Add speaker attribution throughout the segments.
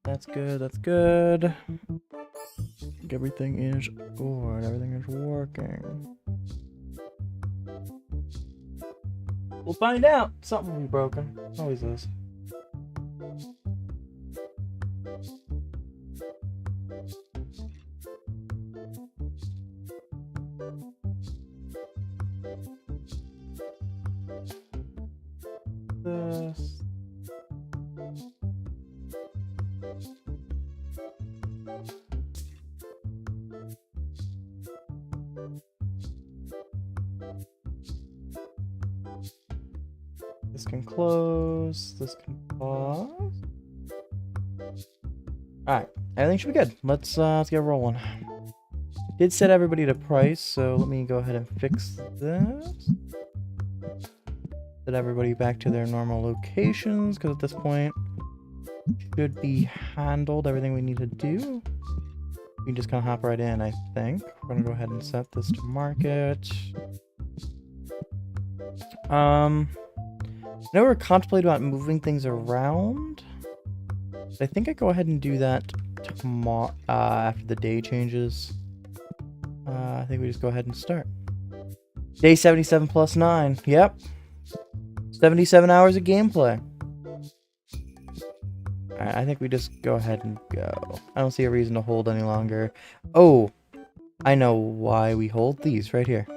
Speaker 1: That's good, that's good. Everything is good, everything is working. We'll find out. Something will be broken. Always is. This. This can close. This can pause. Alright, everything should be good. Let's get rolling. Did set everybody to price, so let me go ahead and fix this. Set everybody back to their normal locations, because at this point should be handled everything we need to do. We can just kind of hop right in, I think. We're gonna go ahead and set this to market. I know we're contemplating about moving things around. I think I go ahead and do that tomorrow after the day changes. I think we just go ahead and start. Day 77 plus 9. Yep. 77 hours of gameplay. Alright, I think we just go ahead and go. I don't see a reason to hold any longer. Oh, I know why we hold these right here.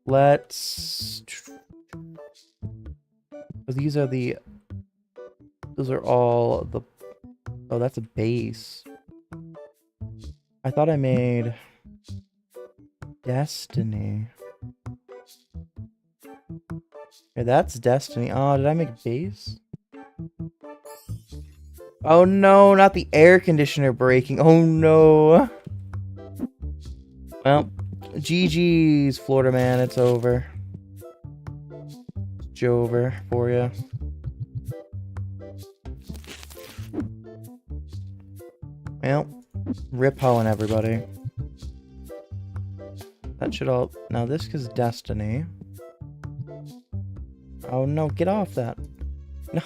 Speaker 1: Let's... These are the... Those are all the... Oh, that's a base. I thought I made... Destiny. Yeah, that's Destiny. Oh, did I make base? Oh no, not the air conditioner breaking. Oh no. Well, GG's, Florida man. It's over. It's over for you. Well, rip hoeing everybody. That should all... Now this is Destiny. Oh no, get off that. No.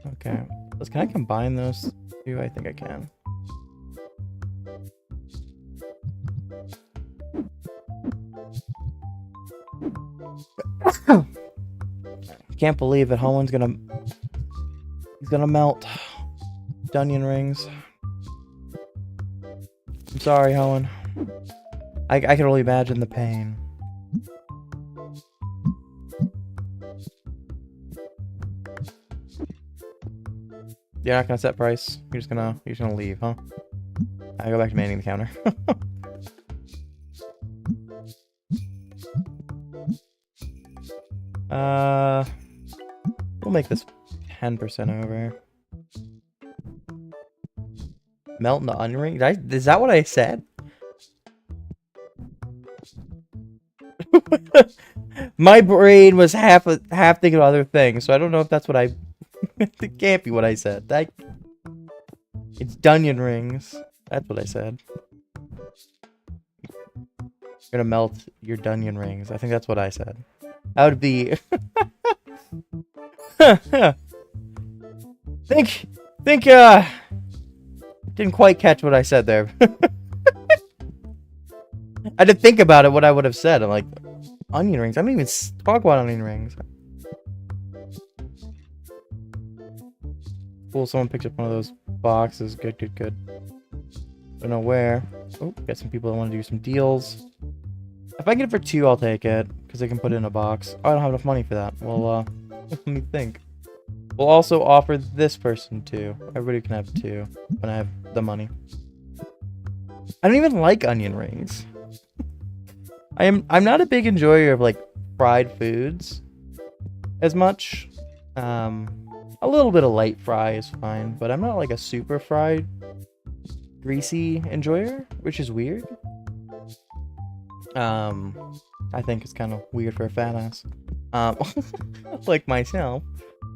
Speaker 1: Okay. Can I combine those two? I think I can. Can't believe it. He's gonna melt. Onion rings. I'm sorry, Hohen. I can only imagine the pain. You're not gonna set price. You're just gonna leave, huh? I go back to manning the counter. We'll make this 10% over. Melt in the onion ring? Is that what I said? My brain was half thinking of other things, so I don't know if that's what I... It can't be what I said. It's Dunyan rings. That's what I said. You're gonna melt your Dunyan rings. I think that's what I said. That would be... think, didn't quite catch what I said there. I didn't think about it, what I would have said. I'm like, onion rings? I don't even talk about onion rings. Cool, someone picked up one of those boxes. Good, good, good. Don't know where. Oh, got some people that want to do some deals. If I get it for 2, I'll take it, because I can put it in a box. Oh, I don't have enough money for that. Well, let me think. We'll also offer this person 2. Everybody can have 2 when I have the money. I don't even like onion rings. I'm not a big enjoyer of like fried foods as much. A little bit of light fry is fine, but I'm not like a super fried, greasy enjoyer, which is weird. I think it's kind of weird for a fat ass. Like myself.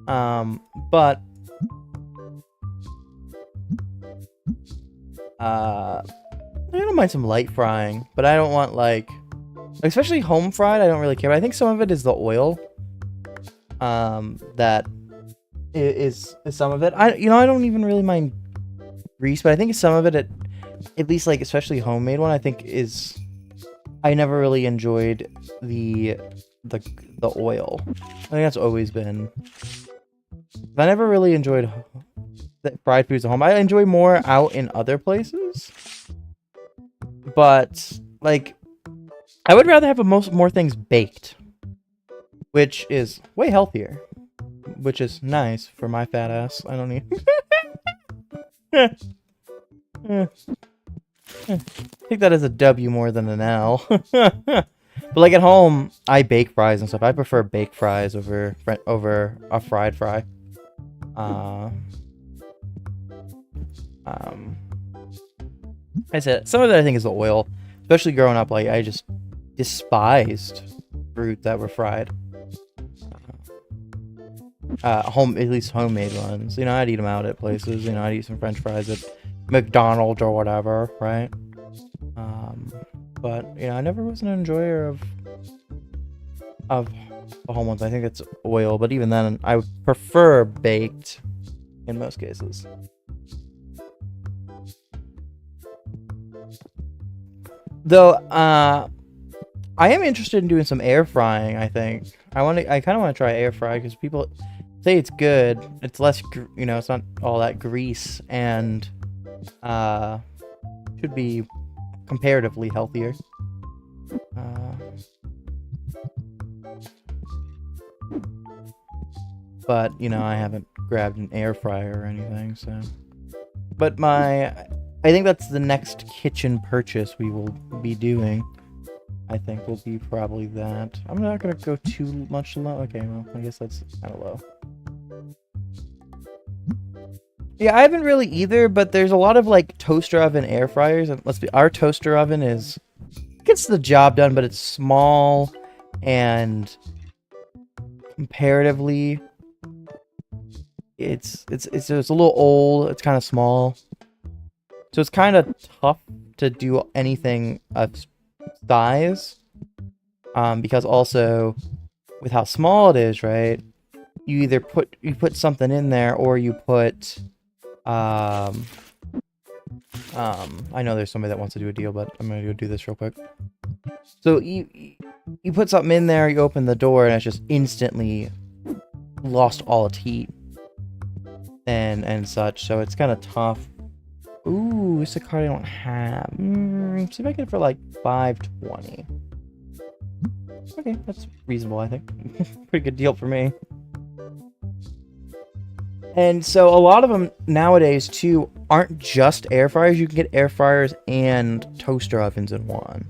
Speaker 1: But I don't mind some light frying, but I don't want like, especially home fried, I don't really care. But I think some of it is the oil. That is some of it. I don't even really mind grease, but I think some of it, at least like especially homemade one, I think is, I never really enjoyed the oil. I think that's always been. I never really enjoyed the fried foods at home. I enjoy more out in other places, but like I would rather have more things baked, which is way healthier, which is nice for my fat ass. I don't need. Take that as a W more than an L. But like at home, I bake fries and stuff. I prefer baked fries over a fried fry. I said some of it I think is the oil, especially growing up. Like I just despised fruit that were fried. At least homemade ones. I'd eat them out at places. I'd eat some French fries at McDonald's or whatever, right? But I never was an enjoyer of the home ones. I think it's oil, but even then, I would prefer baked in most cases. Though, I am interested in doing some air frying. I think I kind of want to try air fry because people say it's good. It's less, it's not all that grease and should be comparatively healthier. But I haven't grabbed an air fryer or anything, so. But I think that's the next kitchen purchase we will be doing. I think will be probably that. I'm not gonna go too much low. Okay, well, I guess that's kind of low. Yeah, I haven't really either, but there's a lot of like toaster oven air fryers, and our toaster oven gets the job done, but it's small and comparatively it's a little old. It's kind of small, so it's kind of tough to do anything of size, because also with how small it is, right? You either put something in there or you put I know there's somebody that wants to do a deal, but I'm gonna go do this real quick. So you put something in there, you open the door, and it's just instantly lost all its heat and such. So it's kind of tough. Ooh, it's a card I don't have. See if I get it for like $5.20. Okay, that's reasonable, I think. Pretty good deal for me. And so a lot of them nowadays, too, aren't just air fryers. You can get air fryers and toaster ovens in one.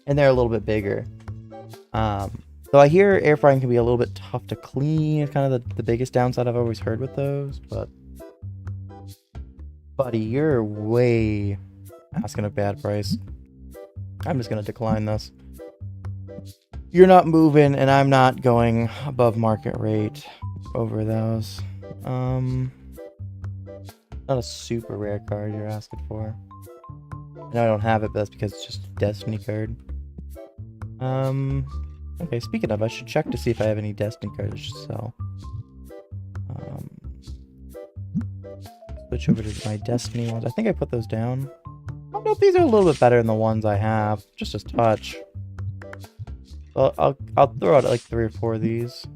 Speaker 1: And they're a little bit bigger. Though I hear air frying can be a little bit tough to clean. It's kind of the biggest downside I've always heard with those. But, buddy, you're way asking a bad price. I'm just going to decline this. You're not moving, and I'm not going above market rate over those. Not a super rare card you're asking for. I know I don't have it, but that's because it's just a Destiny card. Okay, speaking of, I should check to see if I have any Destiny cards I should sell. Switch over to my Destiny ones. I think I put those down. Oh, no, these are a little bit better than the ones I have. Just a touch. I'll throw out like 3 or 4 of these.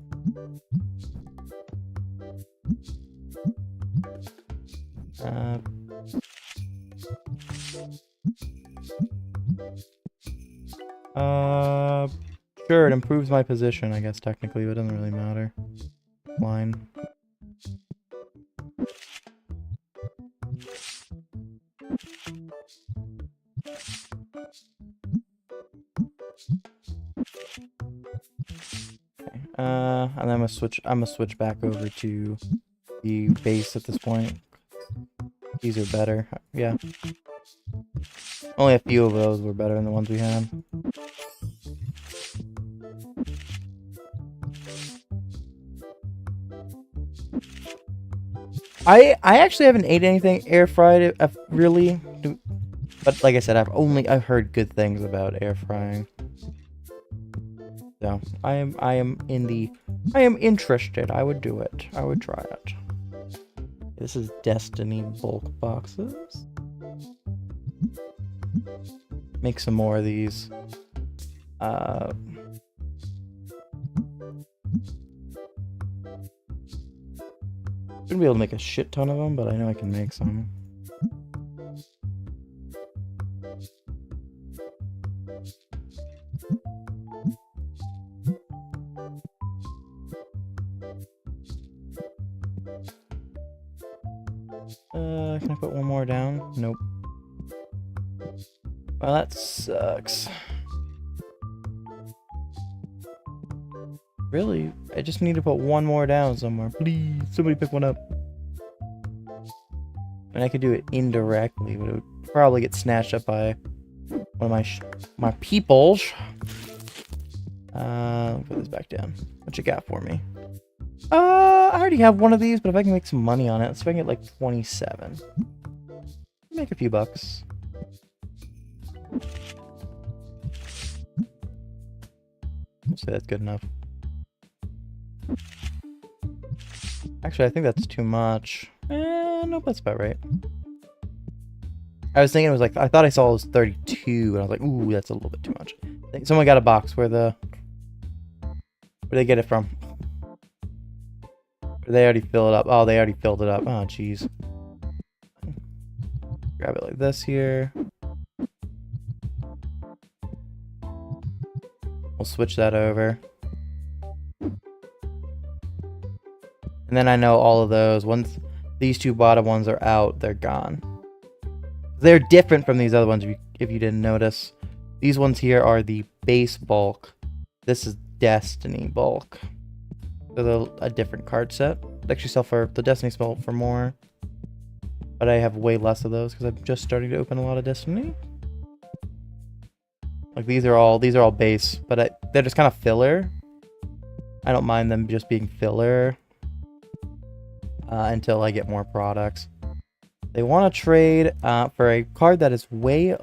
Speaker 1: Sure, it improves my position, I guess, technically, but it doesn't really matter. Fine. Okay, and then I'm gonna switch back over to the base at this point. These are better. Yeah. Only a few of those were better than the ones we had. I actually haven't ate anything air fried really, but like I said, I've heard good things about air frying. So I am interested. I would do it. I would try it. This is Destiny bulk boxes. Make some more of these. Shouldn't be able to make a shit ton of them, but I know I can make some. Can I put one more down? Nope. Well, that sucks. Really? I just need to put one more down somewhere. Please, somebody pick one up. And I could do it indirectly, but it would probably get snatched up by one of my peoples. Put this back down. What you got for me? I already have one of these, but if I can make some money on it, let's see if I can get like 27. Make a few bucks. I'll say that's good enough. Actually, I think that's too much. Nope, that's about right. I was thinking it was like, I thought I saw it was 32, and I was like, ooh, that's a little bit too much. I think someone got a box where they get it from? Or they already fill it up. Oh, they already filled it up. Oh, jeez. Grab it like this here. We'll switch that over. And then I know all of those. Once these two bottom ones are out, they're gone. They're different from these other ones if you didn't notice. These ones here are the base bulk. This is Destiny bulk. So they're a different card set. They actually sell for the Destiny spell for more. But I have way less of those because I'm just starting to open a lot of Destiny. Like these are all base, but they're just kind of filler. I don't mind them just being filler until I get more products. They want to trade for a card that is way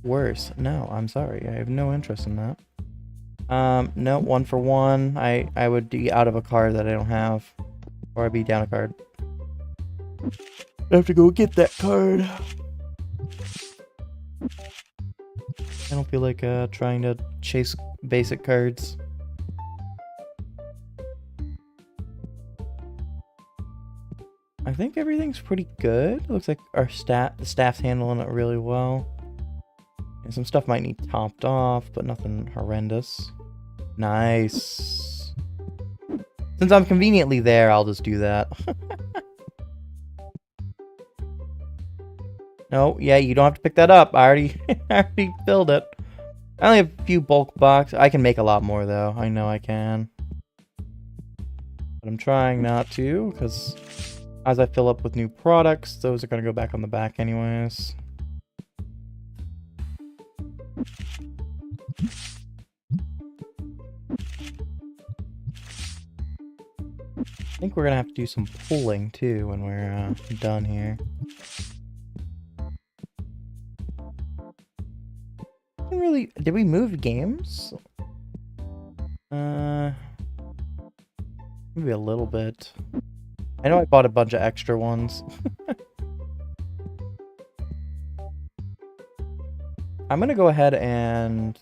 Speaker 1: worse. No, I'm sorry. I have no interest in that. No, 1 for 1. I would be out of a card that I don't have. Or I'd be down a card. I have to go get that card. I don't feel like trying to chase basic cards. I think everything's pretty good. It looks like the staff's handling it really well. And some stuff might need topped off, but nothing horrendous. Nice. Since I'm conveniently there, I'll just do that. No, yeah, you don't have to pick that up. I already filled it. I only have a few bulk boxes. I can make a lot more, though. I know I can. But I'm trying not to, because as I fill up with new products, those are going to go back on the back anyways. I think we're going to have to do some pulling, too, when we're done here. Really, did we move games? Maybe a little bit. I know I bought a bunch of extra ones. I'm gonna go ahead and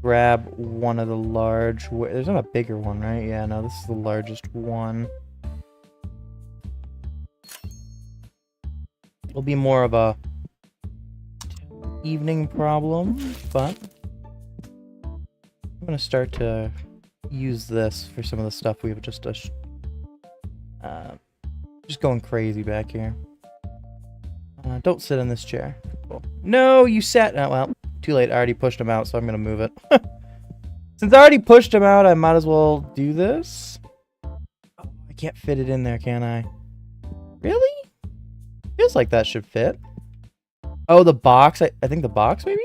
Speaker 1: grab one of the large. There's not a bigger one, right? Yeah, no, this is the largest one. It'll be more of a evening problem, but I'm gonna start to use this for some of the stuff we have just going crazy back here. Don't sit in this chair. Cool. No, you sat. Oh, well, too late. I already pushed him out, so I'm gonna move it. Since I already pushed him out, I might as well do this. Oh, I can't fit it in there, can I? Really? Feels like that should fit. Oh, the box. I think the box, maybe?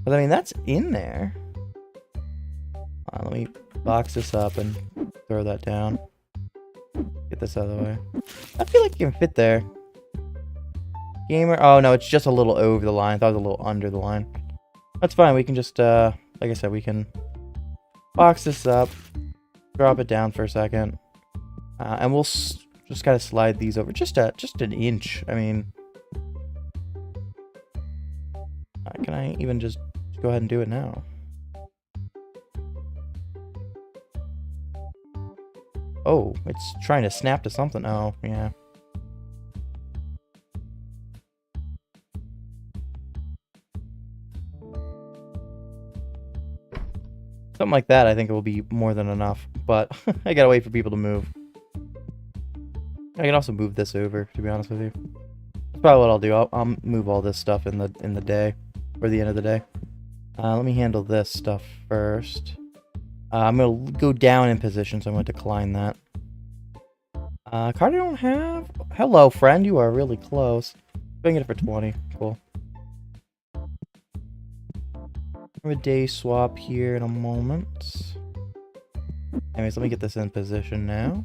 Speaker 1: But I mean, that's in there. Let me box this up and throw that down. Get this out of the way. I feel like it can fit there. Gamer. Oh, no, it's just a little over the line. I thought it was a little under the line. That's fine. We can just, like I said, we can box this up. Drop it down for a second. And we'll just kind of slide these over. Just an inch. I mean... can I even just go ahead and do it now? Oh, it's trying to snap to something. Oh, yeah. Something like that, I think it will be more than enough. But I gotta wait for people to move. I can also move this over, to be honest with you. That's probably what I'll do. I'll move all this stuff in the day, or the end of the day. Let me handle this stuff first. I'm gonna go down in position, so I'm gonna decline that. Card I don't have. Hello, friend. You are really close. I'm gonna get it for 20. Cool. Have a day swap here in a moment. Anyways, let me get this in position now.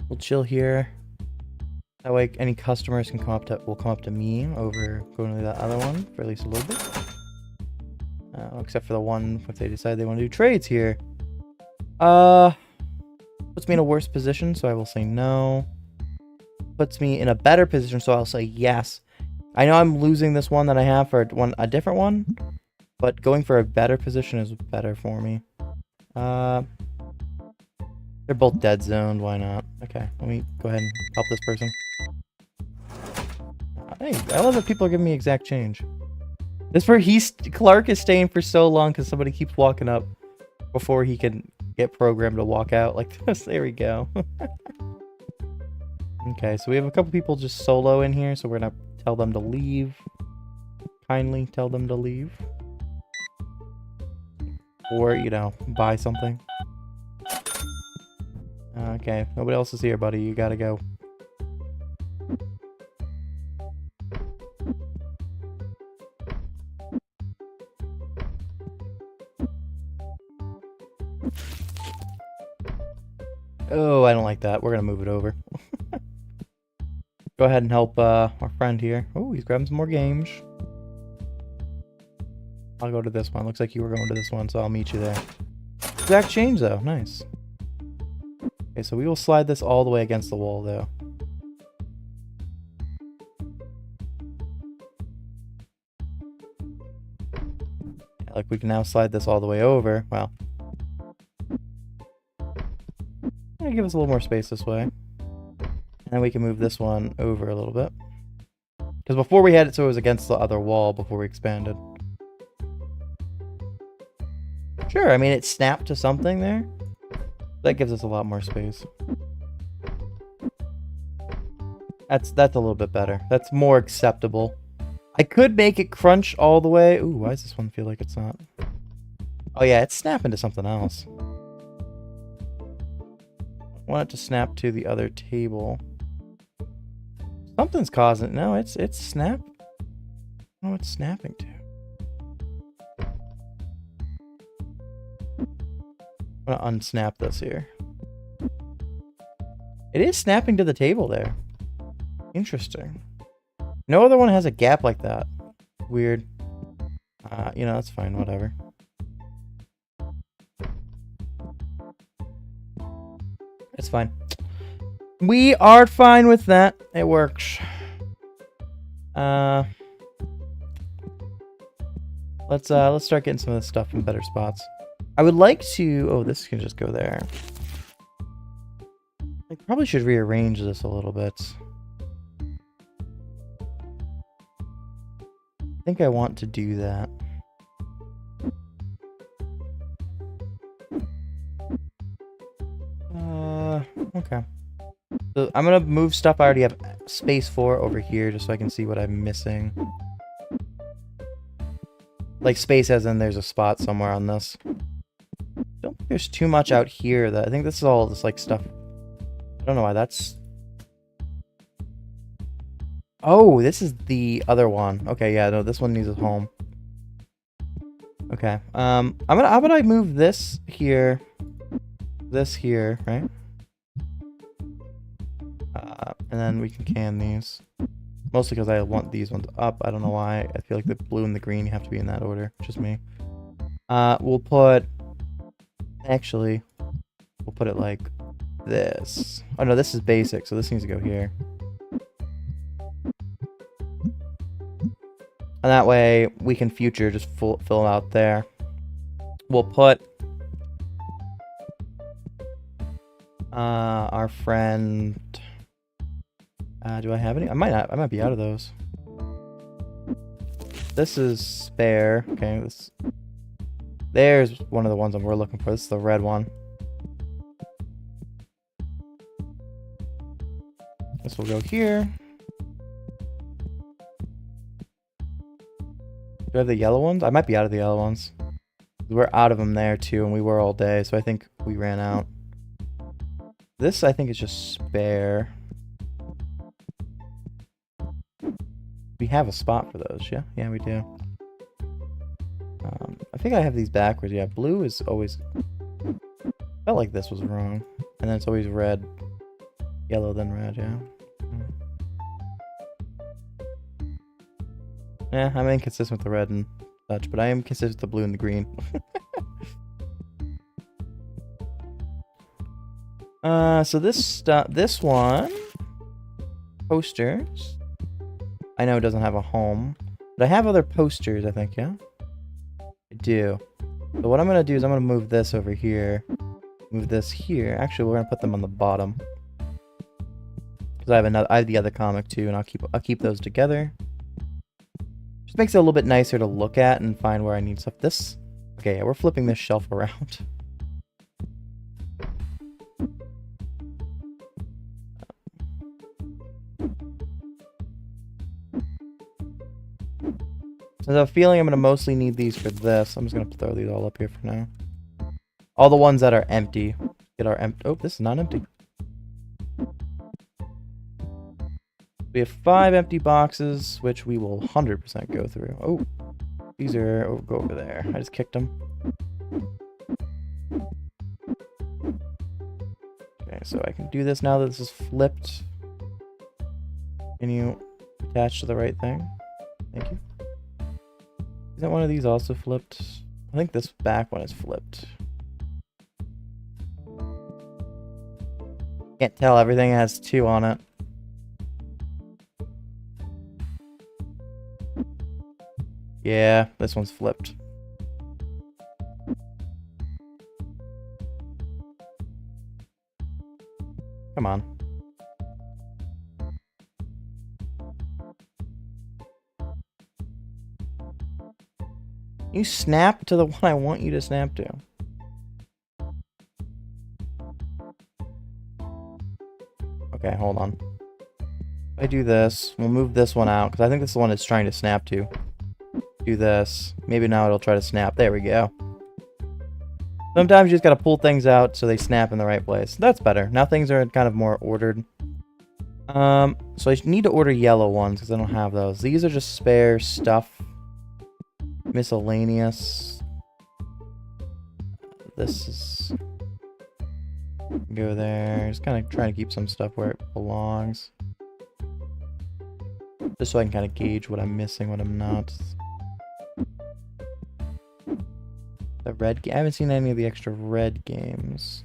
Speaker 1: We'll chill here. That way any customers can will come up to me over going to that other one for at least a little bit. Except for the one if they decide they want to do trades here. Puts me in a worse position, so I will say no. Puts me in a better position, so I'll say yes. I know I'm losing this one that I have for a different one, but going for a better position is better for me. They're both dead zoned, why not? Okay, let me go ahead and help this person. Hey, I love that people are giving me exact change. This for Clark is staying for so long because somebody keeps walking up before he can get programmed to walk out like this. There we go. Okay, so we have a couple people just solo in here, so we're gonna tell them to leave. Kindly tell them to leave. Or, you know, buy something. Okay, nobody else is here, buddy. You gotta go. Oh, I don't like that. We're gonna move it over. Go ahead and help our friend here. Oh, he's grabbing some more games. I'll go to this one. Looks like you were going to this one, so I'll meet you there. Exact change, though. Nice. Okay, so we will slide this all the way against the wall, though. Yeah, like, we can now slide this all the way over. Well. Give us a little more space this way. And then we can move this one over a little bit. Because before we had it so it was against the other wall before we expanded. Sure, I mean, it snapped to something there. That gives us a lot more space. That's a little bit better. That's more acceptable. I could make it crunch all the way. Ooh, why does this one feel like it's not? Oh yeah, it's snapping to something else. I want it to snap to the other table. Something's causing it. No, it's snap. Oh, it's snapping to. I'm gonna unsnap this here. It is snapping to the table there. Interesting. No other one has a gap like that. Weird. You know, that's fine, whatever. It's fine. We are fine with that. It works. Let's start getting some of this stuff in better spots. I would like to... Oh, this can just go there. I probably should rearrange this a little bit. I think I want to do that. Okay. So I'm gonna move stuff I already have space 4 over here just so I can see what I'm missing. Like space as in there's a spot somewhere on this. Don't think there's too much out here. That I think this is all this like stuff. I don't know why that's... Oh, this is the other one. Okay, yeah, no, this one needs a home. Okay. How about I move this here, right? And then we can these. Mostly because I want these ones up. I don't know why. I feel like the blue and the green have to be in that order. Just me. We'll put... Actually, we'll put it like this. Oh no, this is basic, so this needs to go here. And that way, we can future just fill out there. We'll put... our friend... do I have any? I might be out of those. This is spare. Okay, this... There's one of the ones that we're looking for. This is the red one. This will go here. Do I have the yellow ones? I might be out of the yellow ones. We're out of them there too, and we were all day, so I think we ran out. This, I think, is just spare. We have a spot for those, yeah? Yeah, we do. I think I have these backwards. Yeah, blue is always... Felt like this was wrong. And then it's always red. Yellow, then red, yeah. Yeah, I'm inconsistent with the red and such, but I am consistent with the blue and the green. So this one... Posters. I know it doesn't have a home. But I have other posters, I think, yeah? I do. So what I'm going to do is I'm going to move this over here. Move this here. Actually, we're going to put them on the bottom. Because I have the other comic too, and I'll keep those together. Just makes it a little bit nicer to look at and find where I need stuff. This... Okay, yeah, we're flipping this shelf around. So I have a feeling I'm going to mostly need these for this. I'm just going to throw these all up here for now. All the ones that are empty. Get our empty... Oh, this is not empty. We have 5 empty boxes, which we will 100% go through. Oh, these are... Oh, go over there. I just kicked them. Okay, so I can do this now that this is flipped. Can you attach to the right thing? Thank you. Isn't one of these also flipped? I think this back one is flipped. Can't tell, everything has 2 on it. Yeah, this one's flipped. Come on. You snap to the one I want you to snap to. Okay, hold on. If I do this, we'll move this one out, because I think this is the one it's trying to snap to. Do this. Maybe now it'll try to snap. There we go. Sometimes you just gotta pull things out so they snap in the right place. That's better. Now things are kind of more ordered. So I need to order yellow ones, because I don't have those. These are just spare stuff. Miscellaneous. This is... Go there. Just kind of trying to keep some stuff where it belongs. Just so I can kind of gauge what I'm missing, what I'm not. The red game. I haven't seen any of the extra red games.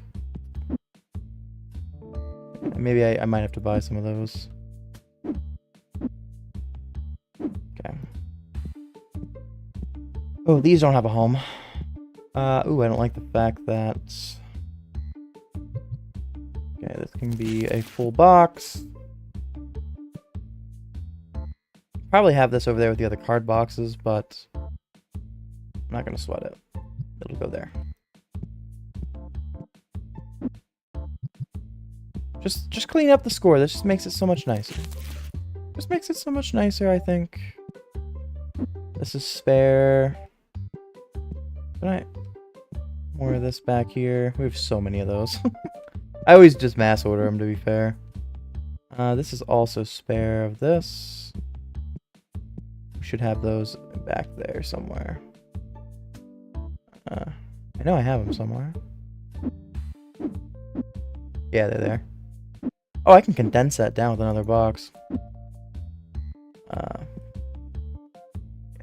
Speaker 1: Maybe I might have to buy some of those. Okay. Oh, these don't have a home. Ooh, I don't like the fact that... Okay, this can be a full box. Probably have this over there with the other card boxes, but I'm not gonna sweat it. It'll go there. Just clean up the score. This just makes it so much nicer. Just makes it so much nicer, I think. This is spare. Can I... More of this back here. We have so many of those. I always just mass order them, to be fair. This is also spare of this. We should have those back there somewhere. I know I have them somewhere. Yeah, they're there. Oh, I can condense that down with another box. Yeah,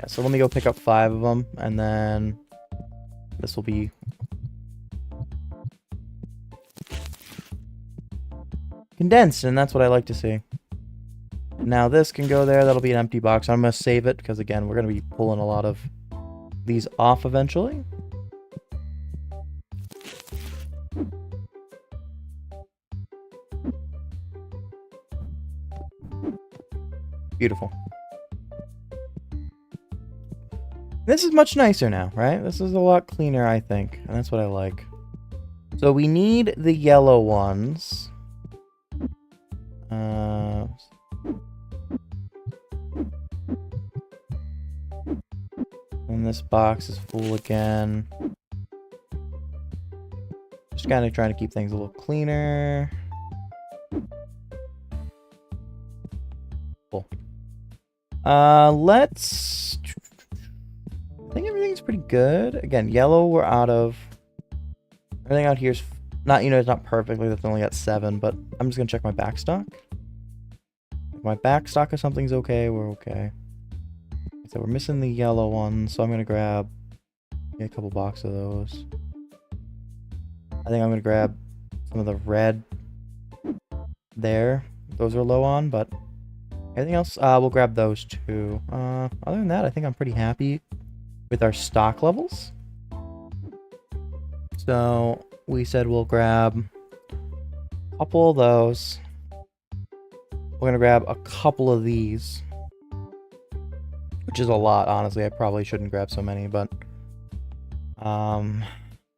Speaker 1: so let me go pick up 5 of them, and then this will be... condensed, and that's what I like to see. Now this can go there. That'll be an empty box. I'm going to save it, because again, we're going to be pulling a lot of these off eventually. Beautiful. This is much nicer now, right? This is a lot cleaner, I think. And that's what I like. So we need the yellow ones. And this box is full again. Just kind of trying to keep things a little cleaner. Cool. Let's... I think everything's pretty good. Again, yellow we're out of. Everything out here's not, you know, it's not perfectly. That's only got 7, but I'm just gonna check my back stock. If my back stock of something's okay, we're okay. So we're missing the yellow ones, so I'm gonna grab a couple boxes of those. I think I'm gonna grab some of the red there. Those are low on, but anything else? We'll grab those too. Other than that, I think I'm pretty happy with our stock levels. So we said we'll grab a couple of those. We're gonna grab a couple of these, which is a lot, honestly. I probably shouldn't grab so many, but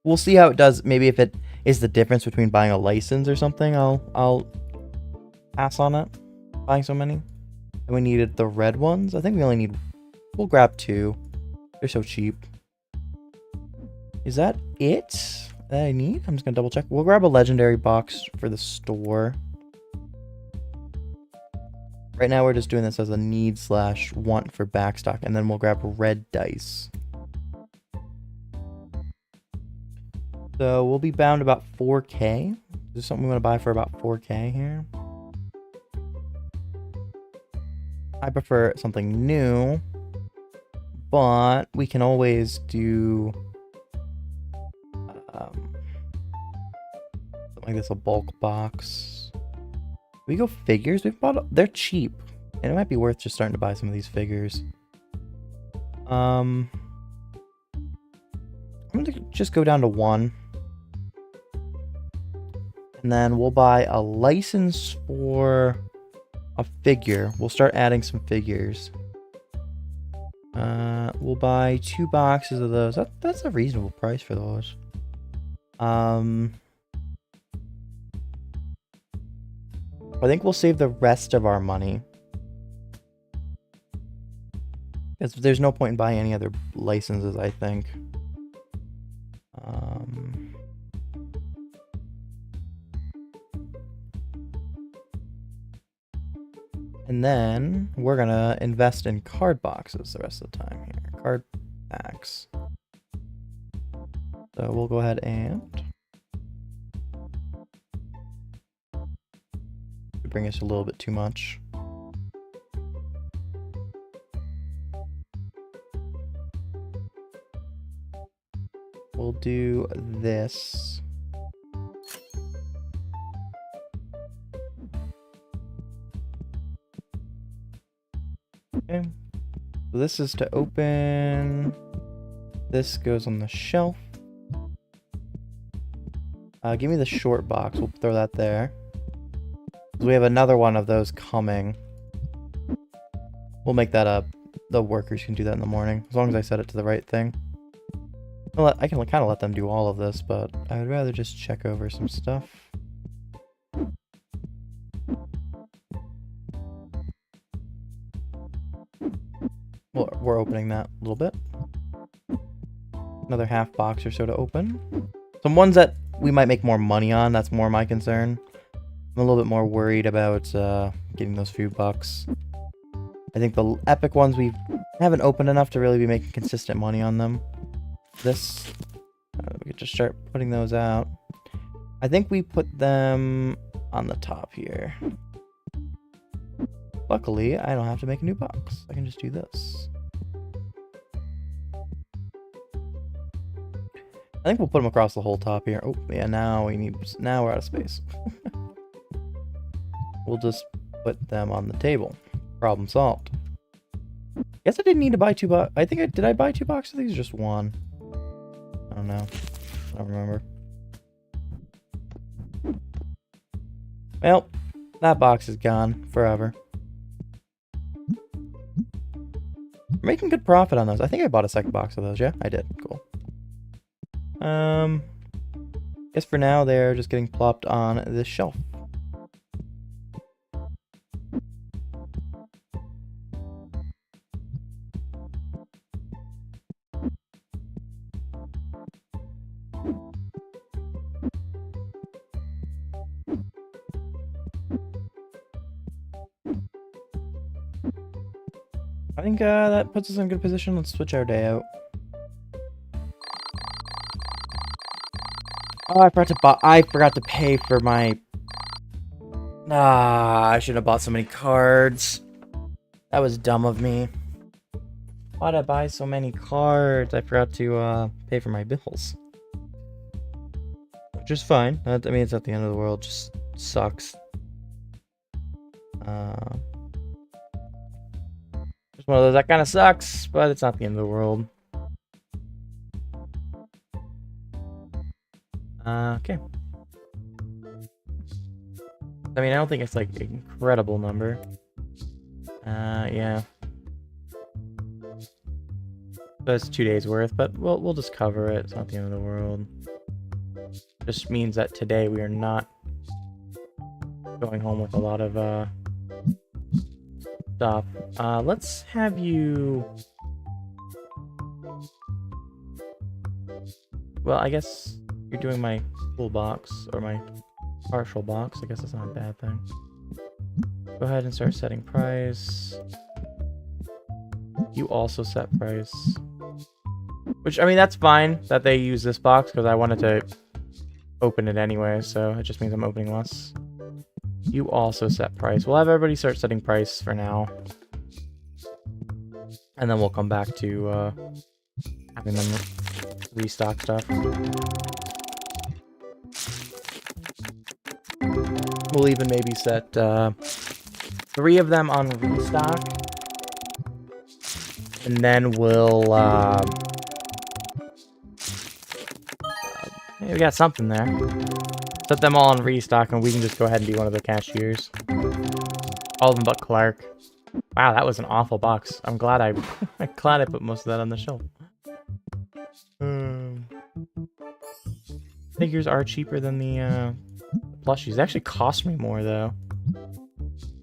Speaker 1: we'll see how it does. Maybe if it is the difference between buying a license or something, I'll pass on it, buying so many. And we needed the red ones. I think we only need... We'll grab 2. They're so cheap. Is that it that I need? I'm just gonna double check. We'll grab a legendary box for the store. Right now we're just doing this as a need/want for backstock, and then we'll grab red dice. So we'll be bound about 4K. Is there something we want to buy for about 4K here? I prefer something new, but we can always do something like this, a bulk box. We go figures. We've bought. They're cheap, and it might be worth just starting to buy some of these figures. I'm gonna just go down to 1, and then we'll buy a license for a figure. We'll start adding some figures. We'll buy 2 boxes of those. That's a reasonable price for those. I think we'll save the rest of our money, because there's no point in buying any other licenses, I think. And then we're gonna invest in card boxes the rest of the time here. Card packs. So we'll go ahead and bring us a little bit too much. We'll do this. Okay. So this is to open. This goes on the shelf. Give me the short box. We'll throw that there. We have another one of those coming. We'll make that up. The workers can do that in the morning, as long as I set it to the right thing. I can kind of let them do all of this, but I would rather just check over some stuff. Well, we're opening that a little bit. Another half box or so to open. Some ones that we might make more money on. That's more my concern. I'm a little bit more worried about getting those few bucks. I think the epic ones we haven't opened enough to really be making consistent money on them. This, we could just start putting those out. I think we put them on the top here. Luckily, I don't have to make a new box. I can just do this. I think we'll put them across the whole top here. Oh, yeah, now we're out of space. We'll just put them on the table. Problem solved. Guess I didn't need to buy 2 boxes. Did I buy 2 boxes of these or just 1? I don't know. I don't remember. Well, that box is gone forever. We're making good profit on those. I think I bought a second box of those. Yeah, I did. Cool. Guess for now they're just getting plopped on this shelf. I think that puts us in a good position. Let's switch our day out. Oh, I forgot to pay for my... I shouldn't have bought so many cards. That was dumb of me. Why'd I buy so many cards? I forgot to pay for my bills. Which is fine. I mean, it's not the end of the world. Just sucks. Just one of those that kind of sucks, but it's not the end of the world. Okay. I mean, I don't think it's like an incredible number. Yeah. That's 2 days worth, but we'll just cover it. It's not the end of the world. Just means that today we are not going home with a lot of stuff. Let's have you... Well, I guess you're doing my full box, or my partial box. I guess that's not a bad thing. Go ahead and start setting price. You also set price. Which, I mean, that's fine that they use this box, because I wanted to open it anyway, so it just means I'm opening less. You also set price. We'll have everybody start setting price for now. And then we'll come back to having them restock stuff. We'll even maybe set 3 of them on restock. And then we'll... hey, we got something there. Set them all on restock and we can just go ahead and be one of the cashiers. All of them but Clark. Wow, that was an awful box. I'm glad I'm glad I put most of that on the shelf. Figures are cheaper than the plushies. They actually cost me more though.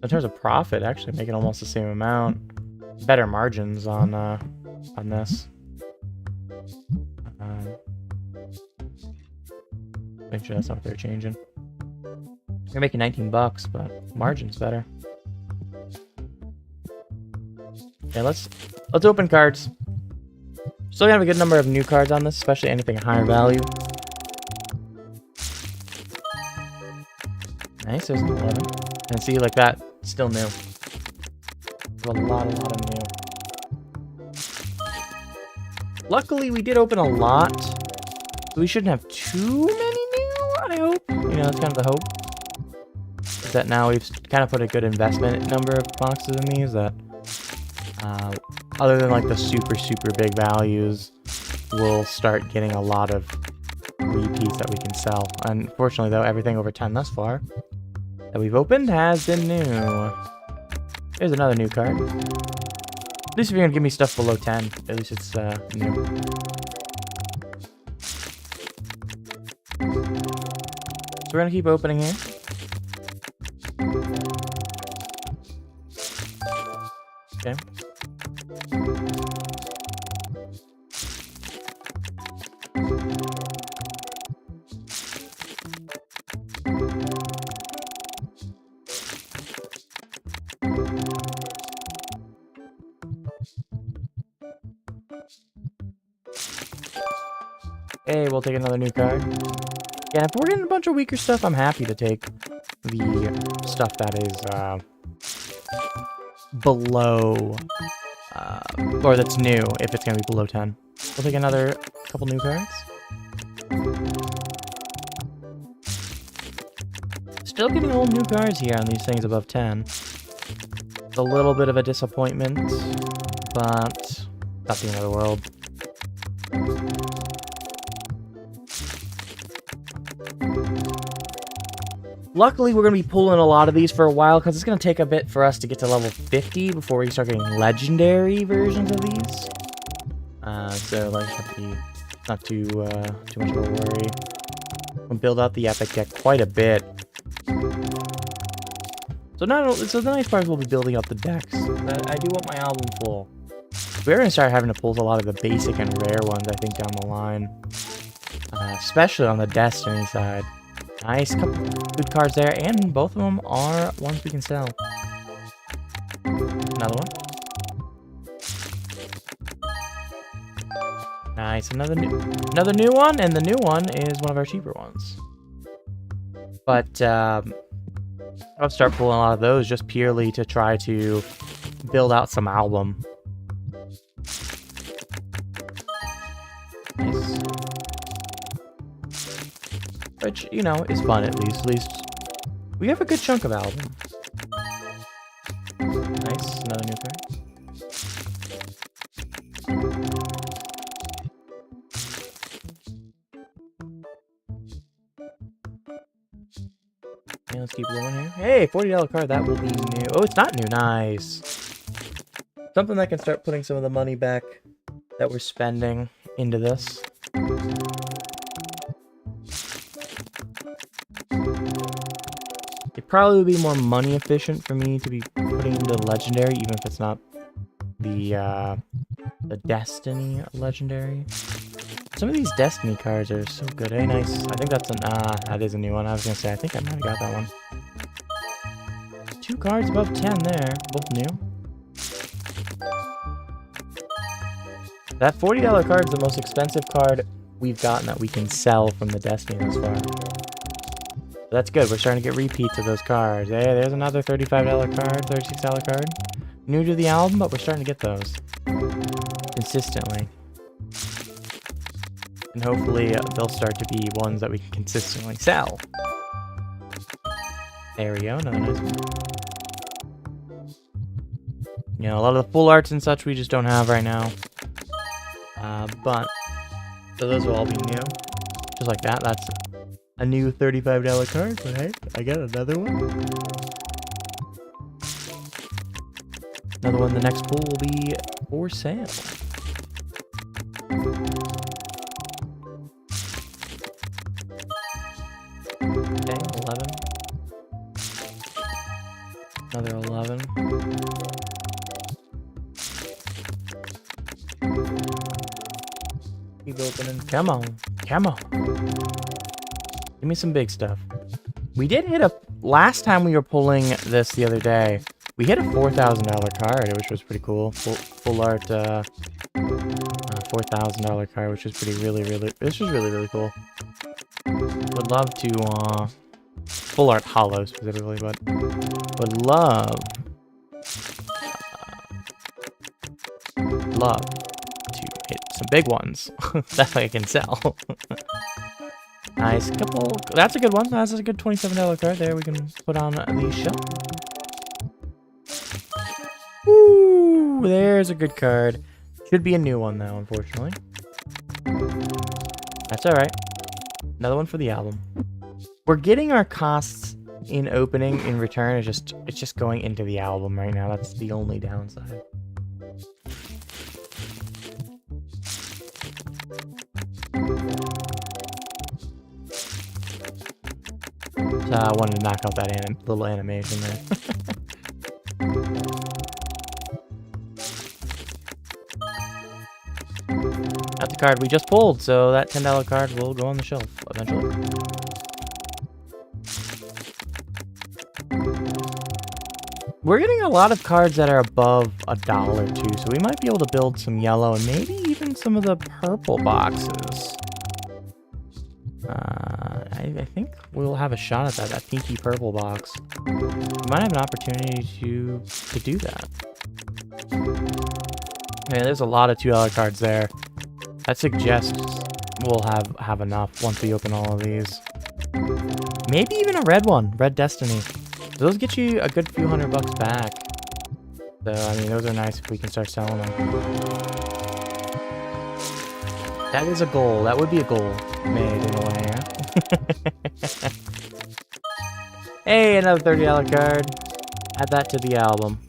Speaker 1: In terms of profit, actually making almost the same amount. Better margins on this. Make sure that's not what they're changing. They're making 19 bucks, but margin's better. Yeah, let's open cards. Still gonna have a good number of new cards on this, especially anything higher value. Nice, there's an 11. And see, like that, still new. A lot of new. Luckily, we did open a lot. So we shouldn't have too many new, I hope. You know, that's kind of the hope. Is that now we've kind of put a good investment number of boxes in these that, other than like the super big values, we'll start getting a lot of repeats that we can sell. Unfortunately, though, everything over 10 thus far that we've opened has been new. There's another new card. At least if you're gonna give me stuff below 10, at least it's new. So we're gonna keep opening here. Okay. Hey, we'll take another new card. Yeah, if we're getting a bunch of weaker stuff, I'm happy to take the stuff that is below, or that's new, if it's going to be below 10. We'll take another couple new cards. Still getting old new cards here on these things above 10. It's a little bit of a disappointment, but not the end of the world. Luckily, we're going to be pulling a lot of these for a while, because it's going to take a bit for us to get to level 50 before we start getting legendary versions of these. So, like, not too much of a worry. We'll build out the epic deck quite a bit. So the nice part is we'll be building up the decks. But I do want my album full. We're going to start having to pull a lot of the basic and rare ones, I think, down the line. Especially on the Destiny side. Nice, couple good cards there, and both of them are ones we can sell. Another one. Nice, another new one, and the new one is one of our cheaper ones. But I'll start pulling a lot of those just purely to try to build out some album. Nice. Which, you know, is fun at least. At least we have a good chunk of album. Nice, another new card. Okay, let's keep going here. Hey, $40 card, that will be new. Oh, it's not new. Nice. Something that can start putting some of the money back that we're spending into this. It probably would be more money efficient for me to be putting into legendary, even if it's not the Destiny legendary. Some of these Destiny cards are so good. Hey, nice. I think that's that is a new one. I was gonna say, I think I might have got that one. 2 cards above 10 there, both new. That $40 card is the most expensive card we've gotten that we can sell from the Destiny thus far. That's good. We're starting to get repeats of those cards. Hey, there's another $35 card, $36 card. New to the album, but we're starting to get those consistently. And hopefully they'll start to be ones that we can consistently sell. There we go. Another nice one. You know, a lot of the full arts and such we just don't have right now. So those will all be new. Just like that. That's a new $35 card, but hey, I got another one. Another one, the next pool will be for sale. Okay, 11. Another 11. Keep opening. Come on. Come on. Give me some big stuff. We did hit last time we were pulling this the other day, we hit a $4,000 card, which was pretty cool. Full art, $4,000 card, which was this was really cool. Would love to, full art hollow specifically, but would love to hit some big ones that I can sell. Nice couple. That's a good one. That's a good $27 card there. We can put on the shelf. Ooh, there's a good card. Should be a new one though, unfortunately. That's all right. Another one for the album. We're getting our costs in opening in return. It's just going into the album right now. That's the only downside. So I wanted to knock out that little animation there. That's the card we just pulled, so that $10 card will go on the shelf eventually. We're getting a lot of cards that are above $1 too, so we might be able to build some yellow and maybe even some of the purple boxes. I think we'll have a shot at that pinky purple box. We might have an opportunity to do that. Man, there's a lot of $2 cards there. That suggests we'll have enough once we open all of these. Maybe even a red one, Red Destiny. Those get you a good few $100 back. So, I mean, those are nice if we can start selling them. That is a goal. That would be a goal made in a way, yeah? Hey, another $30 card. Add that to the album.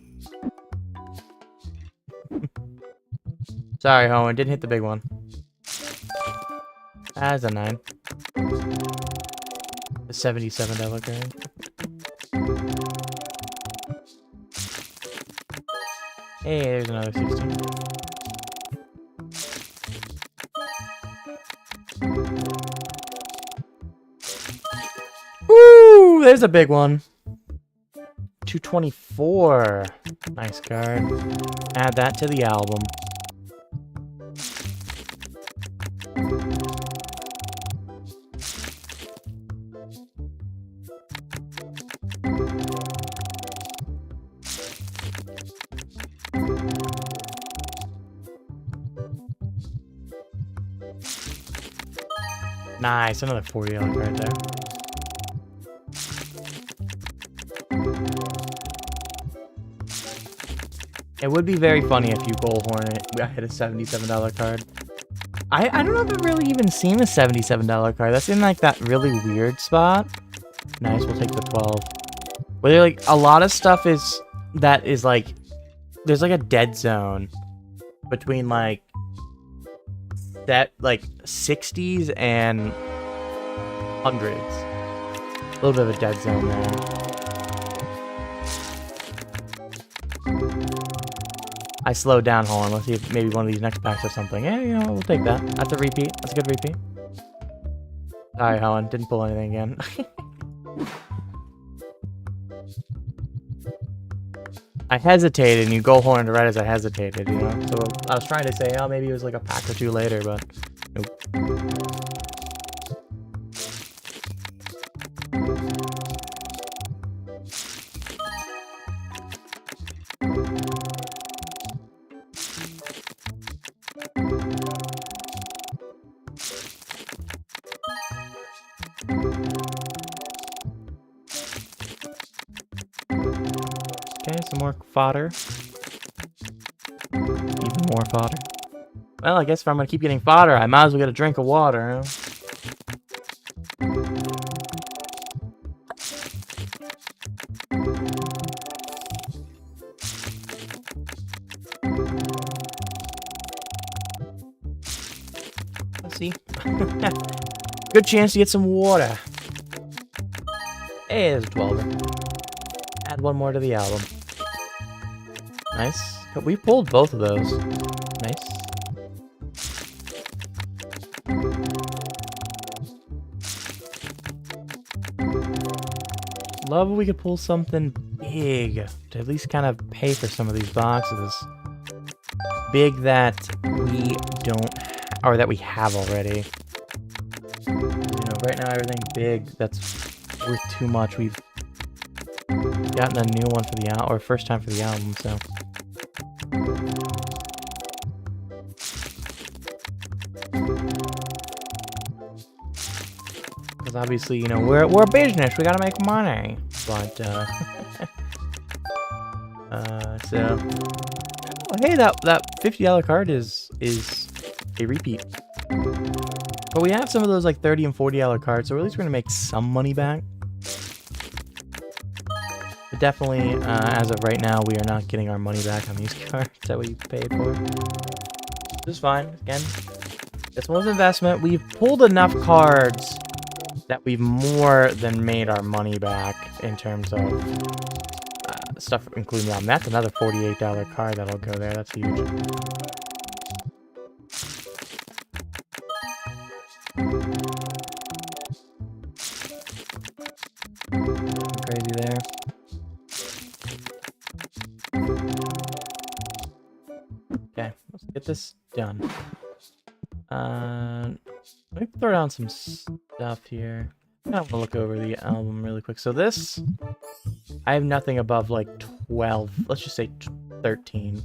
Speaker 1: Sorry, Owen. Didn't hit the big one. That's a 9. A $77 card. Hey, there's another 16. Woo! There's a big one. 224. Nice card. Add that to the album. Nice, another $40 card there. It would be very funny if you Gold Hornet hit a $77 card. I don't know if I've really even seen a $77 card. That's in like that really weird spot. Nice, we'll take the 12. But there, like, a lot of stuff is like, there's like a dead zone between like that, like 60s and 100s. A little bit of a dead zone there. I slowed down, hold on, let's see if maybe one of these next packs or something. Yeah, you know, we'll take that. That's a repeat. That's a good repeat. Sorry, Helen, didn't pull anything again. I hesitated, and you go horn right as I hesitated, you know? So I was trying to say, oh, maybe it was like a pack or two later, but nope. Okay, some more fodder. Even more fodder. Well, I guess if I'm gonna keep getting fodder, I might as well get a drink of water, huh? Let's see. Good chance to get some water. Hey, there's a 12er. Add one more to the album. Nice. We pulled both of those. Nice. Love if we could pull something big to at least kind of pay for some of these boxes. Big that we don't, or that we have already. You know, right now everything big that's worth too much. We've gotten a new one for the album, or first time for the album, so. Because obviously, you know, we're a business, we gotta make money. But, so. Oh, hey, that $50 card is a repeat. But we have some of those like $30 and $40 cards, so at least we're gonna make some money back. But definitely, as of right now, we are not getting our money back on these cards that we paid for. This is fine. Again, this was an investment. We've pulled enough cards that we've more than made our money back in terms of stuff, including that. That's another $48 card that'll go there. That's huge. Crazy there. Okay, let's get this done. Let me throw down some stuff here. I want to look over the album really quick. So this, I have nothing above like 12. Let's just say 13.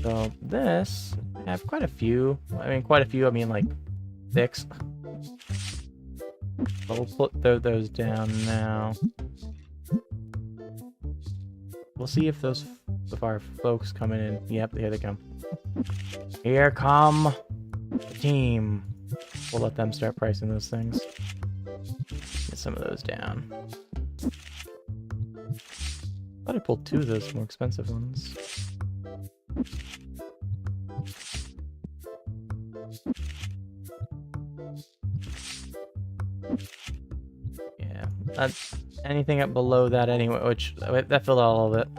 Speaker 1: So this, I have quite a few. I mean, quite a few. I mean, like 6. But we'll throw those down now. We'll see if our folks come in. Yep, here they come. Here come the team. We'll let them start pricing those things. Get some of those down. Thought I pulled 2 of those more expensive ones. Yeah, that's anything up below that anyway, which that filled all of it.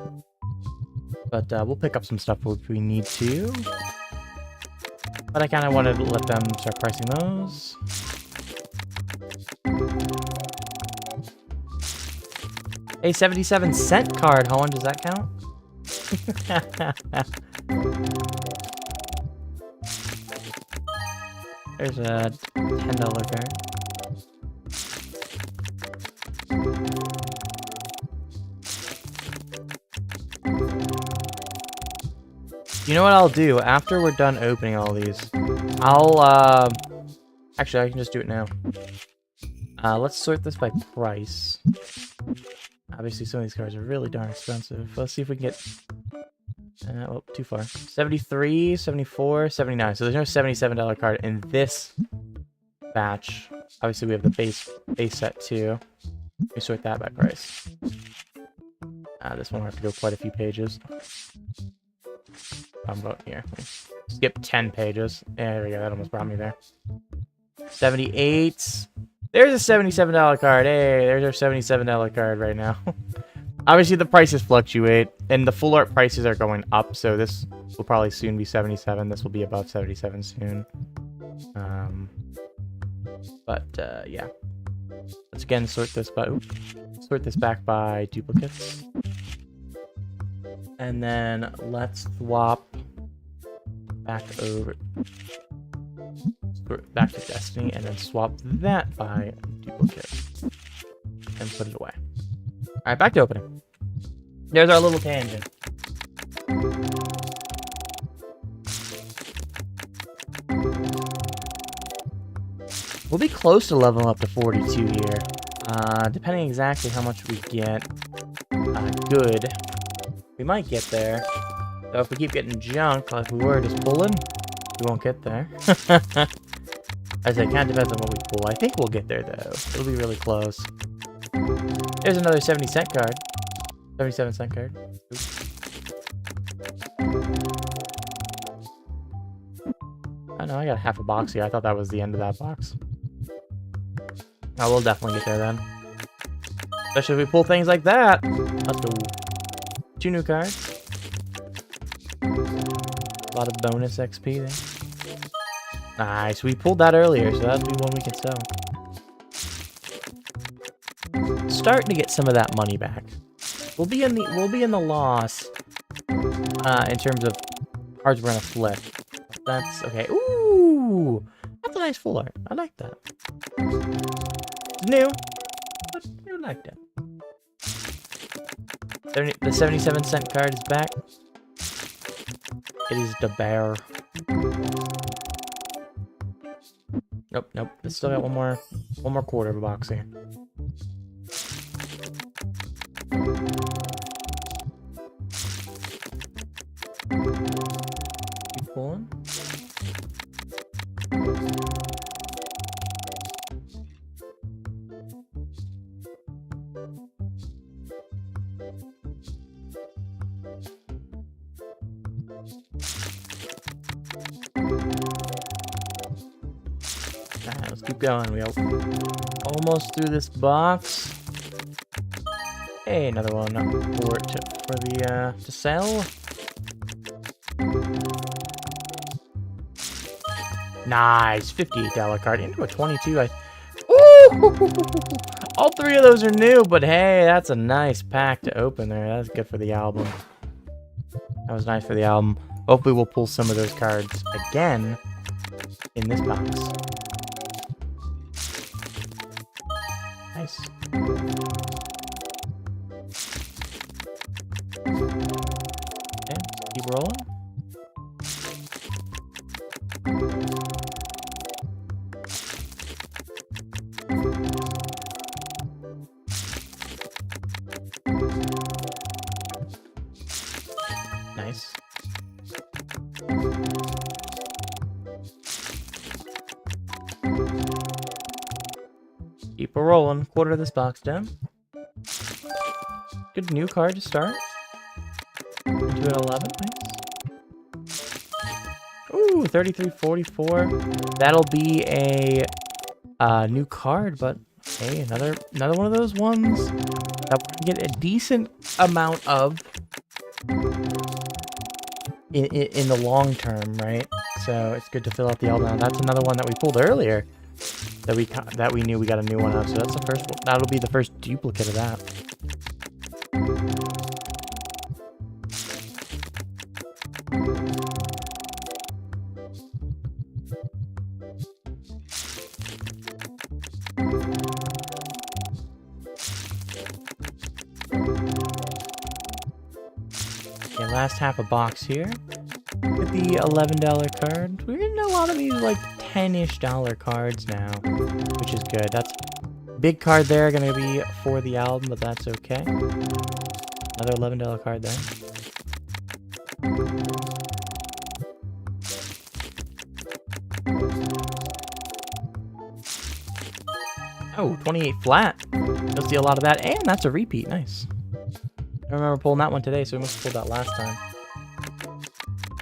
Speaker 1: But we'll pick up some stuff if we need to. But I kind of wanted to let them start pricing those. A 77-cent card, Holland, does that count? There's a $10 card. You know what I'll do? After we're done opening all these, I'll, actually, I can just do it now. Let's sort this by price. Obviously, some of these cards are really darn expensive. Let's see if we can get... oh, too far. 73, 74, 79. So there's no $77 card in this batch. Obviously, we have the base set, too. Let me sort that by price. This one will have to go quite a few pages. I'm going here. Skip 10 pages. There we go. That almost brought me there. 78. There's a $77 card. Hey, there's our $77 card right now. Obviously, the prices fluctuate, and the full art prices are going up, so this will probably soon be 77. This will be above 77 soon. Yeah. Let's again sort this back by duplicates. And then let's swap back over back to Destiny, and then swap that by duplicate and put it away. All right, back to opening. There's our little tangent. We'll be close to leveling up to 42 here, depending exactly how much we get. Good. We might get there. So if we keep getting junk like we were just pulling, we won't get there. I said, it kind of depends on what we pull. I think we'll get there, though. It'll be really close. There's another 70-cent card. 77-cent card. Oops. Oh, no, I got half a box here. I thought that was the end of that box. Oh, we'll definitely get there, then. Especially if we pull things like that. Let's go. 2 new cards. A lot of bonus XP there. Nice, we pulled that earlier, so that'd be one we can sell. Starting to get some of that money back. We'll be in the loss in terms of cards we're gonna flip. That's okay. Ooh, that's a nice full art. I like that. It's new, but I like that. The 77-cent card is back. It is the bear. Nope. It's still got one more quarter of a box here. Keep pulling. Alright, let's keep going. We are almost through this box. Hey, another one to sell. Nice, $58 card into a 22. Ooh! All 3 of those are new, but hey, that's a nice pack to open there. That's good for the album. That was nice for the album. Hopefully we'll pull some of those cards again in this box. Nice. Okay, keep rolling. Nice. Keep it rolling. Quarter this box down. Good new card to start. Into an 11. Nice. Ooh, 3344. That'll be a new card, but hey, another one of those ones that we get a decent amount of in the long term, right? So it's good to fill out the album. That's another one that we pulled earlier that we knew we got a new one of. So that's the first one. That'll be the first duplicate of that. Okay, last half a box here. With the $11 card. We're getting a lot of these like $10-ish cards now, which is good. That's big card there, gonna be for the album, but that's okay. Another $11 card there. Oh, 28 flat. You'll see a lot of that, and that's a repeat. Nice. I remember pulling that one today, so we must have pulled that last time.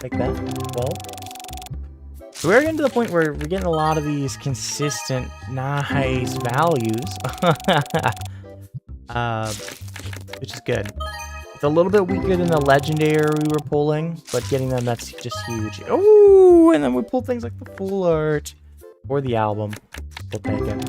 Speaker 1: Like that. 12. So we're getting to the point where we're getting a lot of these consistent, nice values. Which is good. It's a little bit weaker than the legendary we were pulling, but getting them, that's just huge. Oh, and then we pull things like the full art or the album. We'll take it.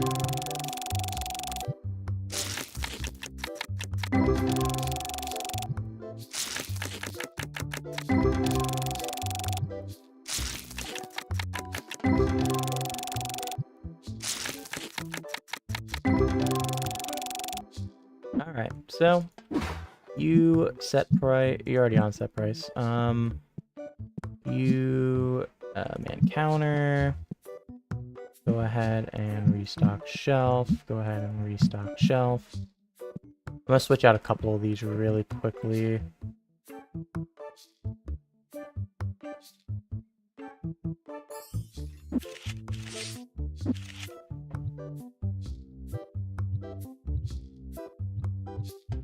Speaker 1: Alright, so you set price. You're already on set price. You man counter. Go ahead and restock shelf. Go ahead and restock shelf. I'm gonna switch out a couple of these really quickly.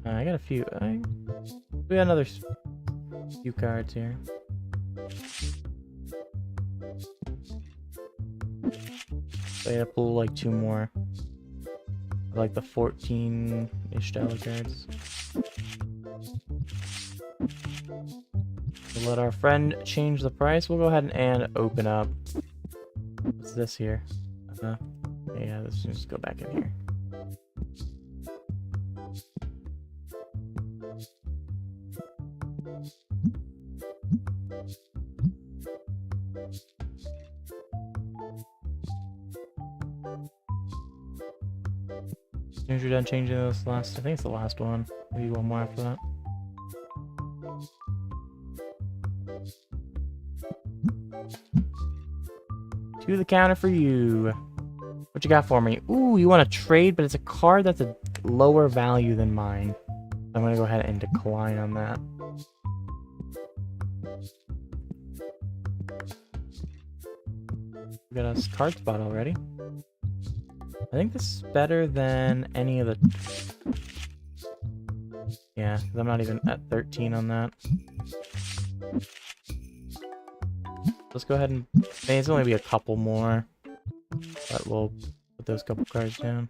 Speaker 1: I got a few. We got another few cards here. So I gotta pull like two more. Like the $14-ish cards. We'll let our friend change the price. We'll go ahead and open up. What's this here? Yeah, let's just go back in here. As soon as you're done changing this last, I think it's the last one. Maybe one more after that. To the counter for you. What you got for me? Ooh, you want to trade, but it's a card that's a lower value than mine. I'm gonna go ahead and decline on that. We got a card spot already. I think this is better than any of the... Yeah, because I'm not even at 13 on that. Let's go ahead and... Maybe it's only be a couple more. But we'll put those couple cards down.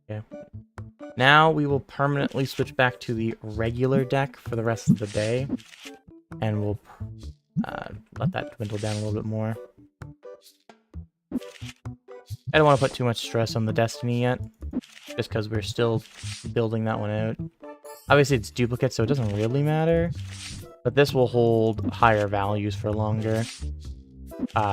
Speaker 1: Okay. Now we will permanently switch back to the regular deck for the rest of the day. And we'll... let that dwindle down a little bit more. I don't want to put too much stress on the Destiny yet. just because we're still building that one out. Obviously, it's duplicate, so it doesn't really matter. But this will hold higher values for longer.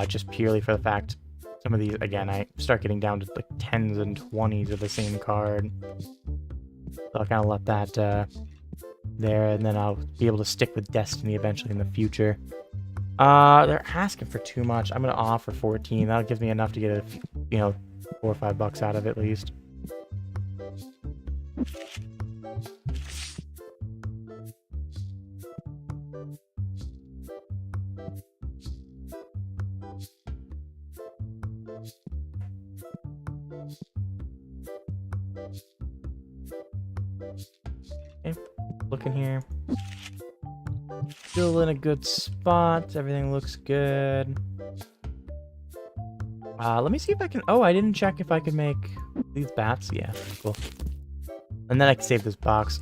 Speaker 1: Just purely for the fact some of these, again, I start getting down to like 10s and 20s of the same card. So I'll kind of let that there, and then I'll be able to stick with Destiny eventually in the future. They're asking for too much. I'm going to offer 14. That'll give me enough to get, you know, $4 or $5 out of it at least. Okay, looking here. Still in a good spot. Everything looks good. Let me see if I can... Oh, I didn't check if I could make these bats. Yeah, cool. And then I can save this box.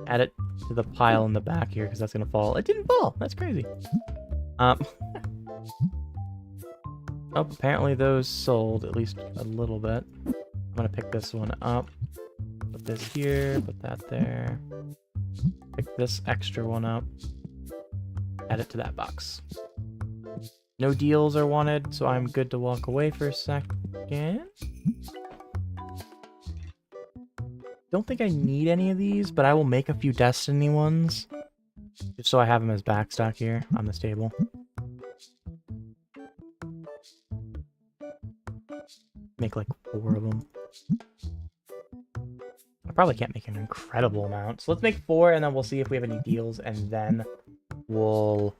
Speaker 1: Add it to the pile in the back here, because that's going to fall. It didn't fall. That's crazy. Oh, apparently those sold, at least a little bit. I'm going to pick this one up. Put this here, put that there. Pick this extra one up. Add it to that box. No deals are wanted, so I'm good to walk away for a second. Don't think I need any of these, but I will make a few Destiny ones. Just so I have them as backstock here on this table. Make like 4 of them. I probably can't make an incredible amount. So let's make 4, and then we'll see if we have any deals, and then we'll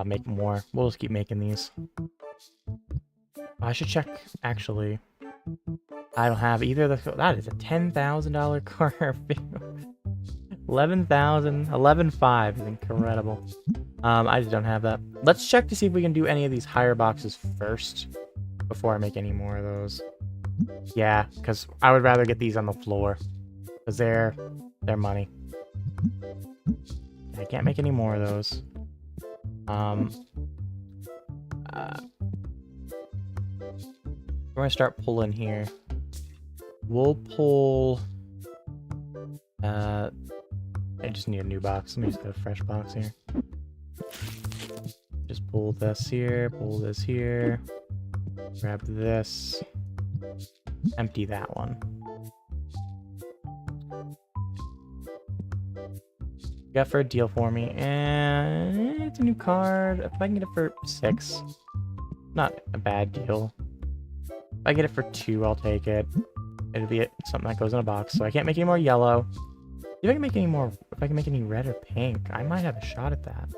Speaker 1: make more. We'll just keep making these. I should check, actually. I don't have either of the... That is a $10,000 car. 11,000, 11,500 is incredible. I just don't have that. Let's check to see if we can do any of these higher boxes first before I make any more of those. Yeah, because I would rather get these on the floor, because they're money. I can't make any more of those. We're gonna start pulling here. We'll pull. I just need a new box. Let me just get a fresh box here. Just pull this here, pull this here. Grab this. Empty that one. Got for a deal for me, and it's a new card. If I can get it for 6, not a bad deal. If I get it for 2, I'll take it. It'll be something that goes in a box. So I can't make any more yellow. If I can make any more, if I can make any red or pink, I might have a shot at that.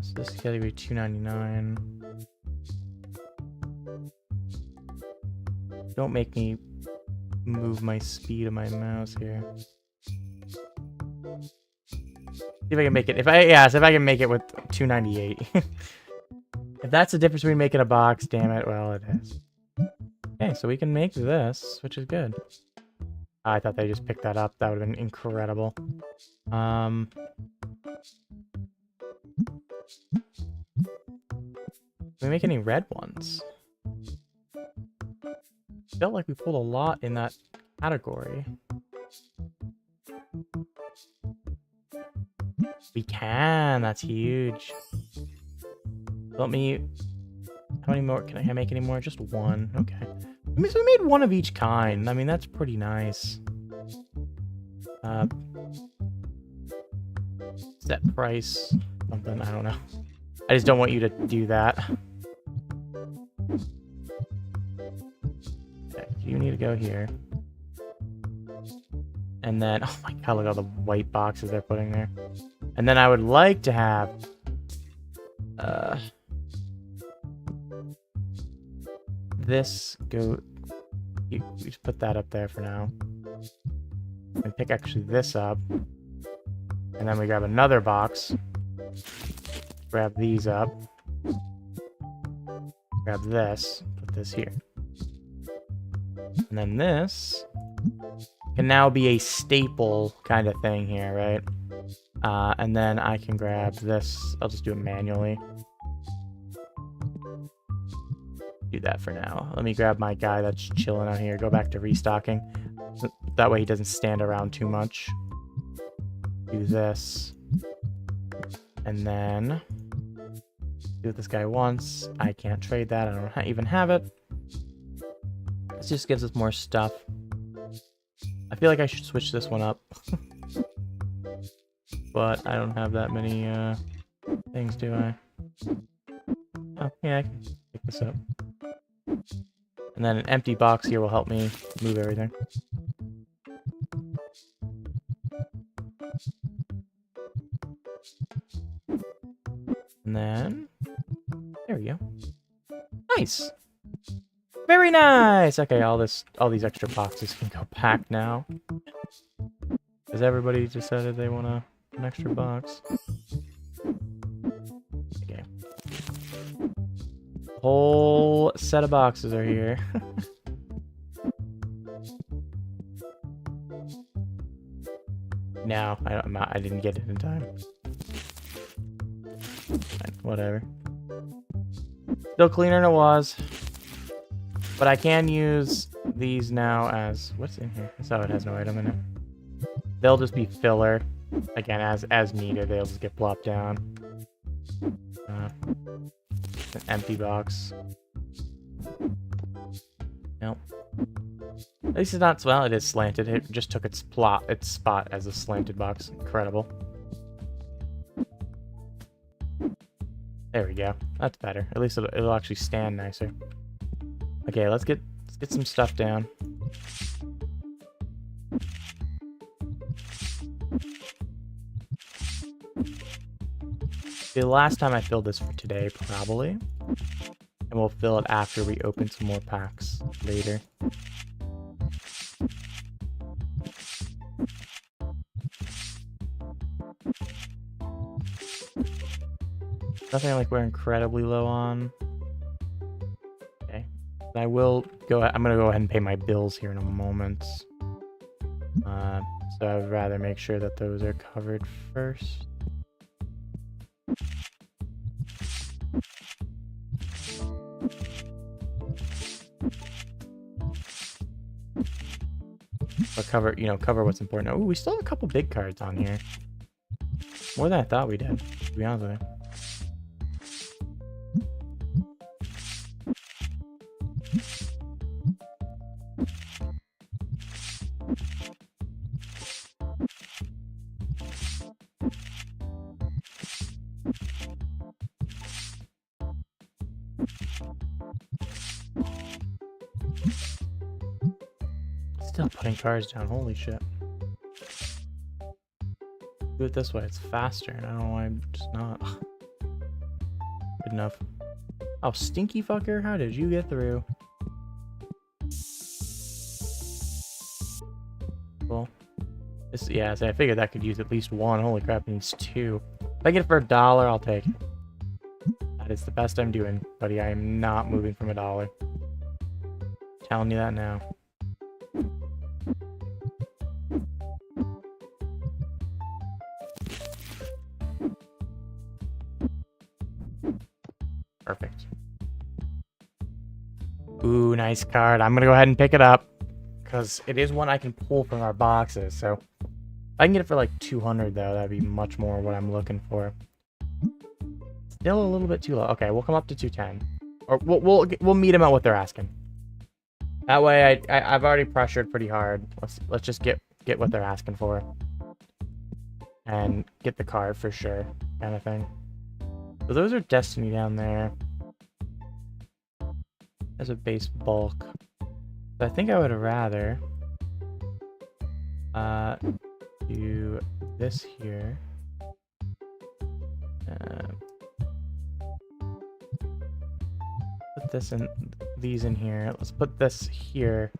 Speaker 1: So this is gonna be $2.99. Don't make me move my speed of my mouse here. See if I can make it. If I can make it with $2.98. If that's the difference between making a box, damn it, well, it is. Okay, so we can make this, which is good. I thought they just picked that up. That would have been incredible. Can we make any red ones? Felt like we pulled a lot in that category. We can. That's huge. Let me... How many more? Can I make any more? Just 1. Okay. I mean, so we made 1 of each kind. I mean, that's pretty nice. Set price. Something. I don't know. I just don't want you to do that. Okay, you need to go here. And then... Oh my god, look at all the white boxes they're putting there. And then I would like to have... this go... You just put that up there for now. And pick actually this up. And then we grab another box. Grab these up. Grab this. Put this here. And then this can now be a staple kind of thing here, right? And then I can grab this. I'll just do it manually. do that for now. Let me grab my guy that's chilling out here. Go back to restocking. That way he doesn't stand around too much. Do this. And then do what this guy wants. I can't trade that. I don't even have it. This just gives us more stuff. I feel like I should switch this one up. But I don't have that many things, do I? Oh, yeah, I can pick this up. And then an empty box here will help me move everything. And then, there we go. Nice! Very nice! Okay, all these extra boxes can go back now. Because everybody decided they want an extra box. Okay. Whole set of boxes are here. No, I didn't get it in time. Whatever. Still cleaner than it was. But I can use these now as... What's in here? So it has no item in it. They'll just be filler. Again, as needed, they'll just get plopped down. An empty box. Nope. At least it's not... Well, it is slanted. It just took its spot as a slanted box. Incredible. There we go. That's better. At least it'll actually stand nicer. Okay, let's get some stuff down. The last time I filled this for today, probably. And we'll fill it after we open some more packs later. Nothing like we're incredibly low on. Okay. I will go. I'm gonna go ahead and pay my bills here in a moment. So I would rather make sure that those are covered first. But cover what's important. Oh, we still have a couple big cards on here. More than I thought we did, to be honest with you. Still putting cards down, holy shit. Do it this way, it's faster, and I don't know why I'm just not. Good enough. Oh, stinky fucker, how did you get through? Well, yeah, so I figured that could use at least one. Holy crap, it needs two. If I get it for $1, I'll take it. That is the best I'm doing, buddy. I am not moving from $1. Telling you that now. Perfect. Ooh, nice card. I'm gonna go ahead and pick it up because it is one I can pull from our boxes. So if I can get it for like 200 though, that'd be much more what I'm looking for. Still a little bit too low. Okay, we'll come up to 210, or we'll meet them at what they're asking. That way, I've already pressured pretty hard. Let's just get what they're asking for, and get the card for sure, kind of thing. So those are Destiny down there. As a base bulk. So I think I would rather do this here. Put this in, these in here. Let's put this here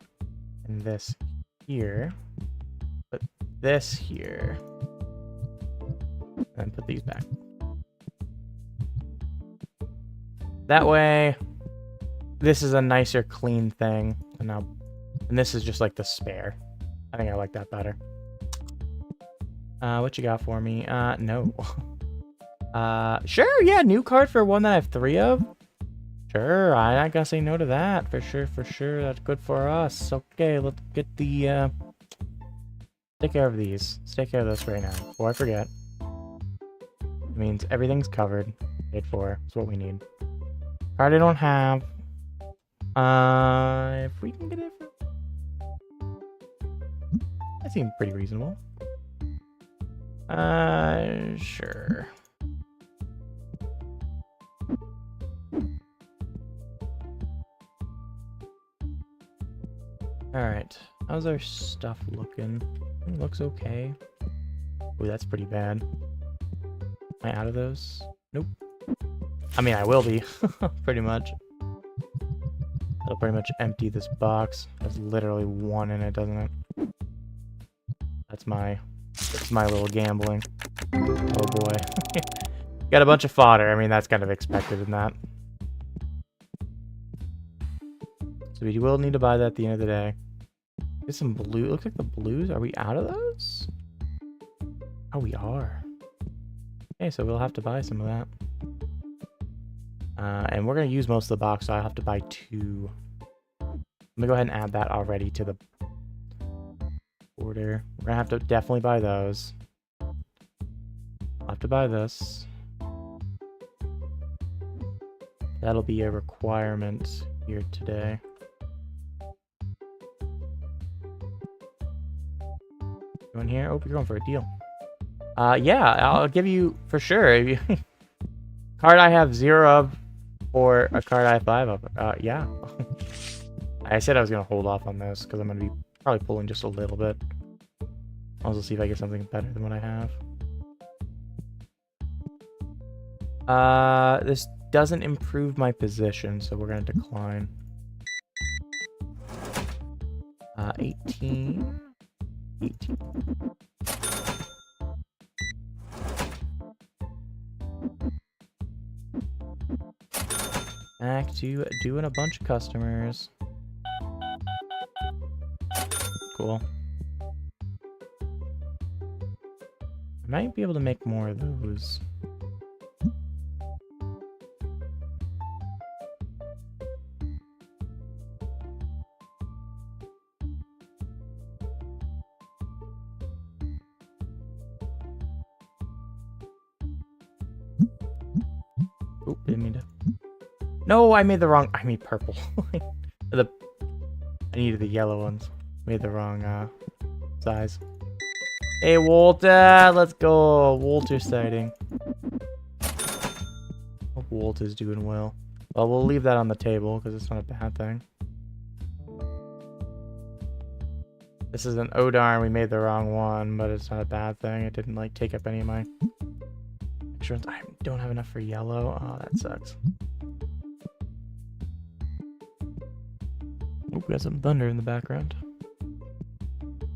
Speaker 1: and this here. Put this here. And put these back. That way, this is a nicer, clean thing. And this is just like the spare. I think I like that better. What you got for me? No. Sure, yeah, new card for one that I have 3 of. Sure, I not gonna say no to that. For sure, for sure. That's good for us. Okay, let's get the, take care of these. Let's take care of this right now, before I forget. It means everything's covered. Paid for. That's what we need. Card I don't have. If we can get it for... That seems pretty reasonable. Sure. Alright. How's our stuff looking? It looks okay. Ooh, that's pretty bad. Am I out of those? Nope. I mean, I will be. Pretty much. That'll pretty much empty this box. There's literally one in it, doesn't it? That's my little gambling. Oh boy. Got a bunch of fodder. I mean, that's kind of expected in that. So we will need to buy that at the end of the day. Get some blue. Looks like the blues. Are we out of those? Oh, we are. Okay, so we'll have to buy some of that. And we're going to use most of the box, so I have to buy 2. I'm going to go ahead and add that already to the order. We're going to have to definitely buy those. I'll have to buy this. That'll be a requirement here today. Going here? Oh, you're going for a deal. Yeah, I'll give you for sure. Card I have 0 of, or a card I have 5 of. Yeah. I said I was gonna hold off on this because I'm gonna be probably pulling just a little bit. I'll also see if I get something better than what I have. This doesn't improve my position, so we're gonna decline. 18. 18. Back to doing a bunch of customers. Cool. I might be able to make more of those. Oh, didn't mean to. No, I made the wrong. I made purple. I needed the yellow ones. Made the wrong size. Hey, Walter, let's go. Walter sighting. Hope Walter's doing well. Well, we'll leave that on the table because it's not a bad thing. This is an oh darn, we made the wrong one, but it's not a bad thing. It didn't like take up any of my insurance. I don't have enough for yellow. Oh, that sucks. Oh, we got some thunder in the background.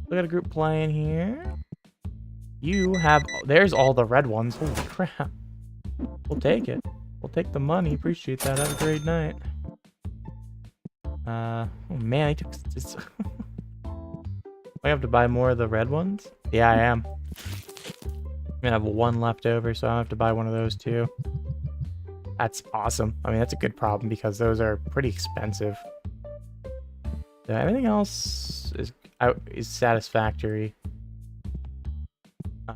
Speaker 1: We got a group playing here. You have... There's all the red ones. Holy crap. We'll take it. We'll take the money. Appreciate that. Have a great night. Oh man, I took this. I have to buy more of the red ones? Yeah, I am. I'm gonna have 1 left over, so I have to buy one of those too. That's awesome. I mean, that's a good problem because those are pretty expensive. So everything else is satisfactory.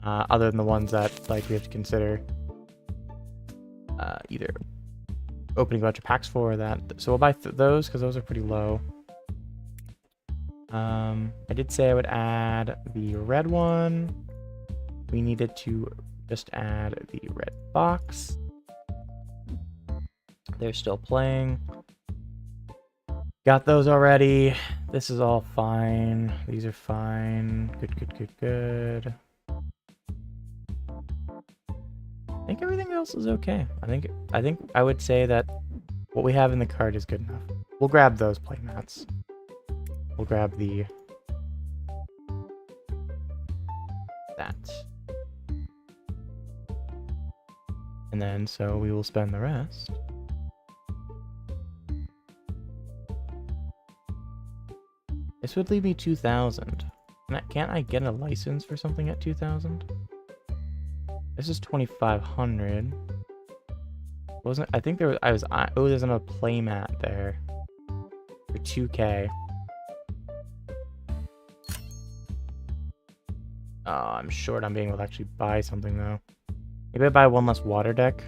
Speaker 1: Other than the ones that like we have to consider either opening a bunch of packs for or that. So we'll buy those because those are pretty low. I did say I would add the red one. We needed to just add the red box. They're still playing. Got those already. This is all fine. These are fine. Good, good, good, good. I think everything else is okay. I think I would say that what we have in the card is good enough. We'll grab those play mats. We'll grab that. And then so we will spend the rest. This would leave me 2,000. Can't I get a license for something at 2,000? This is 2,500. Wasn't I think there was oh, there's a playmat there for 2K. Oh, I'm short on being able to actually buy something though. Maybe I buy one less water deck.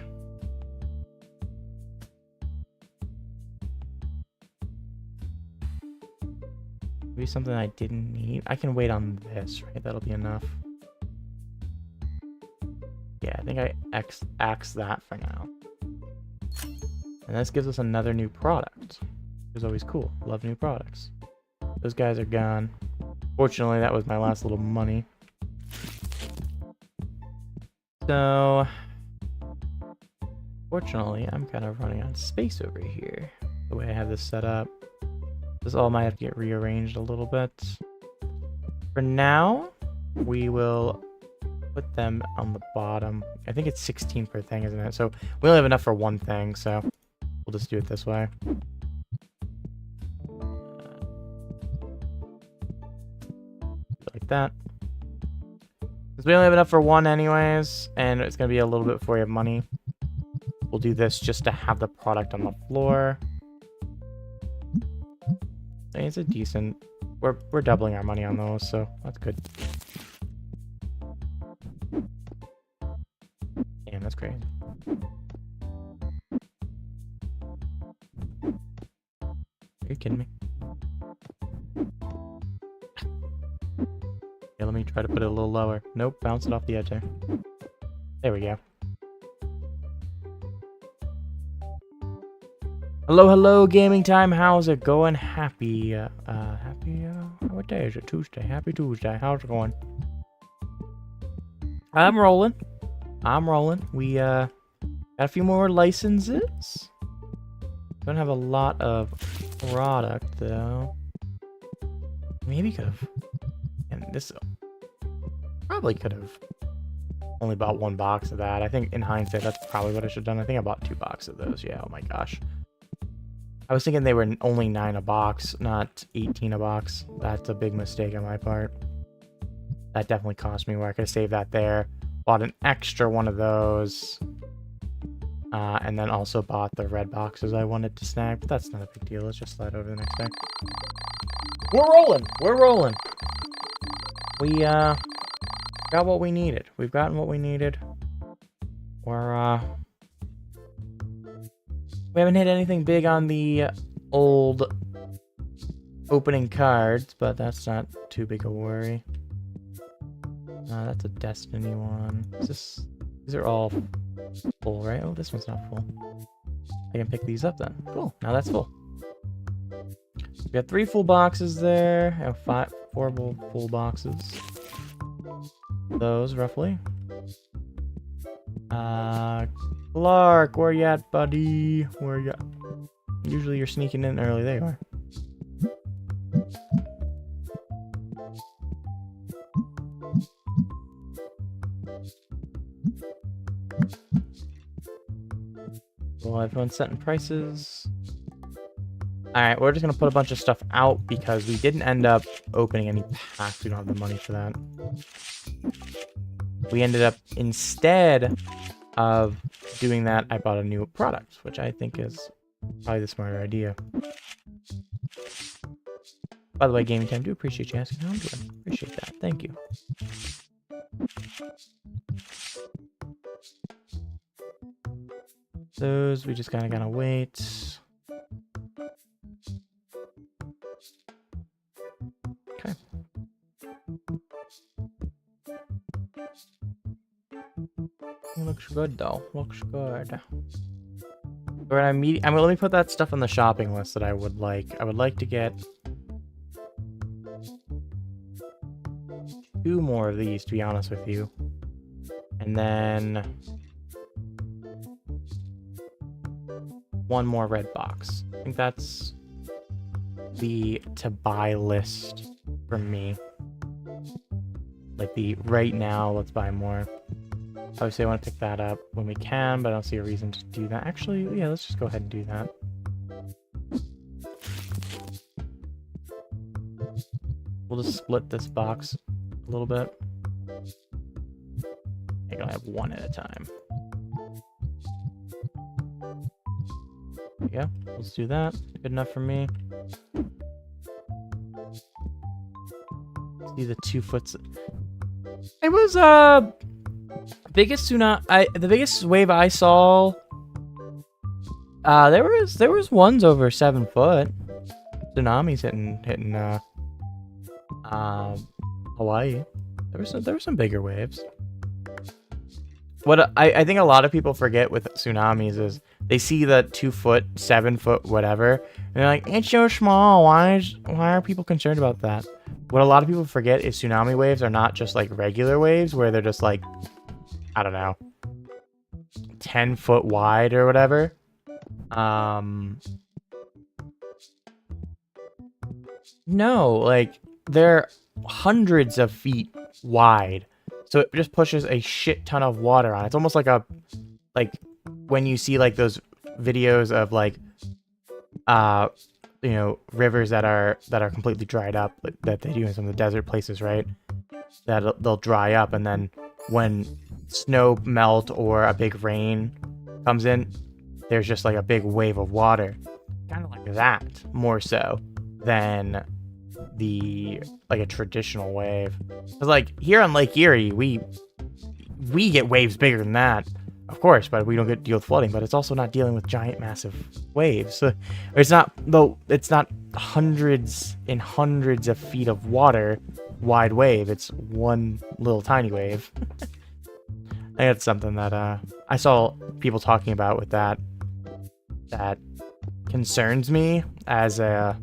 Speaker 1: Maybe something I didn't need. I can wait on this, right? That'll be enough. Yeah, I think I axe that for now. And this gives us another new product. Which is always cool. Love new products. Those guys are gone. Fortunately, that was my last little money. So, fortunately, I'm kind of running out of space over here. The way I have this set up. This all might have to get rearranged a little bit. For now, we will put them on the bottom. I think it's 16 per thing, isn't it? So we only have enough for one thing, so we'll just do it this way. Like that. Because we only have enough for one anyways, and it's going to be a little bit before we have money. We'll do this just to have the product on the floor. I mean, it's a decent... We're doubling our money on those, so that's good. Damn, that's great. Are you kidding me? Yeah, let me try to put it a little lower. Nope, bounce it off the edge there. There we go. Hello, hello, gaming time. How's it going? Happy, what day is it? Tuesday. Happy Tuesday. How's it going? I'm rolling. We, got a few more licenses. Don't have a lot of product, though. Maybe could have. And this probably could have only bought one box of that. I think in hindsight, that's probably what I should have done. I think I bought 2 boxes of those. Yeah, oh my gosh. I was thinking they were only 9 a box, not 18 a box. That's a big mistake on my part. That definitely cost me where I could have saved that there. Bought an extra one of those. And then also bought the red boxes I wanted to snag. But that's not a big deal. Let's just slide over the next day. We're rolling! We're rolling! We, got what we needed. We've gotten what we needed. We're, we haven't hit anything big on the old opening cards, but that's not too big a worry. That's a Destiny one. These are all full, right? Oh, this one's not full. I can pick these up then. Cool. Now that's full. We got 3 full boxes there. I have 4 full boxes. Those roughly. Clark, where you at, buddy? Where you at? Usually you're sneaking in early. There you are. Well, everyone's setting prices. Alright, we're just going to put a bunch of stuff out because we didn't end up opening any packs. We don't have the money for that. We ended up, instead of doing that, I bought a new product, which I think is probably the smarter idea. By the way, Gaming Time, do appreciate you asking how I'm doing. Appreciate that. Thank you. Those, we just kind of gotta wait. Okay. It looks good though. Looks good. Let me put that stuff on the shopping list that I would like. I would like to get 2 more of these, to be honest with you. And then 1 more red box. I think that's the to buy list for me. Like the right now, let's buy more. Obviously, I want to pick that up when we can, but I don't see a reason to do that. Actually, yeah, let's just go ahead and do that. We'll just split this box a little bit. I can only have 1 at a time. go. Let's do that. Good enough for me. See the 2 foot. It was biggest tsunami. The biggest wave I saw. There was ones over 7 foot. Tsunamis hitting Hawaii. There were some bigger waves. What I think a lot of people forget with tsunamis is they see the 2 foot, 7 foot, whatever, and they're like, it's so small. Why are people concerned about that? What a lot of people forget is tsunami waves are not just like regular waves where they're just like, I don't know, 10 foot wide or whatever. No, like they're hundreds of feet wide. So it just pushes a shit ton of water on. It's almost like when you see like those videos of like rivers that are completely dried up, like, that they do in some of the desert places, right? That they'll dry up, and then when snow melt or a big rain comes in, there's just like a big wave of water. Kind of like that, more so than like a traditional wave. Because like here on Lake Erie, we get waves bigger than that, of course, but we don't get to deal with flooding. But it's also not dealing with giant, massive waves. So it's not hundreds and hundreds of feet of water wide wave. It's one little tiny wave. I think that's something that I saw people talking about with that concerns me as a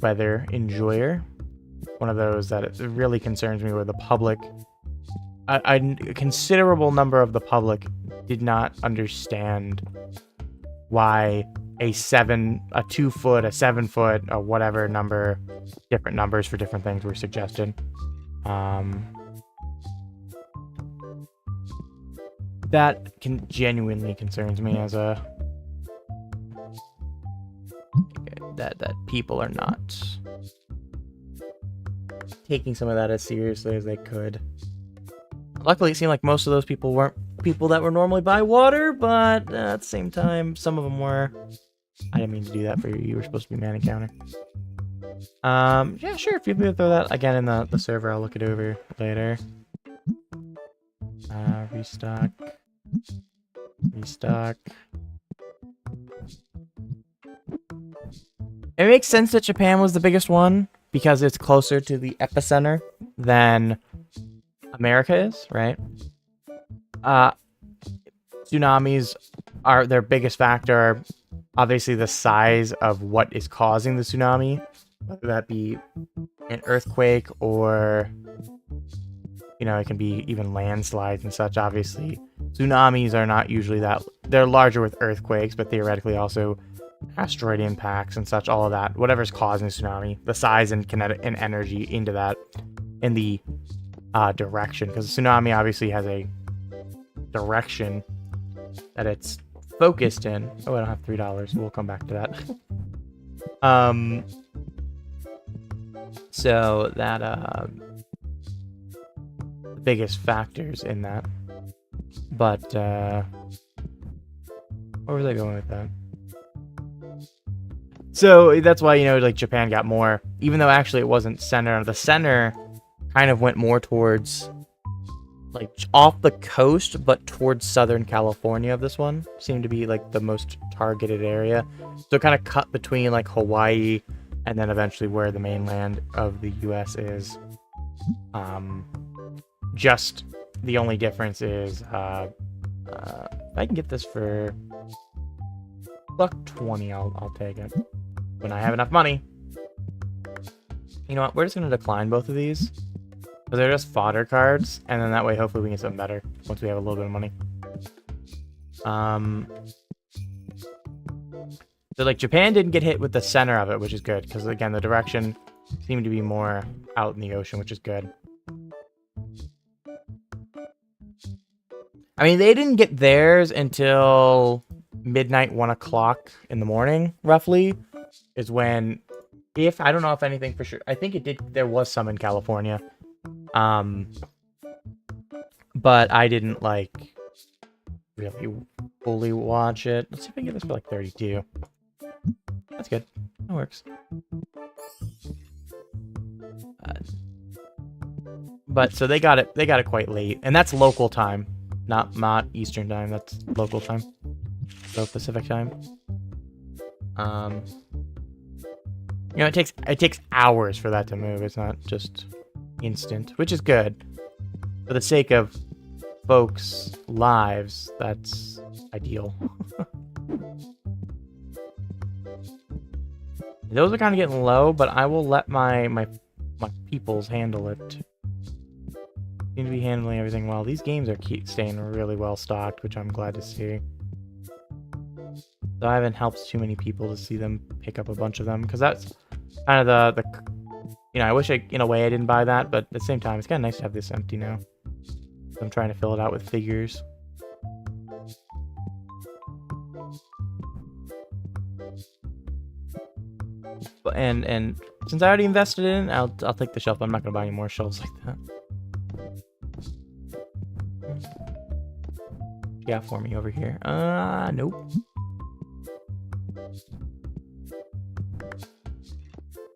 Speaker 1: weather enjoyer. One of those that it really concerns me, where the public, a considerable number of the public did not understand why a 2 foot, a 7 foot, or whatever number, different numbers for different things were suggested. That genuinely concerns me as a that people are not taking some of that as seriously as they could. Luckily, it seemed like most of those people weren't people that were normally by water, but at the same time, some of them were. I didn't mean to do that for you. You were supposed to be man encounter. Yeah, sure. If you throw that again in the server, I'll look it over later. Restock. It makes sense that Japan was the biggest one because it's closer to the epicenter than America is, right? Tsunamis are their biggest factor. Obviously, the size of what is causing the tsunami, whether that be an earthquake or, it can be even landslides and such. Obviously, tsunamis are not usually that. They're larger with earthquakes, but theoretically also asteroid impacts and such, all of that, whatever's causing a tsunami, the size and kinetic and energy into that, in the direction, because a tsunami obviously has a direction that it's focused in. Oh, I don't have $3. We'll come back to that. So that the biggest factors in that, but where was I going with that? So that's why, like Japan got more, even though actually it wasn't center. The center kind of went more towards like off the coast, but towards Southern California of this one. Seemed to be like the most targeted area. So it kind of cut between like Hawaii and then eventually where the mainland of the US is. Just the only difference is if I can get this for $1.20, I'll take it. When I have enough money. You know what? We're just going to decline both of these. Because they're just fodder cards. And then that way, hopefully, we can get something better. Once we have a little bit of money. So, like, Japan didn't get hit with the center of it, which is good. Because, again, the direction seemed to be more out in the ocean, which is good. I mean, they didn't get theirs until midnight, 1 o'clock in the morning, roughly. Is when, I don't know if anything for sure. I think it did. There was some in California. But I didn't really fully watch it. Let's see if I can get this for like 32. That's good. That works. But so they got it quite late, and that's local time, not Eastern time. That's local time, so Pacific time. You know, it takes hours for that to move. It's not just instant, which is good. For the sake of folks' lives, that's ideal. Those are kind of getting low, but I will let my peoples handle it. Seem to be handling everything well. These games are staying really well stocked, which I'm glad to see. So I haven't helped too many people to see them pick up a bunch of them, because that's kind of the you know, I wish in a way I didn't buy that, but at the same time, it's kind of nice to have this empty now. So I'm trying to fill it out with figures. And since I already invested in it, I'll take the shelf. I'm not gonna buy any more shelves like that. Yeah, for me over here. Nope.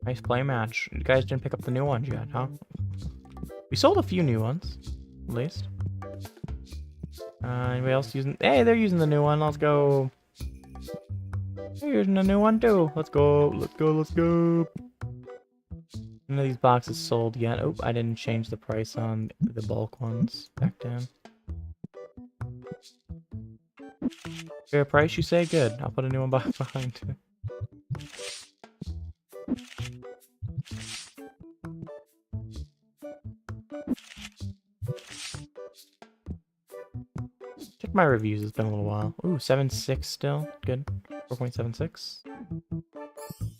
Speaker 1: Nice play match. You guys didn't pick up the new ones yet, huh? We sold a few new ones, at least. Anybody else using? Hey, they're using the new one. Let's go. They're using the new one too. Let's go. Let's go. Let's go. None of these boxes sold yet. Oh, I didn't change the price on the bulk ones back down. Fair price, you say? Good. I'll put a new one behind. Check my reviews. It's been a little while. Ooh, 7.6 still. Good. 4.76.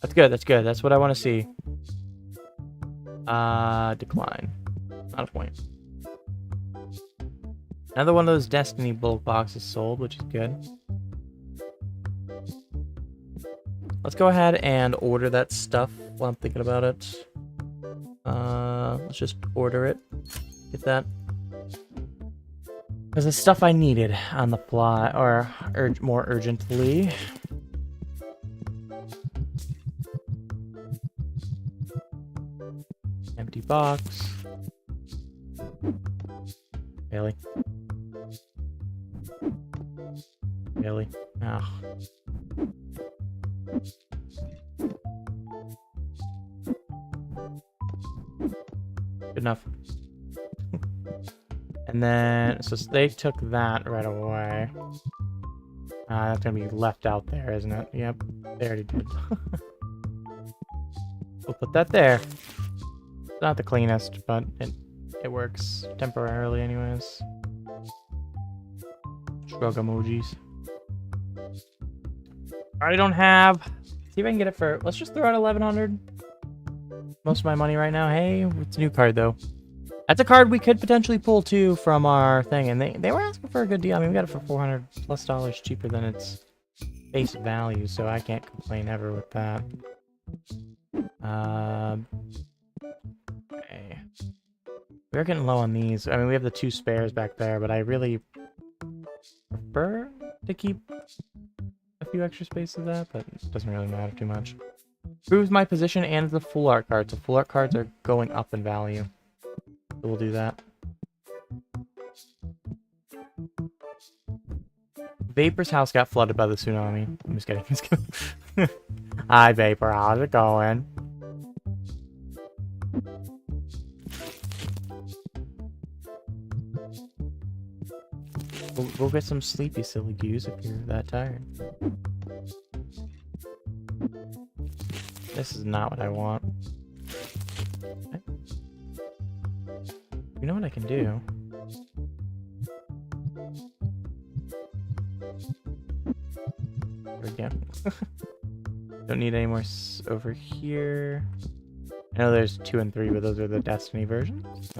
Speaker 1: That's good. That's good. That's what I want to see. Decline. Not a point. Another one of those Destiny bulk boxes sold, which is good. Let's go ahead and order that stuff while I'm thinking about it. Let's just order it. Get that. Because it's stuff I needed on the fly, or more urgently. Empty box. Really? Really? Ah. Good enough. And then, so they took that right away. That's gonna be left out there, isn't it? Yep, they already did. We'll put that there. It's not the cleanest, but it works temporarily anyways. Shrug emojis. I don't have. See if I can get it for. Let's just throw out 1,100. Most of my money right now. Hey, it's a new card though. That's a card we could potentially pull too from our thing, and they were asking for a good deal. I mean, we got it for $400+ cheaper than its face value, so I can't complain ever with that. Okay. We're getting low on these. I mean, we have the 2 spares back there, but I really prefer to keep a few extra spaces of that, but it doesn't really matter too much. Proves my position and the full art cards. So full art cards are going up in value. So we'll do that. Vapor's house got flooded by the tsunami. I'm just kidding. Just kidding. Hi, Vapor. How's it going? We'll get some sleep, you silly goose, if you're that tired. This is not what I want. Okay. You know what I can do? There we go. Don't need any more over here. I know there's 2 and 3, but those are the Destiny versions.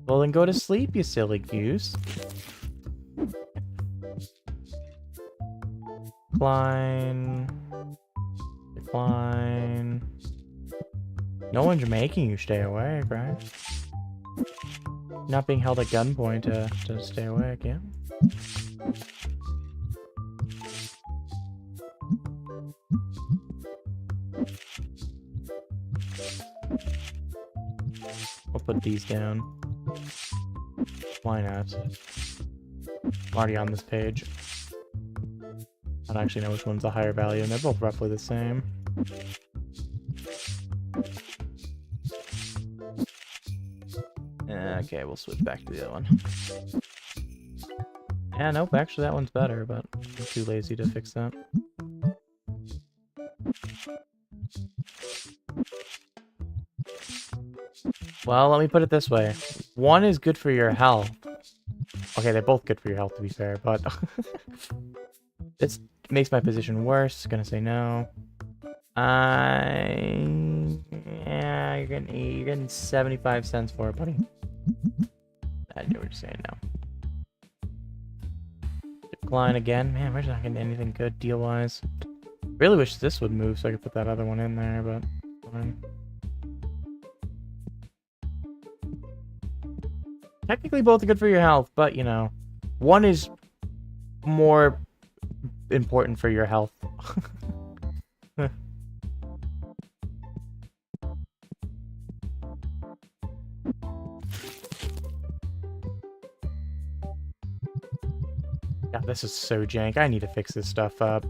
Speaker 1: Well, then go to sleep, you silly goose. Decline. Decline. No one's making you stay awake, right? not being held at gunpoint to stay awake, yeah. I'll put these down. Why not? I'm already on this page. I don't actually know which one's the higher value, and they're both roughly the same. Okay, we'll switch back to the other one. Yeah, nope, actually that one's better, but I'm too lazy to fix that. Well, let me put it this way. One is good for your health. Okay, they're both good for your health, to be fair, but... this makes my position worse. Gonna say no. Yeah, you're getting 75 cents for it, buddy. I know what you're saying now. Decline again. Man, we're not getting anything good deal-wise. Really wish this would move so I could put that other one in there, but fine. Technically both are good for your health, but, you know, one is more important for your health. God, this is so jank. I need to fix this stuff up.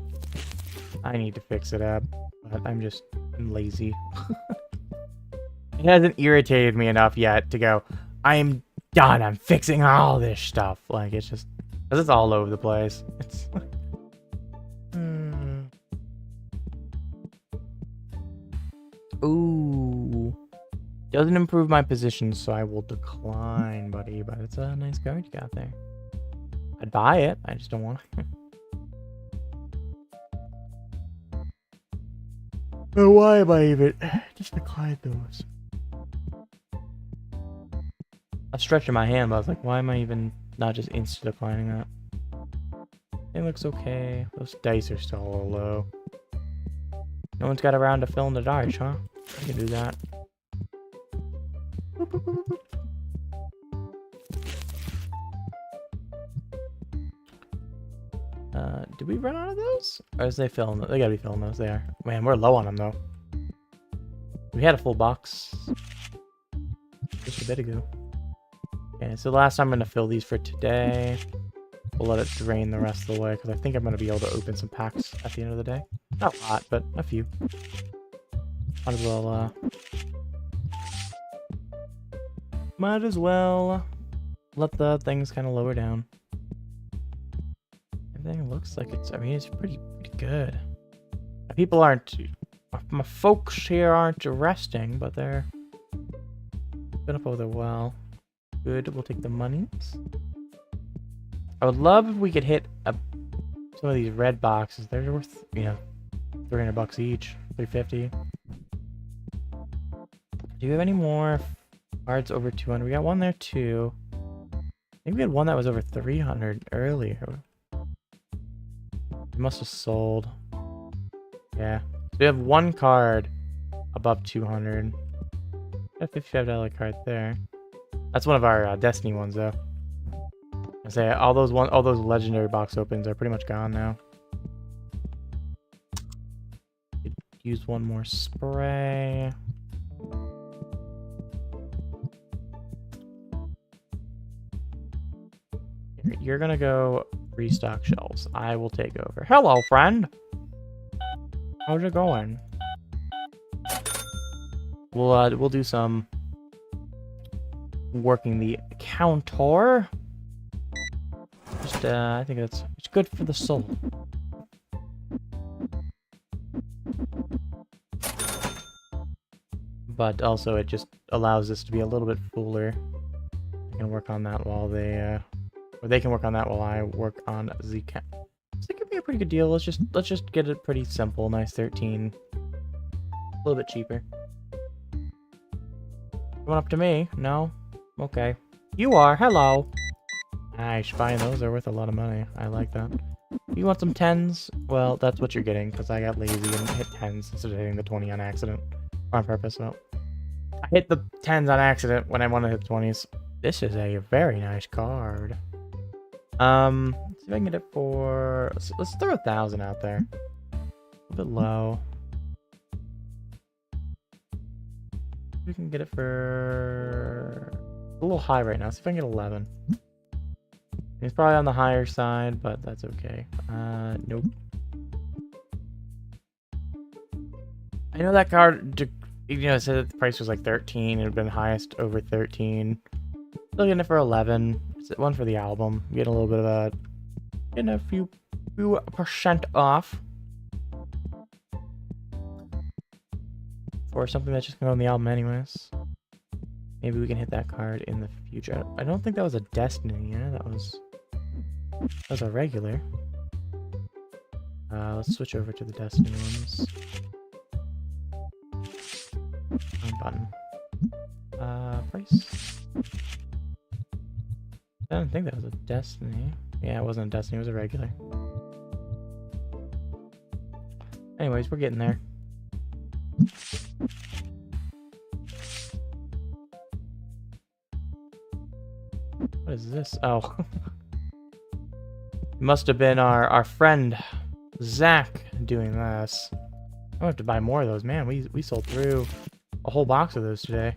Speaker 1: I need to fix it up, but I'm lazy. It hasn't irritated me enough yet to go, I'm done. I'm fixing all this stuff. Like, it's just, because it's all over the place. It's Ooh. Doesn't improve my position, so I will decline, buddy. But it's a nice card you got there. I'd buy it. I just don't want it. Oh, why am I even... Just decline those. I was stretching my hand, but I was like, why am I even not just insta-declining that? It looks okay. Those dice are still a little low. No one's got around to fill in the dice, huh? I can do that. Boop, boop, boop, boop. Did we run out of those? Or is they filling? They gotta be filling those. They are. Man, we're low on them though. We had a full box just a bit ago. Okay, so last time I'm gonna fill these for today. We'll let it drain the rest of the way because I think I'm gonna be able to open some packs at the end of the day. Not a lot, but a few. Might as well let the things kind of lower down. Everything looks like it's, I mean, it's pretty good. People aren't, my folks here aren't resting, but they're been up over the well. Good, we'll take the monies. I would love if we could hit some of these red boxes. They're worth, you know, $300 each, $350. Do you have any more cards over 200? We got one there too. I think we had one that was over 300 earlier. We must have sold. Yeah. So we have one card above 200. Got a $55 card there. That's one of our Destiny ones though. I say all those legendary box opens are pretty much gone now. Could use one more spray. You're gonna go restock shelves. I will take over. Hello, friend. How's it going? We'll do some working the counter. Just I think it's good for the soul. But also it just allows us to be a little bit fuller. I can work on that while they can work on that while I work on the count. So it could be a pretty good deal. Let's just get it pretty simple. Nice 13. A little bit cheaper. Coming up to me? No? Okay. You are. Hello. Nice. Buying those are worth a lot of money. I like that. You want some 10s? Well, that's what you're getting, because I got lazy and hit 10s instead of hitting the 20 on accident. Or on purpose, no. I hit the 10s on accident when I want to hit 20s. This is a very nice card. Let's see if I can get it for... Let's throw 1,000 out there. A bit low. We can get it for a little high right now. See if I can get 11. It's probably on the higher side, but that's okay. Nope. I know that card, you know, it said that the price was like 13. It would have been highest over 13. Still getting it for 11. It's one for the album. Getting a little bit of a, getting a few percent off. Or something that's just going to go on the album anyways. Maybe we can hit that card in the future. I don't think that was a Destiny, yeah? That was a regular. Let's switch over to the Destiny ones. Wrong button. Price. I don't think that was a Destiny. Yeah, it wasn't a Destiny, it was a regular. Anyways, we're getting there. What is this? Oh. It must have been our friend Zach doing this. I have to buy more of those. Man, we sold through a whole box of those today.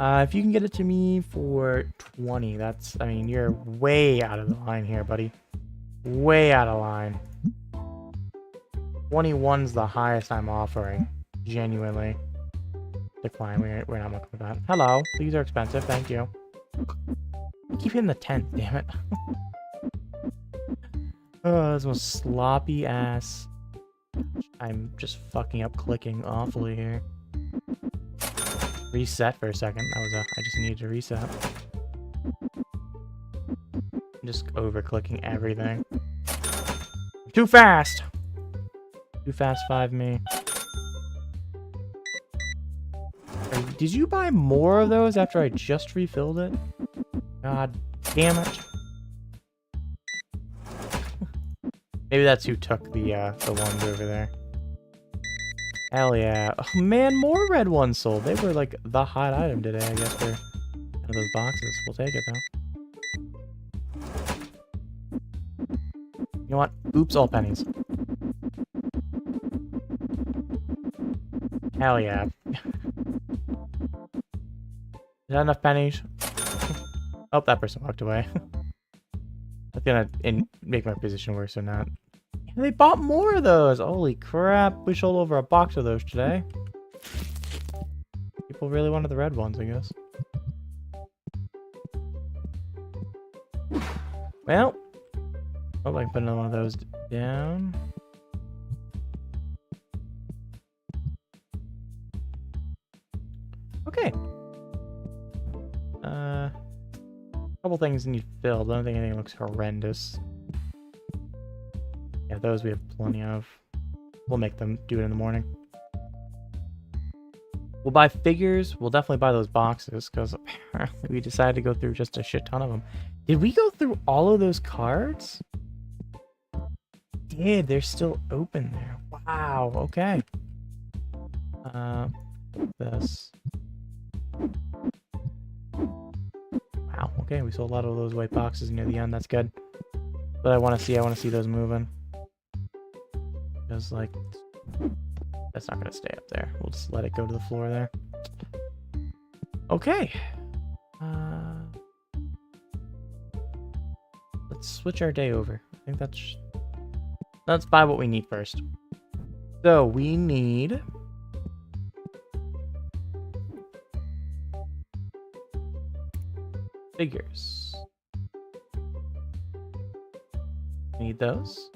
Speaker 1: If you can get it to me for 20, that's, I mean, you're way out of the line here, buddy. Way out of line. 21's the highest I'm offering. Genuinely. Decline. We're not looking for that. Hello. These are expensive. Thank you. Keep hitting the 10th, damn it. Oh, this was sloppy ass. I'm just fucking up clicking awfully here. Reset for a second. That was I just needed to reset. I'm just over clicking everything. Too fast! Too fast 5 me. Did you buy more of those after I just refilled it? God damn it. Maybe that's who took the ones over there. Hell yeah. Oh man, more red ones sold. They were like the hot item today, I guess, for one of those boxes. We'll take it though. You know what? Oops, all pennies. Hell yeah. Is that enough pennies? Oh, that person walked away. That's gonna make my position worse or not. And they bought more of those! Holy crap, we sold over a box of those today. People really wanted the red ones, I guess. Well, oh, I can put another one of those down. Okay. Couple things need filled. I don't think anything looks horrendous. Yeah, those we have plenty of. We'll make them do it in the morning. We'll buy figures. We'll definitely buy those boxes because apparently we decided to go through just a shit ton of them. Did we go through all of those cards? Did. They're still open there. Wow. Okay. This. Wow. Okay, we sold a lot of those white boxes near the end. That's good. But I want to see those moving. Because, like, that's not going to stay up there. We'll just let it go to the floor there. Okay. Let's switch our day over. I think let's buy what we need first. So, we need... figures. We need those.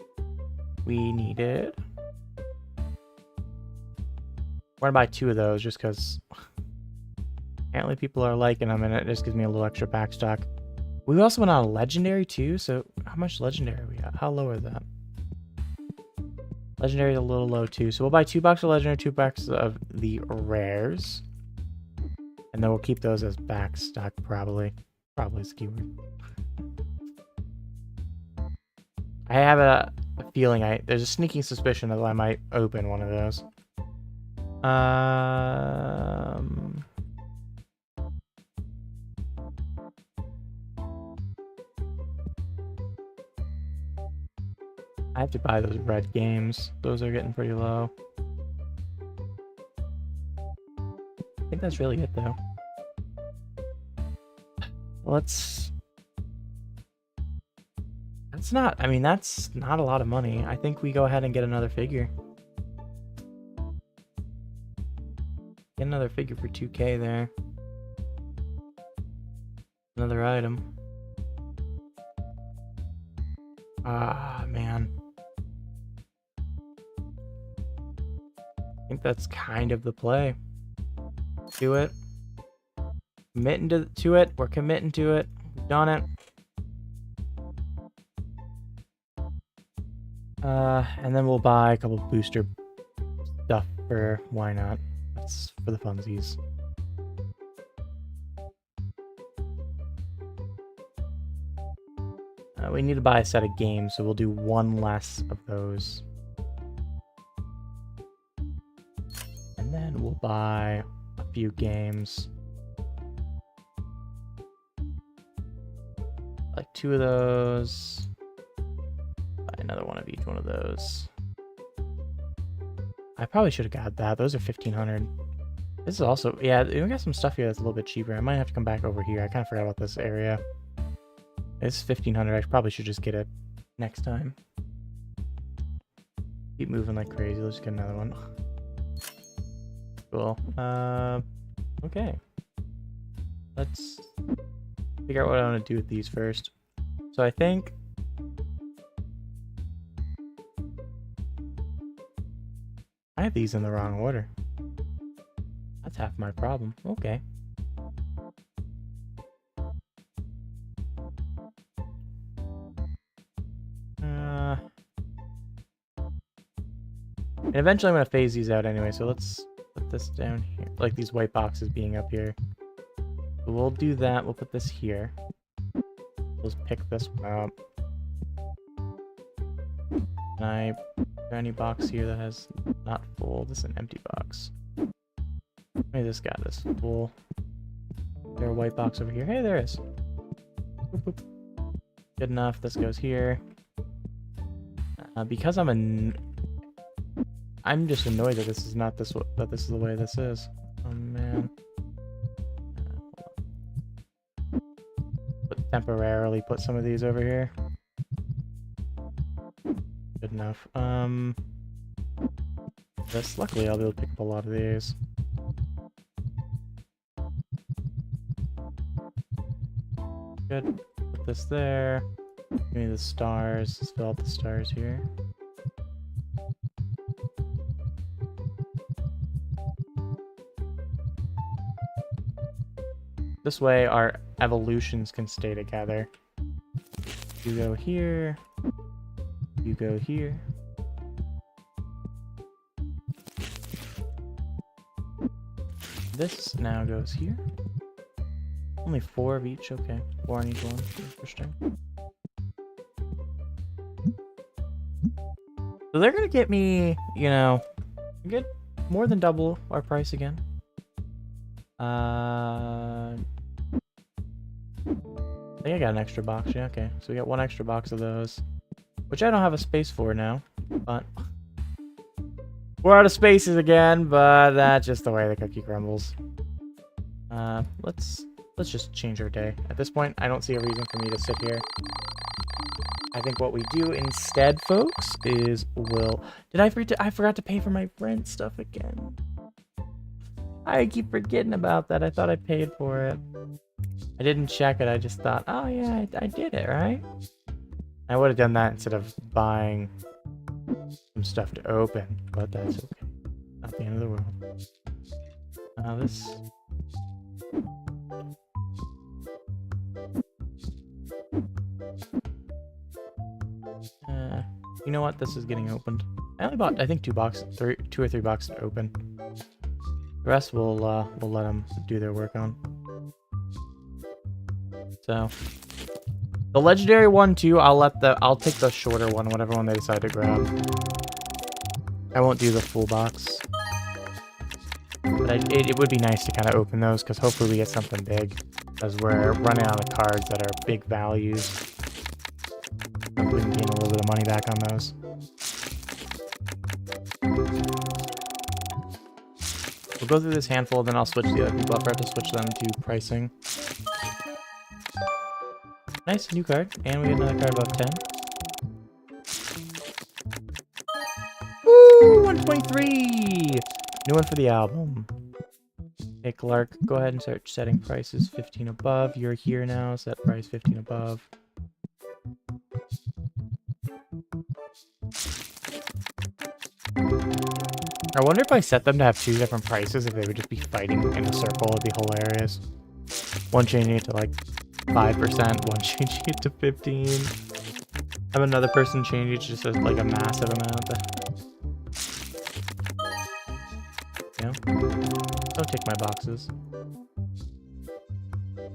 Speaker 1: We needed... we're gonna buy 2 of those just because apparently people are liking them and it just gives me a little extra back stock. We also went on a legendary too, so how much legendary are we at? How low is that? Legendary is a little low too, so we'll buy 2 boxes of legendary, 2 boxes of the rares. And then we'll keep those as back stock probably. Probably is the keyword. I have a feeling there's a sneaking suspicion that I might open one of those. I have to buy those red games. Those are getting pretty low. I think that's really it, though. Let's... That's not... I mean, that's not a lot of money. I think we go ahead and get another figure. Get another figure for 2K there. Another item. Ah, man. I think that's kind of the play. Do it. Committing to it. We're committing to it. We've done it. And then we'll buy a couple booster stuff for why not. It's for the funsies. We need to buy a set of games, so we'll do one less of those. And then we'll buy a few games. Like 2 of those. Buy another one of each one of those. I probably should have got that. Those are 1,500. This is also... Yeah, we got some stuff here that's a little bit cheaper. I might have to come back over here. I kind of forgot about this area. It's 1,500. I probably should just get it next time. Keep moving like crazy. Let's get another one. Cool. Okay. Let's figure out what I want to do with these first. So I think... I have these in the wrong order. That's half my problem. Okay. And eventually I'm going to phase these out anyway, so let's put this down here. Like these white boxes being up here. So we'll do that. We'll put this here. We'll just pick this one up. Can I... Is there any box here that has not full? This is an empty box. Maybe this guy is full. Is there a white box over here? Hey, there is. Boop, boop. Good enough. This goes here. Because I'm just annoyed that this is not this. That this is the way this is. Oh man. Temporarily put some of these over here. Good enough. This. Luckily, I'll be able to pick up a lot of these. Good. Put this there. Give me the stars. Let's fill out the stars here. This way, our evolutions can stay together. You go here. You go here. This now goes here. Only 4 of each. Okay, 4 on each one. Interesting. So they're gonna get me, you know, get more than double our price again. I think I got an extra box. Yeah, okay. So we got 1 extra box of those, which I don't have a space for now, but we're out of spaces again, but that's just the way the cookie crumbles. Let's just change our day. At this point, I don't see a reason for me to sit here. I think what we do instead, folks, is I forgot to pay for my rent stuff again. I keep forgetting about that. I thought I paid for it. I didn't check it. I just thought, oh yeah, I did it, right? I would have done that instead of buying some stuff to open, but that's okay. Not the end of the world. This... you know what? This is getting opened. I only bought, I think, 2 or 3 boxes to open. The rest we'll let them do their work on. So the legendary one too, I'll take the shorter one, whatever one they decide to grab. I won't do the full box. But it would be nice to kind of open those, because hopefully we get something big, because we're running out of cards that are big values. Hopefully we can gain a little bit of money back on those. We'll go through this handful, then I'll switch the other people. I forgot to switch them to pricing. Nice, new card. And we get another card above 10. Woo! 123! New one for the album. Hey, Clark, go ahead and start setting prices 15 above. You're here now. Set price 15 above. I wonder if I set them to have 2 different prices, if they would just be fighting in a circle. It'd be hilarious. One changing it to like 5%, one changing it to 15. Have another person change it just as like a massive amount. Yeah. Don't take my boxes.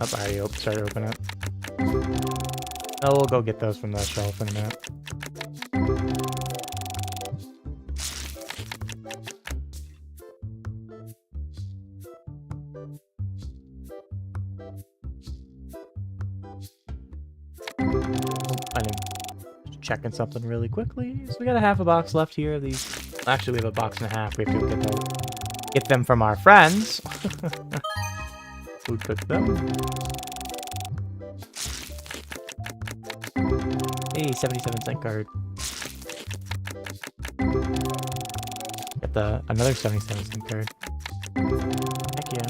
Speaker 1: Oh, I already started opening it. Oh, we'll go get those from the shelf in a minute. Checking something really quickly. So we got a half a box left here of these. Actually, we have a box and a half. We have to get them from our friends. Who took them? Hey, 77-cent card. Got another 77-cent card. Heck yeah.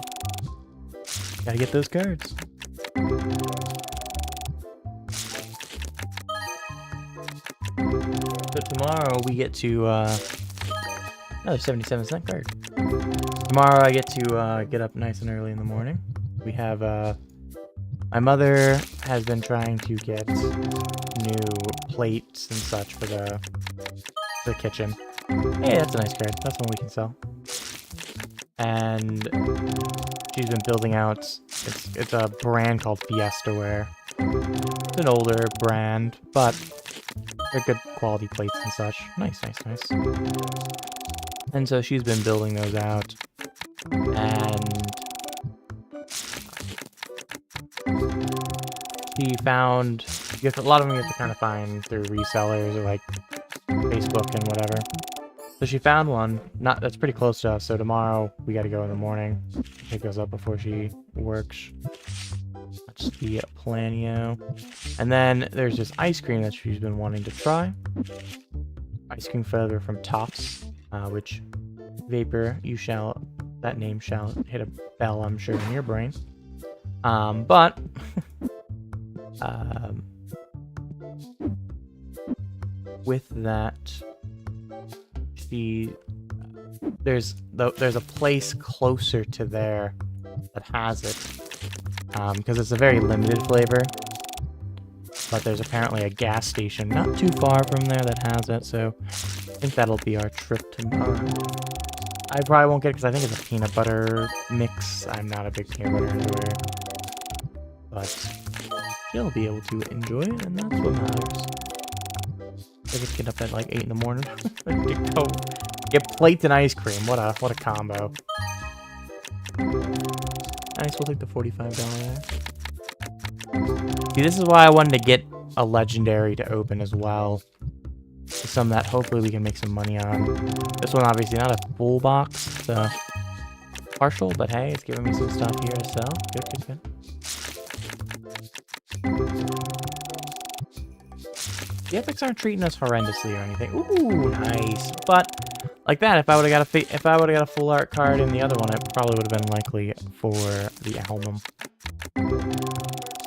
Speaker 1: Gotta get those cards. So tomorrow we get to another 77-cent card. Tomorrow I get to get up nice and early in the morning. We have my mother has been trying to get new plates and such for the kitchen. Hey, that's a nice card. That's one we can sell. And she's been building out. It's a brand called Fiestaware. It's an older brand, but they're good quality plates and such. Nice, nice, nice. And so she's been building those out. And she found, a lot of them you have to kind of find through resellers or like Facebook and whatever. So she found one, that's pretty close to us, so tomorrow we gotta go in the morning. Pick those up before she works. That's the Planio. And then there's this ice cream that she's been wanting to try. Ice cream flavor from Tops, which Vapor, that name shall hit a bell, I'm sure, in your brain. But with that, there's a place closer to there that has it, because it's a very limited flavor. But there's apparently a gas station not too far from there that has it, so I think that'll be our trip tomorrow. I probably won't get it because I think it's a peanut butter mix. I'm not a big peanut butter enjoyer, but she'll be able to enjoy it, and that's what matters. I get to get up at like 8 in the morning to go get plates and ice cream. What a combo. Nice, we'll take the $45 there. See, this is why I wanted to get a legendary to open as well. Some that hopefully we can make some money on. This one obviously not a full box, it's partial, but hey, it's giving me some stuff here to sell. Good, good, good. The epics aren't treating us horrendously or anything. Ooh, nice. But like that, if I would have got a full art card in the other one, it probably would have been likely for the album. I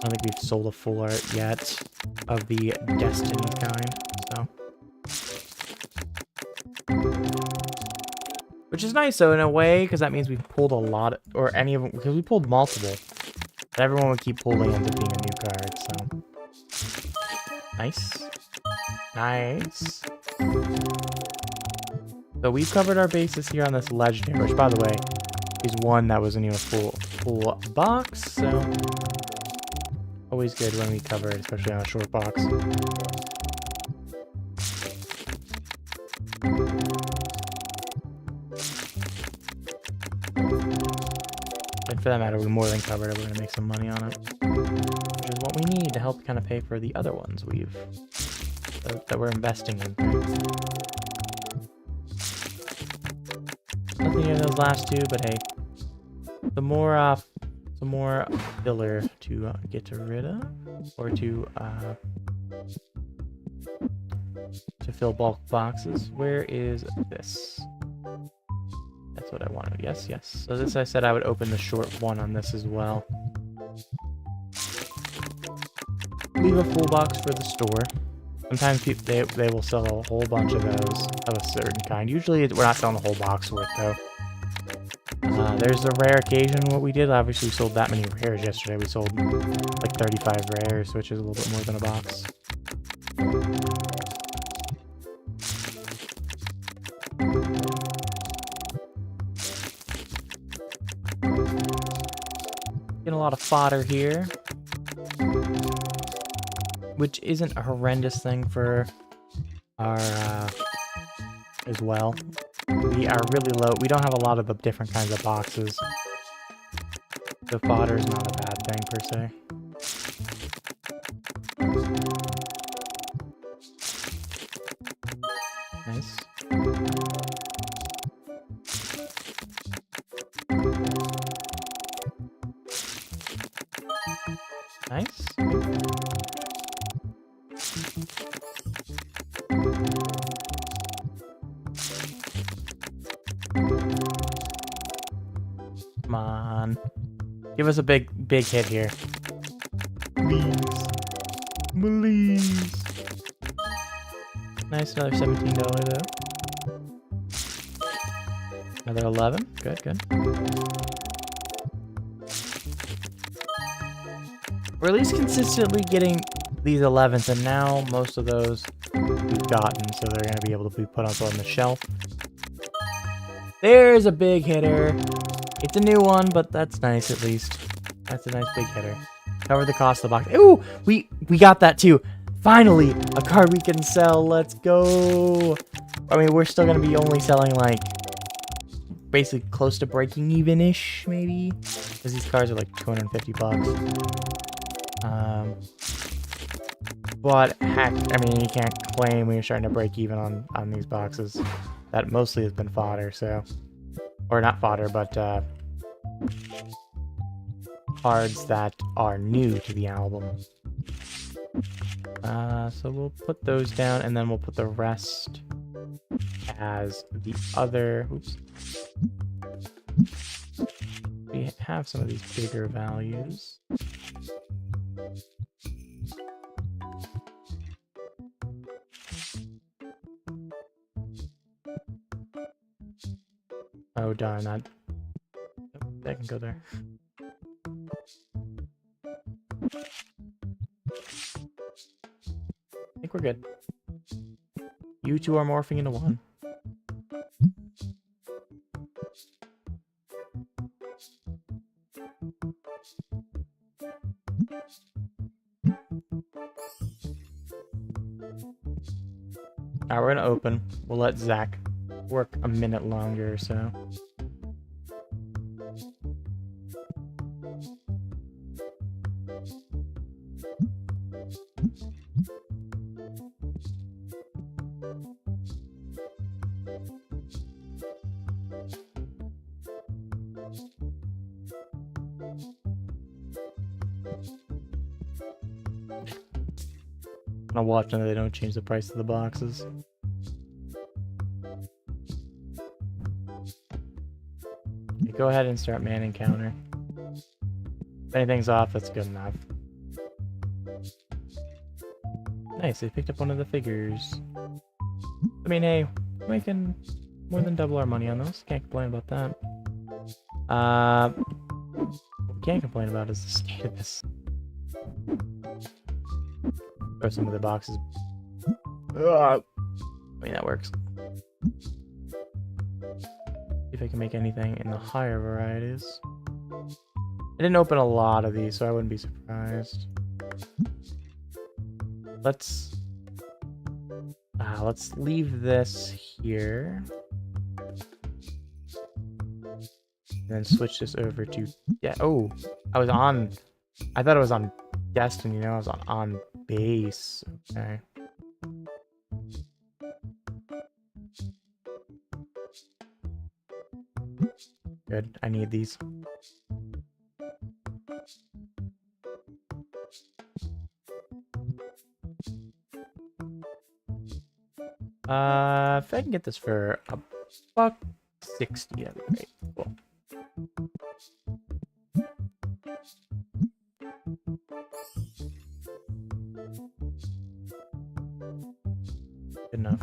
Speaker 1: don't think we've sold a full art yet of the Destiny kind, so. Which is nice, though, in a way, because that means we've pulled a lot, or any of them, because we pulled multiple. But everyone would keep pulling ends up being a new card, so. Nice. Nice. So we've covered our bases here on this legendary, which, by the way, is one that wasn't even a full box, so. Always good when we cover it, especially on a short box. And for that matter, we more than covered it. We're going to make some money on it. Which is what we need to help kind of pay for the other ones that we're investing in. Nothing cleaner than those last two, but hey, the more filler to get rid of, or to fill bulk boxes. Where is this? That's what I wanted. Yes, yes. So this, I said I would open the short one on this as well. Leave a full box for the store. Sometimes people, they will sell a whole bunch of those of a certain kind. Usually we're not selling the whole box worth though. There's a rare occasion what we did. Obviously we sold that many rares yesterday. We sold like 35 rares, which is a little bit more than a box. Getting a lot of fodder here, which isn't a horrendous thing for our as well. We are really low. We don't have a lot of the different kinds of boxes. The fodder is not a bad thing per se. Nice. Nice. Come on. Give us a big hit here. Please. Please. Nice, another $17 though. Another 11. Good, good. We're at least consistently getting these 11s, and now most of those we've gotten, so they're going to be able to be put up on the shelf. There's a big hitter. It's a new one, but that's nice at least. That's a nice big hitter. Cover the cost of the box. Ooh, we got that too. Finally, a card we can sell. Let's go. I mean, we're still going to be only selling like basically close to breaking even-ish, maybe, because these cards are like 250 bucks. But heck, I mean, you can't claim when you're starting to break even on these boxes. That mostly has been fodder, so, or not fodder, but cards that are new to the album. So we'll put those down, and then we'll put the rest as the other. Oops. We have some of these bigger values. Oh darn, that can go there. I think we're good. You two are morphing into one. Alright, we're gonna open. We'll let Zach work a minute longer or so. I'm watching that they don't change the price of the boxes. Okay, go ahead and start manning counter. If anything's off, that's good enough. Nice, they picked up one of the figures. I mean, hey, we're making more than double our money on those. Can't complain about that. What we can't complain about is the state of this. Throw some of the boxes. I mean, that works. See if I can make anything in the higher varieties. I didn't open a lot of these, so I wouldn't be surprised. Let's leave this here. And then switch this over to... Yeah, oh, I thought it was on Destiny, you know, I was on base. Okay. Good. I need these. If I can get this for $1.60, that'd be great. Cool. Good enough.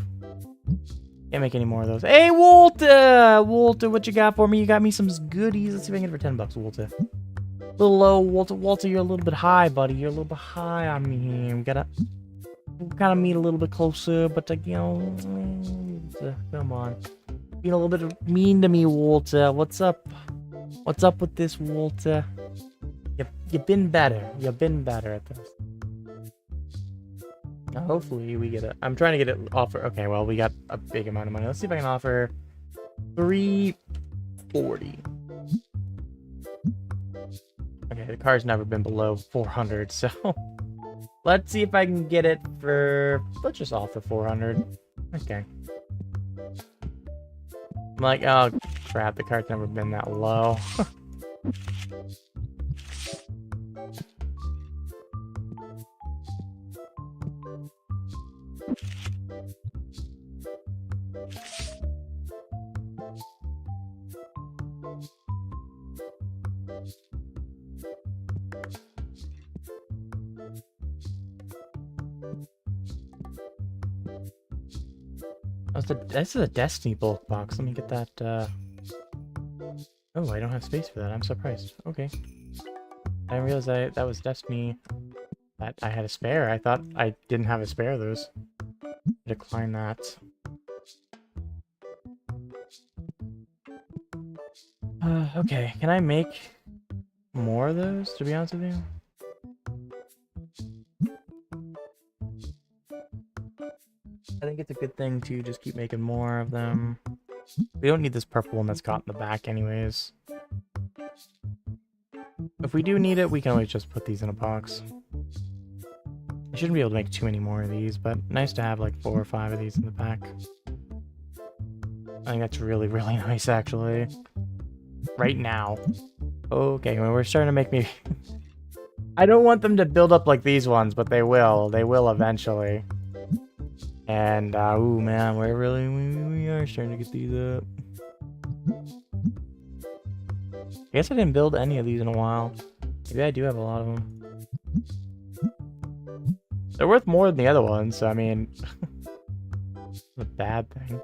Speaker 1: Can't make any more of those. Hey, Walter! Walter, what you got for me? You got me some goodies. Let's see if I can get it for $10, Walter. A little low, Walter. Walter, you're a little bit high, buddy. You're a little bit high on me here. We gotta kind of meet a little bit closer, but you know, come on. Being a little bit mean to me, Walter. What's up? What's up with this, Walter? You've been better. You've been better at this. Now, hopefully we get it. I'm trying to get it offer. Okay, well, we got a big amount of money. Let's see if I can offer $340. Okay, the car's never been below 400, so let's see if I can get it for. Let's just offer 400. Okay. I'm like, oh crap, the car's never been that low. This is a Destiny bulk box. Let me get that. Oh, I don't have space for that. I'm surprised. Okay. I didn't realize that was Destiny. That I had a spare. I thought I didn't have a spare of those. Decline that. Okay. Can I make more of those, to be honest with you? I think it's a good thing to just keep making more of them. We don't need this purple one that's got in the back anyways. If we do need it, we can always just put these in a box. I shouldn't be able to make too many more of these, but nice to have like 4 or 5 of these in the pack. I think that's really, really nice, actually. Right now. Okay, well, we're starting to make me... I don't want them to build up like these ones, but they will. They will eventually. And, ooh, man, we are starting to get these up. I guess I didn't build any of these in a while. Maybe I do have a lot of them. They're worth more than the other ones, so I mean... it's a bad thing.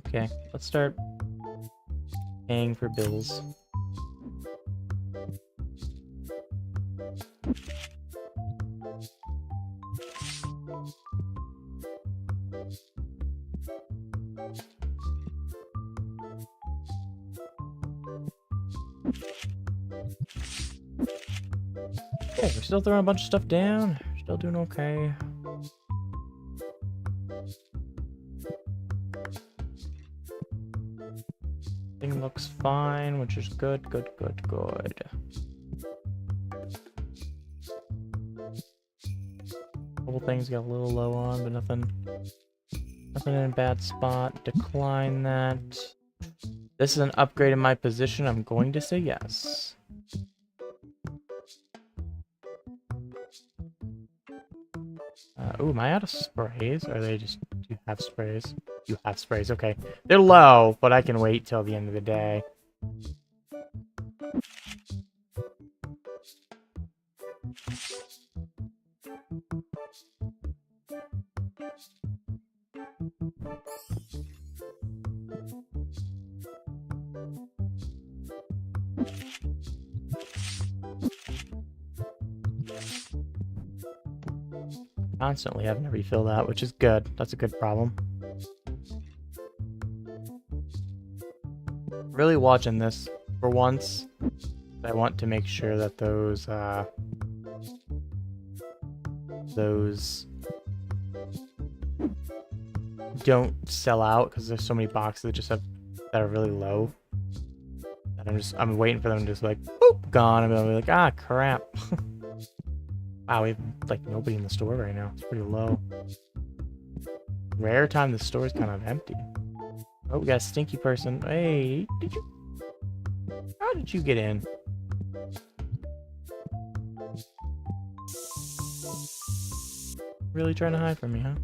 Speaker 1: Okay, let's start paying for bills. Okay, we're still throwing a bunch of stuff down. Still doing okay. Thing looks fine, which is good. Couple things got a little low on, but nothing in a bad spot. Decline that. This is an upgrade in my position. I'm going to say yes. Ooh, am I out of sprays? Or are they just... Do you have sprays? You have sprays, okay. They're low, but I can wait till the end of the day. Constantly having to refill that, which is good. That's a good problem. Really watching this for once. I want to make sure that those don't sell out, because there's so many boxes that just have that are really low. And I'm waiting for them to just like boop gone, and I'll be like, ah crap. Wow, we have like nobody in the store right now. It's pretty low. Rare time the store's kind of empty. Oh, we got a stinky person. Hey, how did you get in? Really trying to hide from me, huh?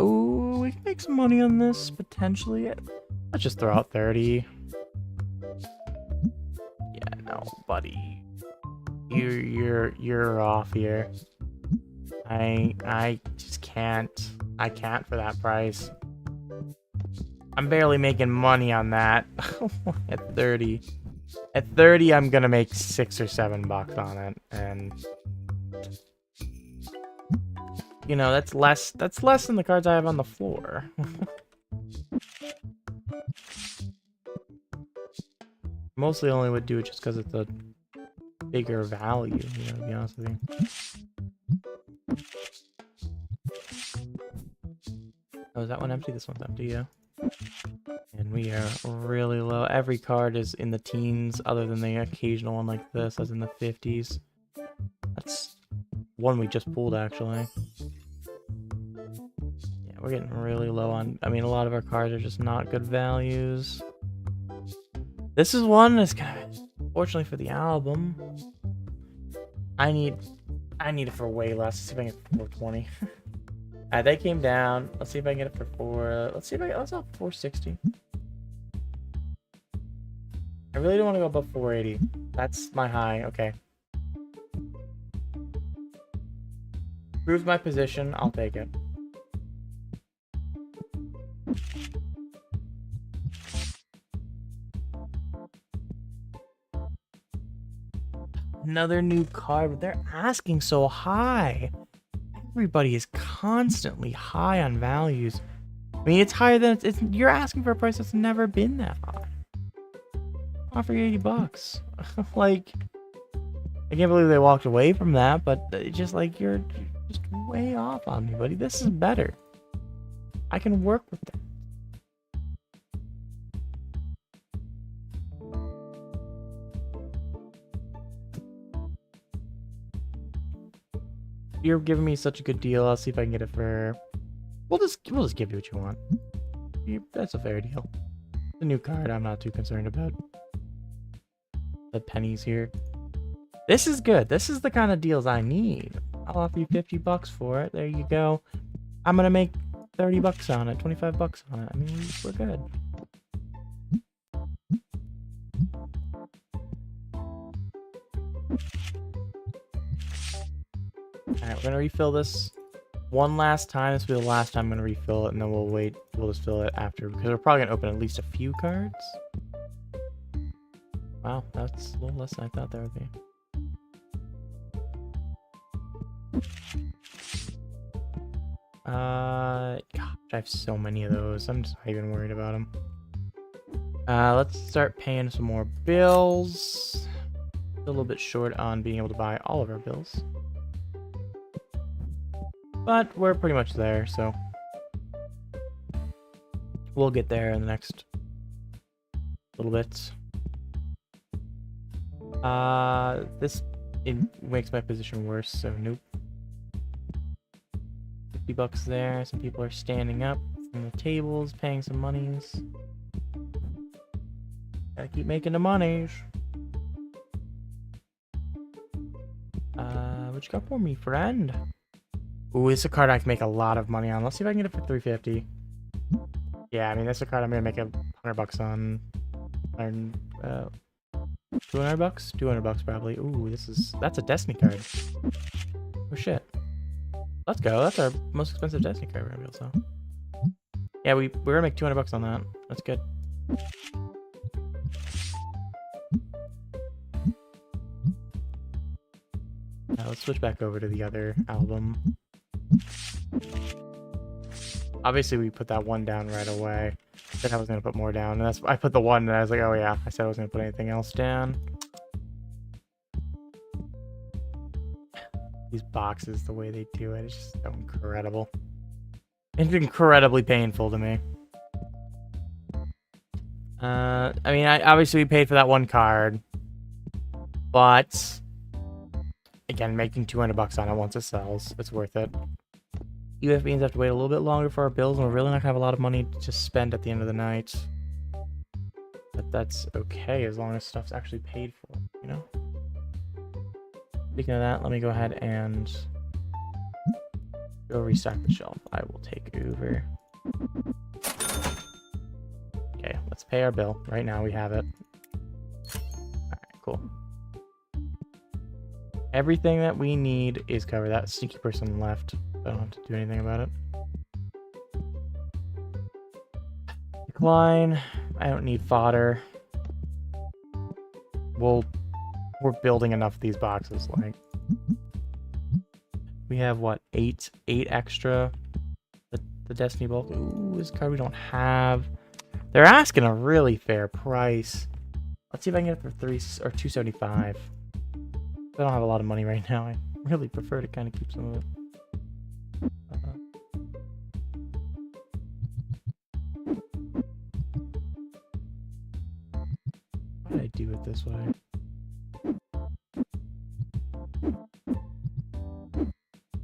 Speaker 1: Ooh, we can make some money on this, potentially. Let's just throw out 30. Yeah, no, buddy. You're off here. I just can't. I can't for that price. I'm barely making money on that. At 30. At 30, I'm gonna make $6 or $7 on it, and you know, that's less than the cards I have on the floor. Mostly only would do it just because it's a bigger value, you know, to be honest with you. Oh, is that one empty? This one's empty, yeah. And we are really low. Every card is in the teens, other than the occasional one like this, as in the 50s. That's one we just pulled, actually. Yeah, we're getting really low on... I mean, a lot of our cards are just not good values. This is one that's kind of... Fortunately for the album, I need it for way less. Let's see if I can get it for 420. They came down. Let's see if I can get it for 4... Let's see if I can... Let's go 460. I really don't want to go above 480. That's my high. Okay. Proves my position. I'll take it. Another new card, but they're asking so high. Everybody is constantly high on values. I mean, it's higher than you're asking for a price that's never been that high. Offer you $80. Like, I can't believe they walked away from that, but it's just like you're just way off on me, buddy. This is better. I can work with that. You're giving me such a good deal. I'll see if I can get it for... We'll just give you what you want. That's a fair deal. The new card I'm not too concerned about. The pennies here. This is good. This is the kind of deals I need. I'll offer you $50 for it. There you go. I'm gonna make $30 on it, $25 on it. I mean, we're good. Alright, we're gonna refill this one last time. This will be the last time I'm gonna refill it, and then we'll wait. We'll just fill it after, because we're probably gonna open at least a few cards. Wow, that's a little less than I thought that would be. Gosh, I have so many of those. I'm just not even worried about them. Let's start paying some more bills. A little bit short on being able to buy all of our bills. But we're pretty much there, so we'll get there in the next little bit. It makes my position worse, so nope. $50 there. Some people are standing up from the tables, paying some monies. Gotta keep making the monies. What you got for me, friend? Ooh, this is a card I can make a lot of money on. Let's see if I can get it for $350. Yeah, I mean, this is a card I'm gonna make $100 on. $200? $200 probably. Ooh, that's a Destiny card. Oh shit. Let's go. That's our most expensive Destiny card we're gonna be able to sell. Yeah, we're gonna make $200 on that. That's good. Now let's switch back over to the other album. Obviously, we put that one down right away. I said I was gonna put more down, and I put the one, and I was like, oh yeah, I said I was gonna put anything else down. These boxes, the way they do it, it's just so incredible. It's incredibly painful to me. I mean, obviously we paid for that one card, but again, making $200 on it once it sells, it's worth it. Even if it means I have to wait a little bit longer for our bills, and we're really not gonna have a lot of money to spend at the end of the night. But that's okay as long as stuff's actually paid for, you know? Speaking of that, let me go ahead and go restock the shelf. I will take over. Okay, let's pay our bill. Right now we have it. Alright, cool. Everything that we need is covered. That sneaky person left. I don't have to do anything about it. Decline. I don't need fodder. We're building enough of these boxes. Like, we have what, eight extra. The Destiny bulk. Ooh, this card we don't have. They're asking a really fair price. Let's see if I can get it for $275. I don't have a lot of money right now. I really prefer to kind of keep some of it. What did I do it this way?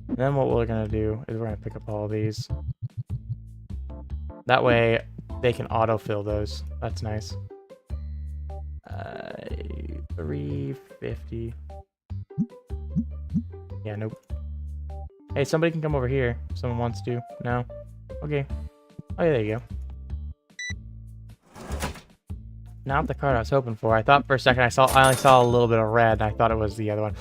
Speaker 1: And then what we're gonna do is we're gonna pick up all of these. That way they can autofill those. That's nice. 350. Yeah, nope. Hey, somebody can come over here if someone wants to. No? Okay. Oh, yeah, there you go. Not the card I was hoping for. I thought for a second I only saw a little bit of red, and I thought it was the other one.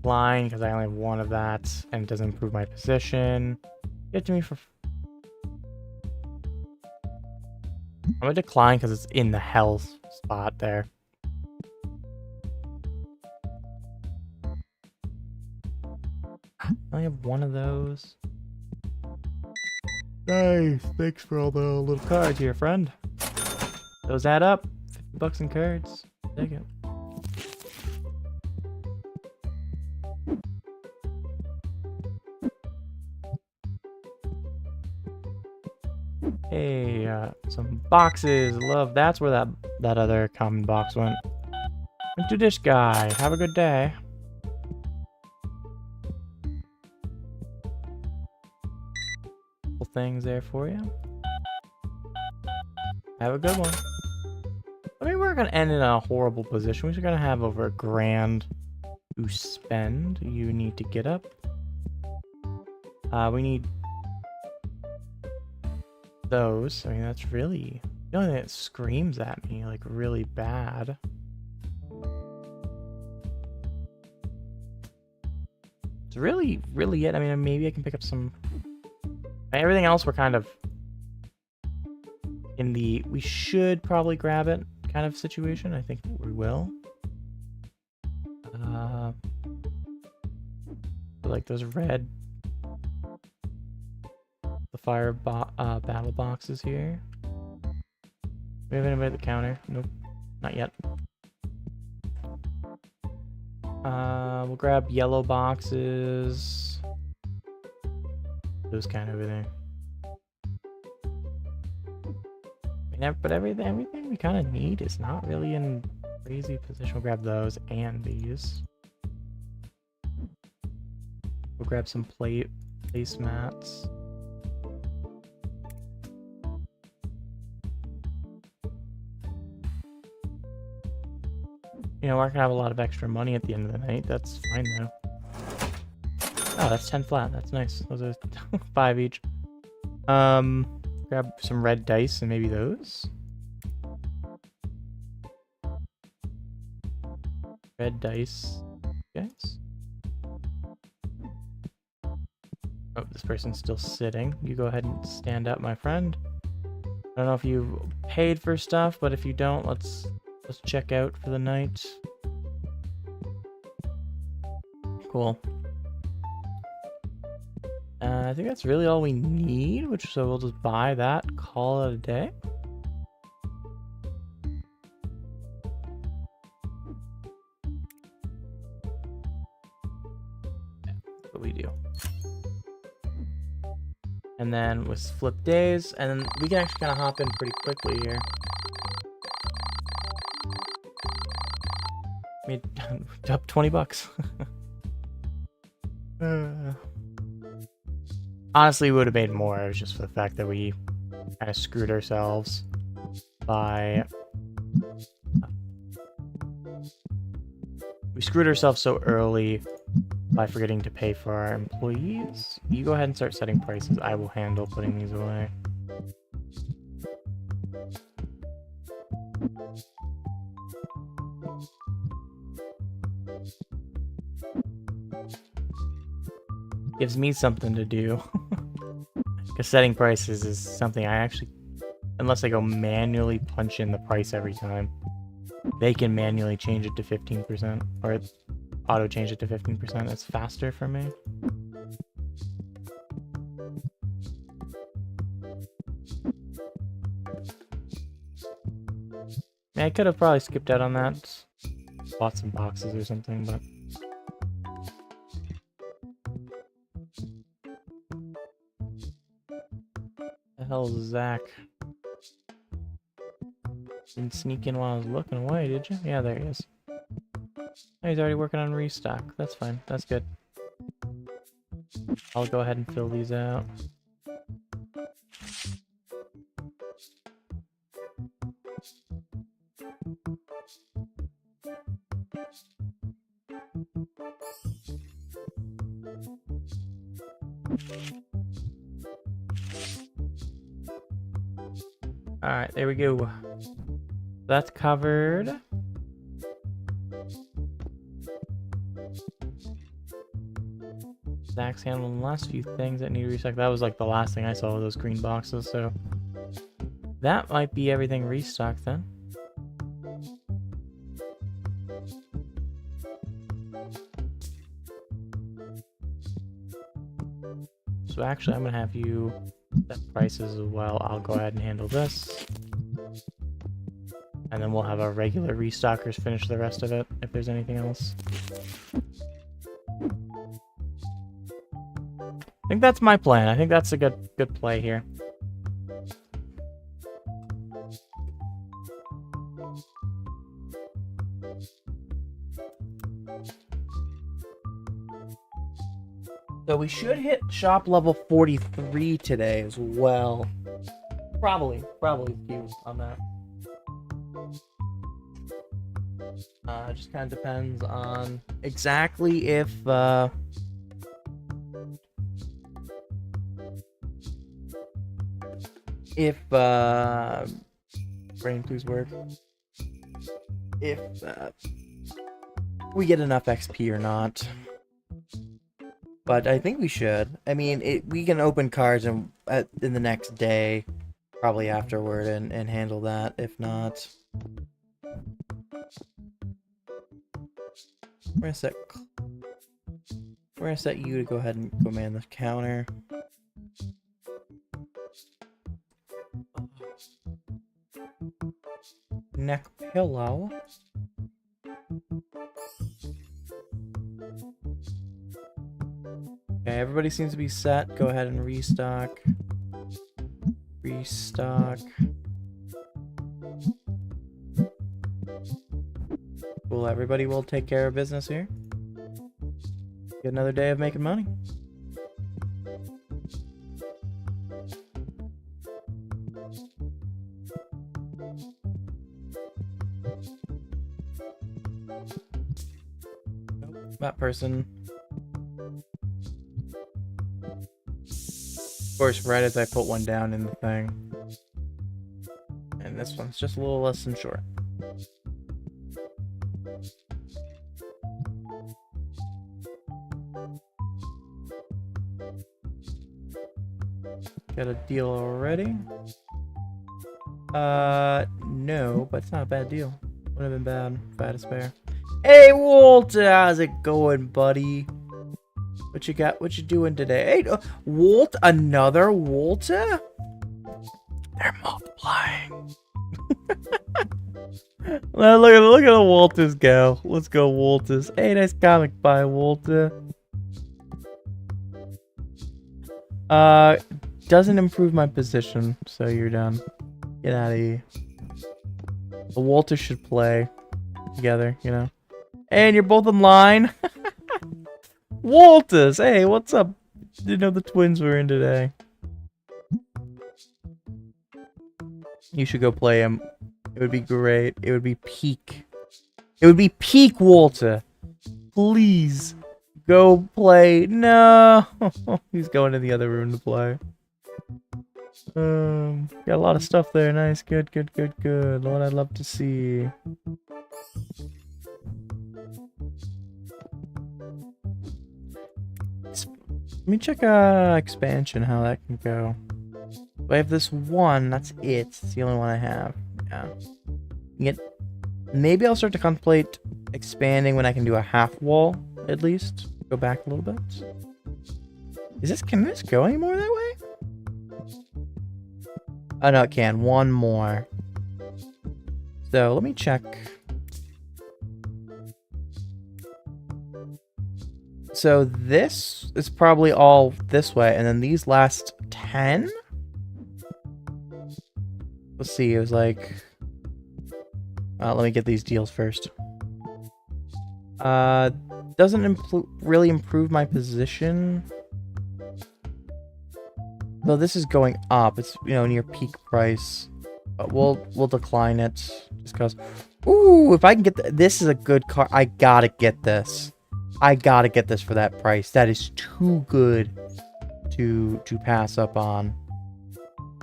Speaker 1: Line, because I only have one of that, and it doesn't improve my position. Get to me for... I'm gonna decline because it's in the hell spot there. I only have one of those. Nice. Thanks for all the little cards here, friend. Those add up. 50 bucks in cards. Take it. Hey, some boxes. Love. That's where that other common box went. Went to this guy. Have a good day. Couple things there for you. Have a good one. I mean, we're gonna end in a horrible position. We're gonna have over $1,000 to spend. You need to get up. We need those. I mean, that's really the only thing that screams at me, like, really bad. It's really it. I mean, maybe I can pick up some... Everything else we're kind of in the we should probably grab it kind of situation. I think we will. Like those red... The fire battle boxes here. Do we have anybody at the counter? Nope. Not yet. We'll grab yellow boxes. Those kind of everything. But everything we kind of need is not really in crazy position. We'll grab those and these. We'll grab some placemats. You know, we're gonna have a lot of extra money at the end of the night. That's fine though. Oh, that's 10 flat. That's nice. Those are 5 each. Grab some red dice and maybe those. Red dice, guys. Oh, this person's still sitting. You go ahead and stand up, my friend. I don't know if you've paid for stuff, but if you don't, let's check out for the night. Cool. I think that's really all we need, so we'll just buy that, call it a day. Yeah, that's what we do. And then with flip days, and then we can actually kind of hop in pretty quickly here. Made up 20 bucks.
Speaker 2: Honestly, we would have made more. It was just for the fact that we kind of screwed ourselves by... We screwed ourselves so early by forgetting to pay for our employees. You go ahead and start setting prices. I will handle putting these away. Gives me something to do. Because setting prices is something I actually... Unless I go manually punch in the price every time. They can manually change it to 15%. Or auto change it to 15%. It's faster for me. Yeah, I could have probably skipped out on that. Bought some boxes or something, but... The hell is Zach? Didn't sneak in while I was looking away, did you? Yeah, there he is. Oh, he's already working on restock. That's fine. That's good. I'll go ahead and fill these out. Alright, there we go. That's covered. Zach's handling the last few things that need restock. That was like the last thing I saw of those green boxes, so that might be everything restocked then. So actually, I'm gonna have you set prices as well. I'll go ahead and handle this. And then we'll have our regular restockers finish the rest of it, if there's anything else. I think that's my plan. I think that's a good play here. So we should hit shop level 43 today as well. Probably due on that. Just kind of depends on exactly if brain clues work. If we get enough XP or not. But I think we should. I mean, we can open cards in the next day, probably afterward, and handle that. If not, we're gonna set you to go ahead and go man the counter. Neck pillow. Okay, everybody seems to be set. Go ahead and restock. Restock. Cool, everybody will take care of business here. Get another day of making money. That person. Of course, right as I put one down in the thing. And this one's just a little less than short. Got a deal already? No, but it's not a bad deal. Would have been bad if I had a spare. Hey, Walter, how's it going, buddy? What you got? What you doing today? Hey, Walt, another Walter? They're multiplying. Well, look at the Walters go. Let's go, Walters. Hey, nice comic by Walter. Doesn't improve my position, so you're done. Get out of here. The Walters should play together, you know. And you're both in line. Walters, hey, what's up?
Speaker 1: Didn't know the twins were in today. You should go play him. It would be great. It would be peak. It would be peak Walter. Please. Go play. No. He's going in the other room to play. Got a lot of stuff there. Nice. Good, good, good, good. Lord, I'd love to see. Let me check expansion, how that can go. I have this one, that's it. It's the only one I have. Yeah. Maybe I'll start to contemplate expanding when I can do a half wall, at least. Go back a little bit. Can this go anymore that way? Oh no, it can. One more. So let me check. So this is probably all this way, and then these last 10? Let's see, it was like... let me get these deals first. Doesn't really improve my position. Though this is going up. It's, you know, near peak price. But we'll decline it. Just because... Ooh, if I can get... This is a good car. I gotta get this. I gotta get this for that price. That is too good to pass up on.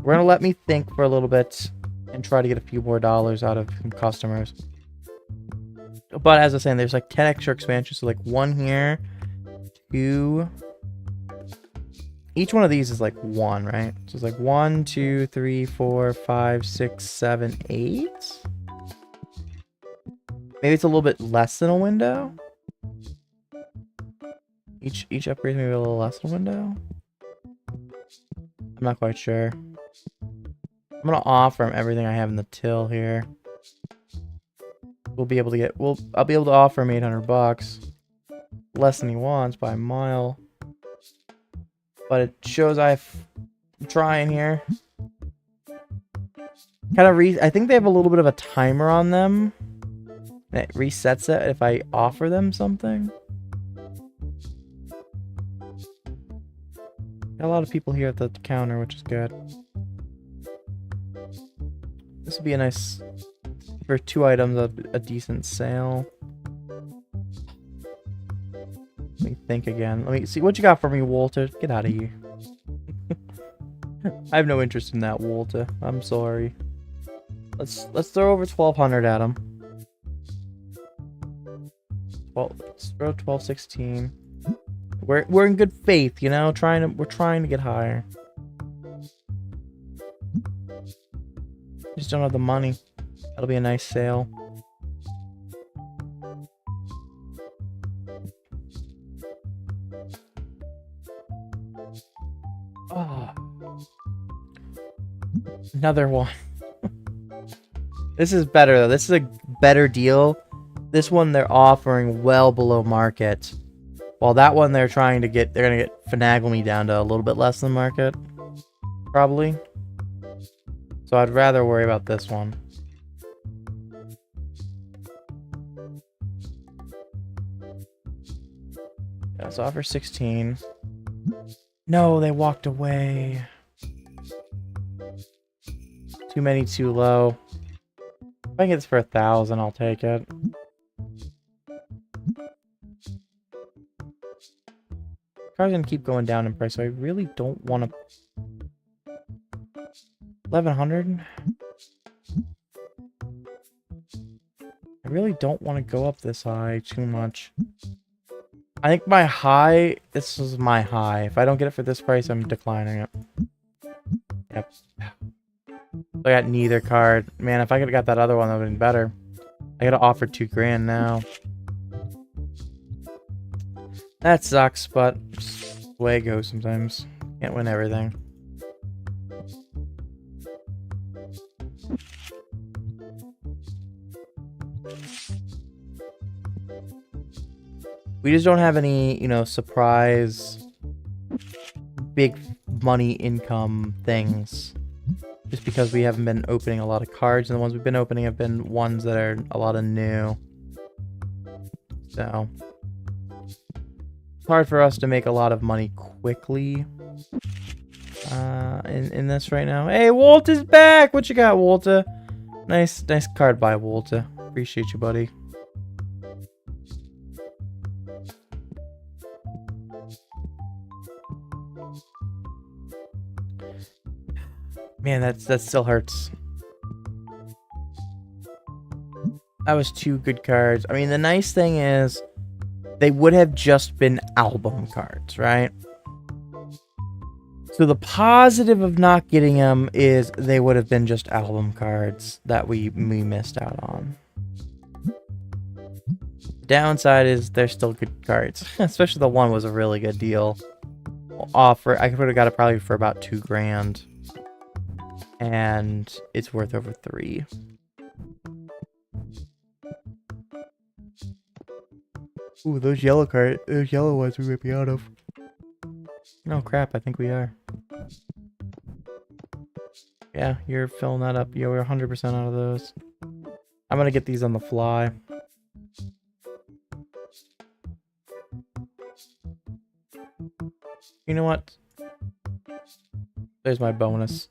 Speaker 1: We're gonna let me think for a little bit and try to get a few more dollars out of customers. But as I was saying, there's like 10 extra expansions. So like one here, two. Each one of these is like one, right? So it's like 1, 2, 3, 4, 5, 6, 7, 8. Maybe it's a little bit less than a window. Each upgrade maybe a little less than a window. I'm not quite sure. I'm gonna offer him everything I have in the till here. I'll be able to offer him 800 bucks. Less than he wants by a mile. But it shows I'm trying here. I think they have a little bit of a timer on them. And it resets it if I offer them something. Got a lot of people here at the counter, which is good. This would be a nice, for 2 items, a decent sale. Let me think again. Let me see what you got for me, Walter. Get out of here. I have no interest in that, Walter. I'm sorry. Let's throw over 1,200 at him. Well, let's throw 1216. We're in good faith, you know. We're trying to get higher. Just don't have the money. That'll be a nice sale. Oh. Another one. This is better though. This is a better deal. This one they're offering well below market. While that one they're gonna finagle me down to a little bit less than market. Probably. So I'd rather worry about this one. Yeah, so offer 16. No, they walked away. Too many, too low. If I can get this for 1,000, I'll take it. Car's gonna keep going down in price, so I really don't want to. 1,100. I really don't want to go up this high too much. I think my high. This is my high. If I don't get it for this price, I'm declining it. Yep. I got neither card. Man, if I could have got that other one, that would have been better. I gotta offer 2 grand now. That sucks, but just the way it goes sometimes. Can't win everything. We just don't have any, you know, surprise big money income things. Just because we haven't been opening a lot of cards, and the ones we've been opening have been ones that are a lot of new. So It's hard for us to make a lot of money quickly in this right now. Hey, Walter's back! What you got, Walter? Nice card by Walter. Appreciate you, buddy. Man, that still hurts. That was 2 good cards. I mean, the nice thing is they would have just been album cards, right? So the positive of not getting them is they would have been just album cards that we missed out on. Downside is they're still good cards. Especially the one was a really good deal. Offer I could have got it probably for about 2 grand. And it's worth over 3. Ooh, those yellow ones we might be out of. Oh crap, I think we are. Yeah, you're filling that up. Yeah, we're 100% out of those. I'm gonna get these on the fly. You know what? There's my bonus.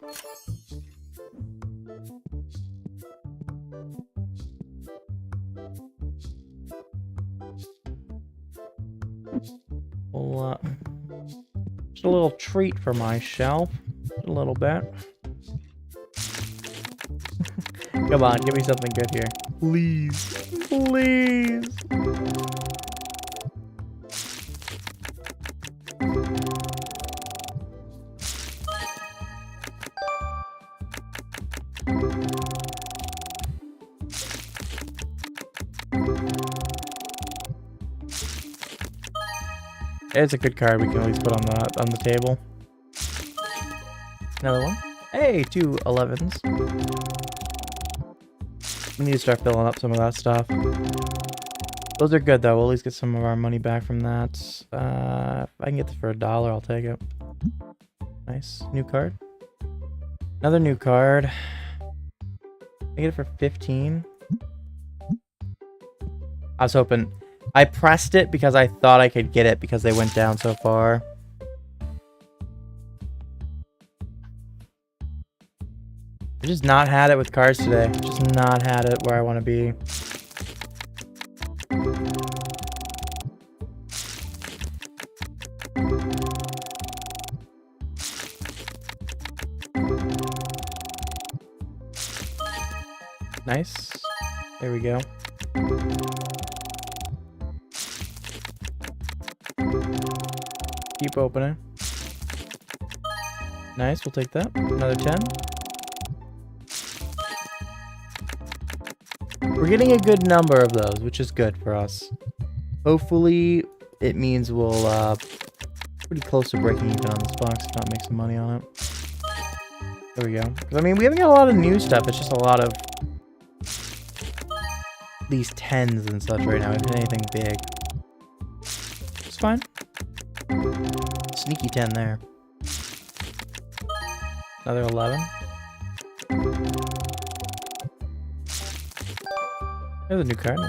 Speaker 1: Well, just a little treat for my shelf. A little bit. Come on, give me something good here. Please. Please. It's a good card we can at least put on the table. Another one. Hey, 2 11s. We need to start filling up some of that stuff. Those are good though. We'll at least get some of our money back from that. If I can get this for $1, I'll take it. Nice. New card. Another new card. I get it for 15. I was hoping. I pressed it because I thought I could get it because they went down so far. I just not had it with cards today. Just not had it where I want to be. Nice. There we go. Keep opening. Nice, we'll take that. Another 10. We're getting a good number of those, which is good for us. Hopefully, it means we'll pretty close to breaking even on this box, if not make some money on it. There we go. 'Cause, I mean, we haven't got a lot of new stuff. It's just a lot of these 10s and such right now. We haven't hit anything big. It's fine. Sneaky 10 there. Another 11. There's a new card.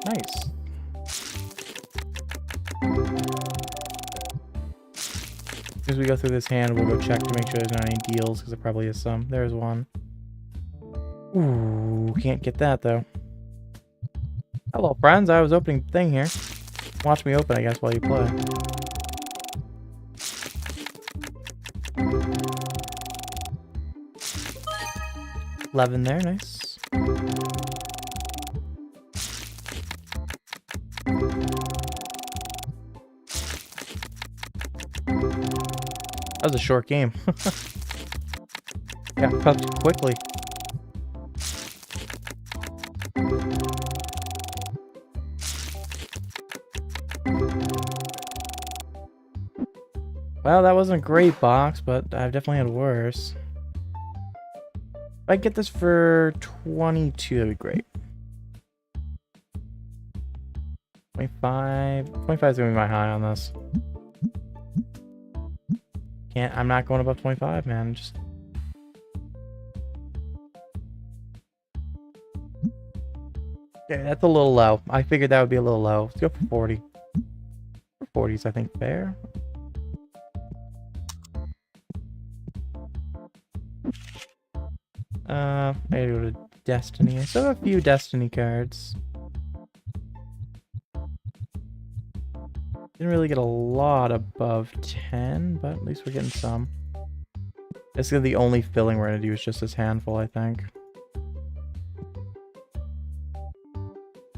Speaker 1: Nice. As we go through this hand, we'll go check to make sure there's not any deals, because there probably is some. There's one. Ooh, can't get that though. Hello, friends. I was opening the thing here. Watch me open, I guess, while you play. $11 there, nice. That was a short game. Yeah, puffed quickly. Well, that wasn't a great box, but I've definitely had worse. If I get this for 22, that'd be great. 25. 25 is gonna be my high on this. I'm not going above 25, man. Just Okay, that's a little low. I figured that would be a little low. Let's go for 40. 40 is, I think, fair. I gotta go to Destiny. I still have a few Destiny cards. Didn't really get a lot above 10, but at least we're getting some. This is the only filling we're gonna do is just this handful, I think.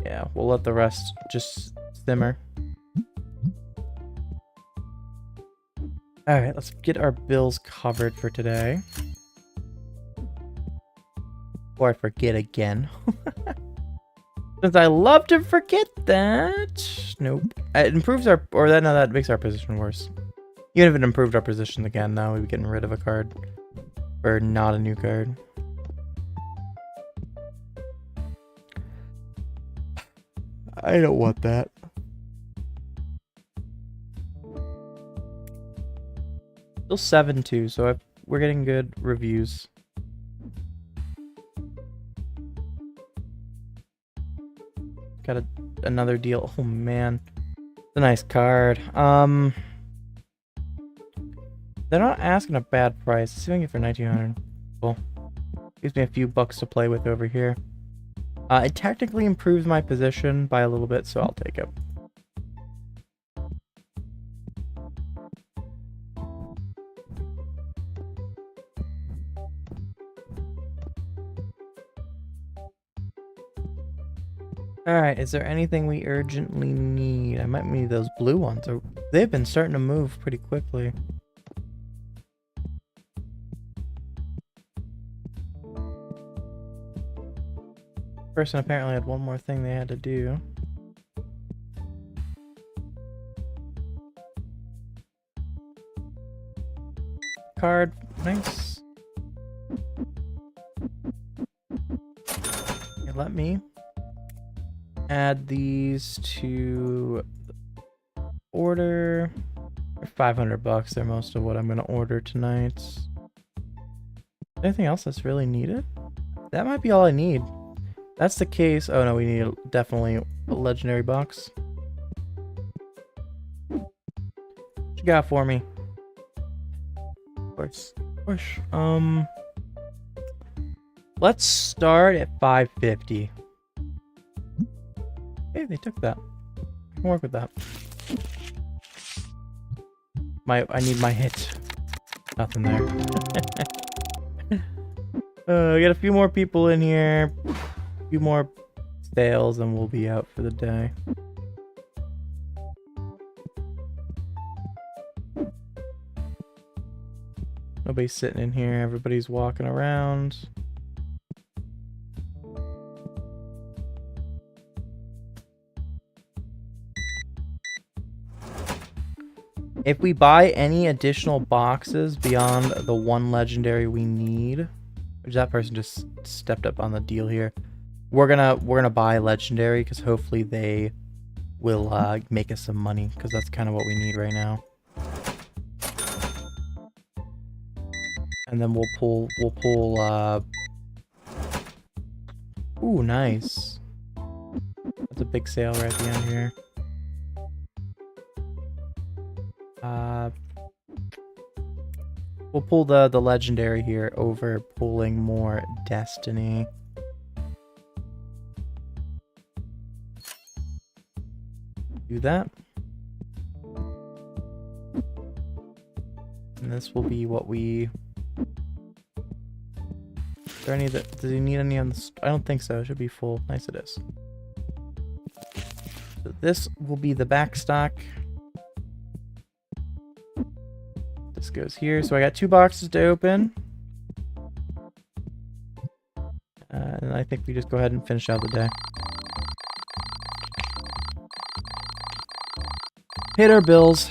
Speaker 1: Yeah, we'll let the rest just simmer. Alright, let's get our bills covered for today. Before I forget again. Since I love to forget that. Nope. It improves our... Or that, no, that makes our position worse. Even if it improved our position again, though, we'd be getting rid of a card. Or not a new card. I don't want that. Still 7-2, so we're getting good reviews. Got another deal. Oh man, it's a nice card. They're not asking a bad price. Let's see if I can get for 1900. Cool. Gives me a few bucks to play with over here. It technically improves my position by a little bit, so I'll take it. Alright, is there anything we urgently need? I might need those blue ones. They've been starting to move pretty quickly. Person apparently had one more thing they had to do. Card, nice. Okay, let me add these to order. For 500 bucks, they're most of what I'm gonna order tonight. Anything else that's really needed? That might be all I need. That's the case. Oh no, we need definitely a legendary box. What you got for me? Of course. Let's start at 550. Hey, they took that. I can work with that. I need my hit. Nothing there. We got a few more people in here. A few more sales and we'll be out for the day. Nobody's sitting in here. Everybody's walking around. If we buy any additional boxes beyond the one legendary we need, which that person just stepped up on the deal here. We're gonna buy legendary because hopefully they will make us some money because that's kind of what we need right now. And then we'll pull ooh, nice. That's a big sale right at the end here. We'll pull the legendary here over pulling more Destiny. Do that. And this will be what we... Is there any that... Does he need any on the... I don't think so. It should be full. Nice it is. So this will be the back stock. This goes here. So I got 2 boxes to open. And I think we just go ahead and finish out the day. Hit our bills.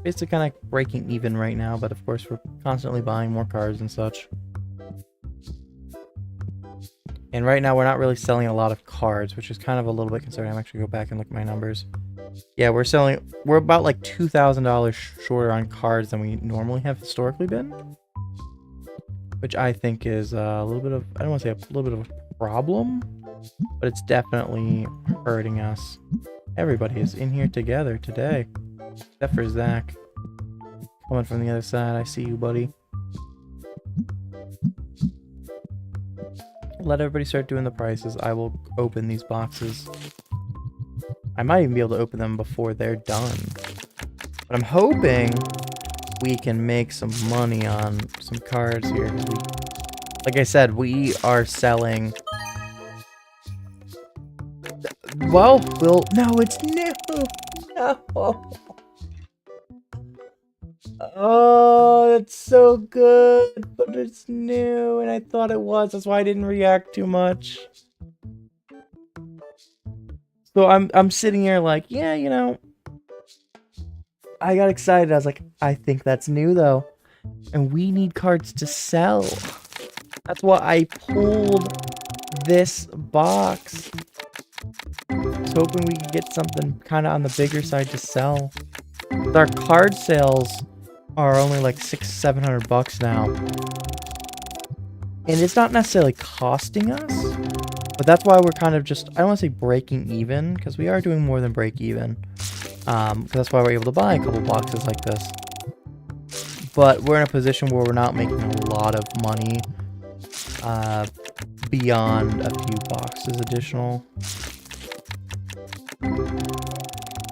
Speaker 1: Basically kind of breaking even right now, but of course we're constantly buying more cards and such. And right now we're not really selling a lot of cards, which is kind of a little bit concerning. I'm actually go back and look at my numbers. Yeah, we're about like $2,000 shorter on cards than we normally have historically been. which I think is a little bit of, I don't want to say a little bit of a problem, but it's definitely hurting us. Everybody is in here together today, except for Zach. Coming from the other side, I see you, buddy. Let everybody start doing the prices. I will open these boxes. I might even be able to open them before they're done. But I'm hoping we can make some money on some cards here. Like I said, we are selling... Well, no, it's new! No! Oh, it's so good, but it's new, and I thought it was. That's why I didn't react too much. So I'm sitting here like, yeah, you know, I got excited. I was like, I think that's new though, and we need cards to sell. That's why I pulled this box. I was hoping we could get something kind of on the bigger side to sell. Our card sales are only like $600-700 now, and it's not necessarily costing us, but that's why we're kind of just, I don't want to say breaking even, because we are doing more than break even, because that's why we're able to buy a couple boxes like this. But we're in a position where we're not making a lot of money beyond a few boxes additional.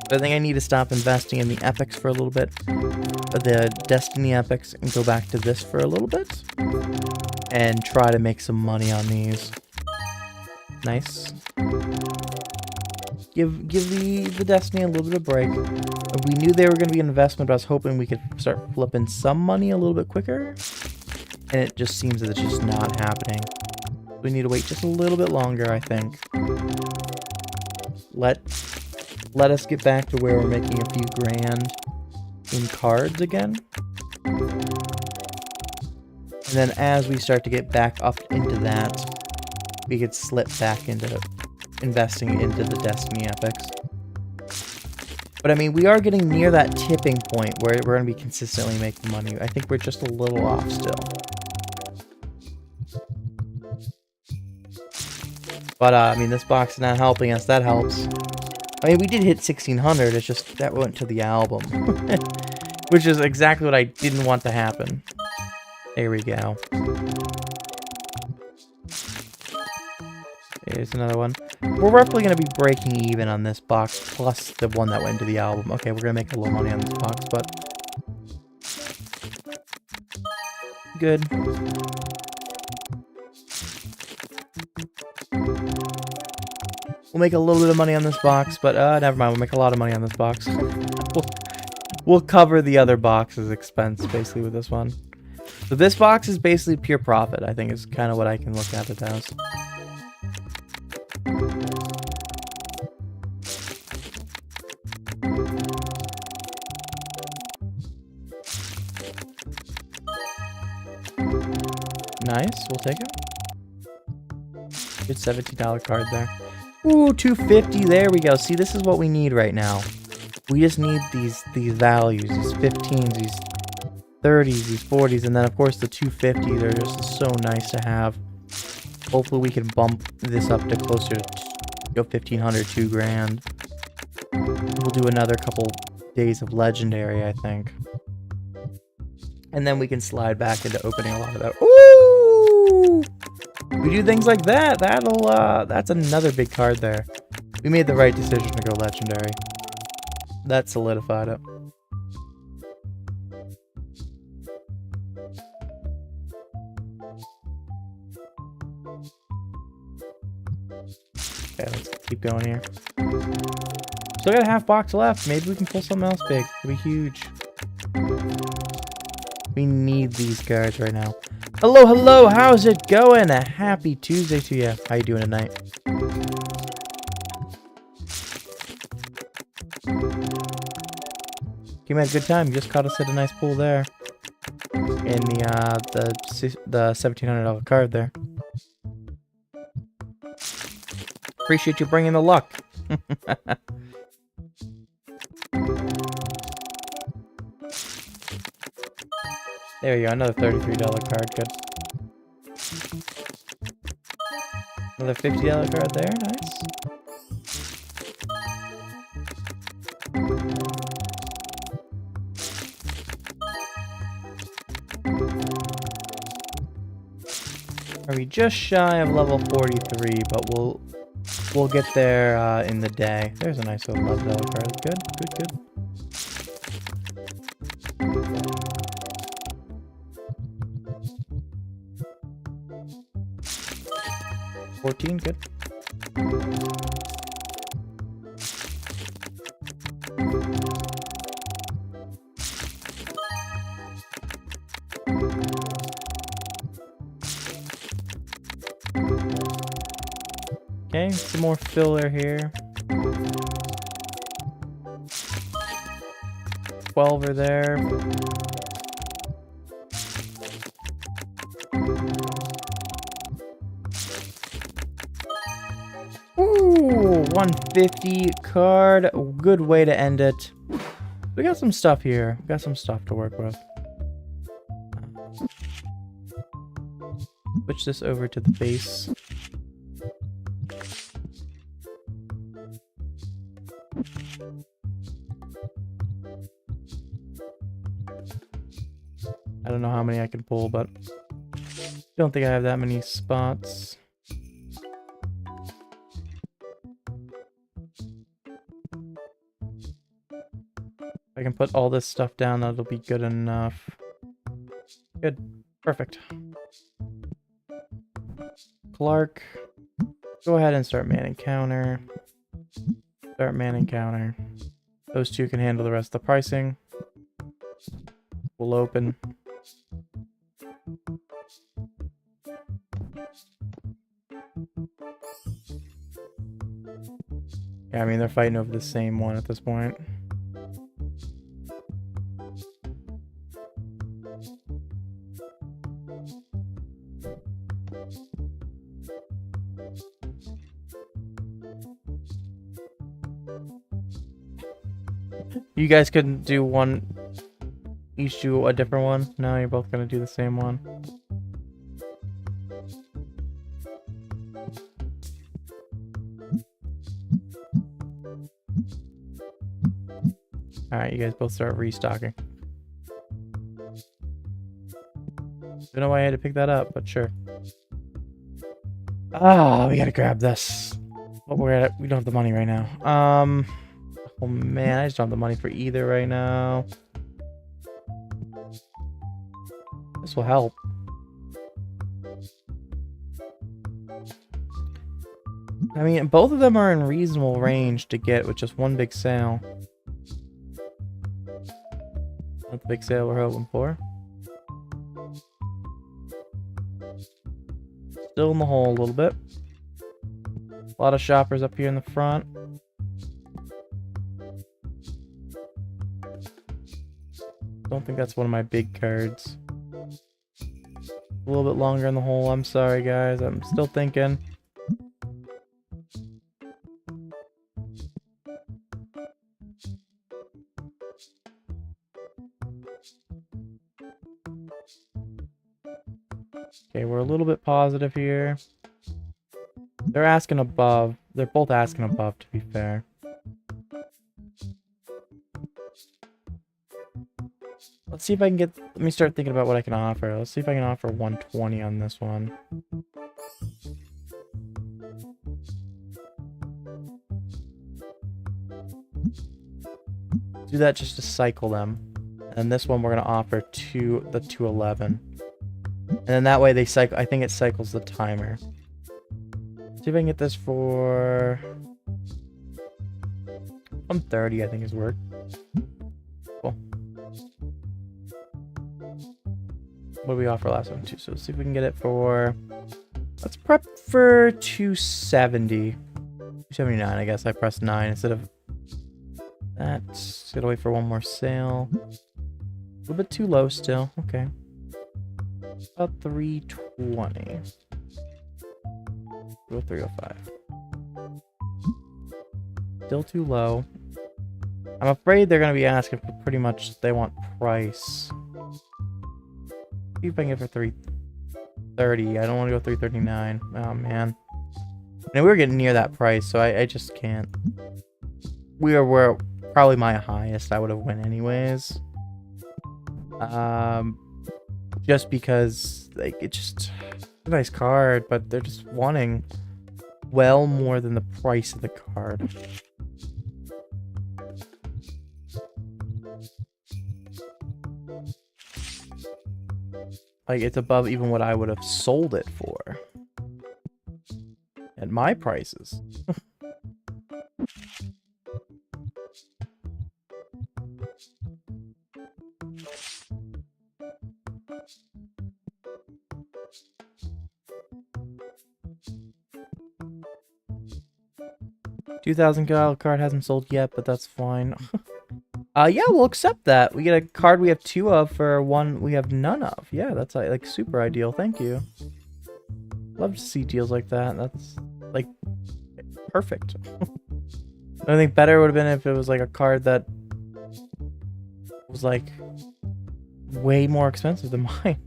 Speaker 1: But I think I need to stop investing in the epics for a little bit, the Destiny epics, and go back to this for a little bit, and try to make some money on these. Nice. Give the Destiny a little bit of break. We knew they were going to be an investment, but I was hoping we could start flipping some money a little bit quicker, and it just seems that it's just not happening. We need to wait just a little bit longer, I think. Let us get back to where we're making a few grand in cards again. And then as we start to get back up into that, we could slip back into investing into the Destiny epics. But I mean, we are getting near that tipping point where we're going to be consistently making money. I think we're just a little off still. But I mean, this box is not helping us. That helps. I mean, we did hit 1600, it's just that went to the album. Which is exactly what I didn't want to happen. There we go. Here's another one. We're roughly going to be breaking even on this box, plus the one that went to the album. Okay, we're going to make a little money on this box, but... good. We'll make a little bit of money on this box, but never mind. We'll make a lot of money on this box. we'll cover the other box's expense, basically, with this one. So this box is basically pure profit, I think, is kind of what I can look at it as. Nice, we'll take it. Good $17 card there. Ooh, 250, there we go. See, this is what we need right now. We just need these values, these 15s, these 30s, these 40s, and then of course the 250s are just so nice to have. Hopefully we can bump this up to closer to 1500, 2 grand. We'll do another couple days of legendary, I think. And then we can slide back into opening a lot of that. Ooh! We do things like that. That's another big card there. We made the right decision to go legendary. That solidified it. Okay, let's keep going here. Still got a half box left. Maybe we can pull something else big. It'll be huge. We need these cards right now. Hello, hello, how's it going? A happy Tuesday to you. How you doing tonight? Came at a good time. You just caught us at a nice pull there. In the $1,700 card there. Appreciate you bringing the luck. There you go, another $33 card. Good. Another $50 card there, nice. Are we just shy of level 43, but we'll get there in the day. There's a nice little $11 card. Good, good, good. $14, good. Okay, some more filler here. 12 are there. Ooh, 150 card. Good way to end it. We got some stuff here. We got some stuff to work with. Switch this over to the base. I don't know how many I can pull, but don't think I have that many spots. If I can put all this stuff down, that'll be good enough. Good. Perfect. Clark, go ahead and start manning counter. Start manning counter. Those two can handle the rest of the pricing. We'll open. Yeah, I mean, they're fighting over the same one at this point. You guys couldn't do one, each do a different one? No, you're both gonna do the same one. Alright, you guys both start restocking. Don't know why I had to pick that up, but sure. Ah, we gotta grab this. But we don't have the money right now. Oh man, I just don't have the money for either right now. This will help. I mean, both of them are in reasonable range to get with just one big sale. Not the big sale we're hoping for. Still in the hole a little bit. A lot of shoppers up here in the front. Don't think that's one of my big cards. A little bit longer in the hole. I'm sorry, guys. I'm still thinking. Okay, we're a little bit positive here. They're asking above. They're both asking above, to be fair. Let's see if I can get... Let me start thinking about what I can offer. Let's see if I can offer 120 on this one. Do that just to cycle them. And this one we're going to offer the 211. And then that way they cycle... I think it cycles the timer. See if I can get this for... 130, I think is worth. Cool. What did we offer last one? Too. So let's see if we can get it for... Let's prep for 270. 279, I guess. I pressed 9 instead of... That's... Gotta wait for one more sale. A little bit too low still. Okay. About 320. Go 305. Still too low. I'm afraid they're gonna be asking for pretty much... They want price. See if I can get for 330. I don't want to go 339. Oh man. And we were getting near that price, so I just can't. We're probably my highest I would have went anyways. Just because like it's just a nice card, but they're just wanting well more than the price of the card. Like it's above even what I would have sold it for at my prices. $2,000 card hasn't sold yet, but that's fine. Yeah, we'll accept that. We get a card we have 2 of for one we have none of. Yeah, that's like super ideal. Thank you. Love to see deals like that. That's like perfect. I think better would have been if it was like a card that was like way more expensive than mine.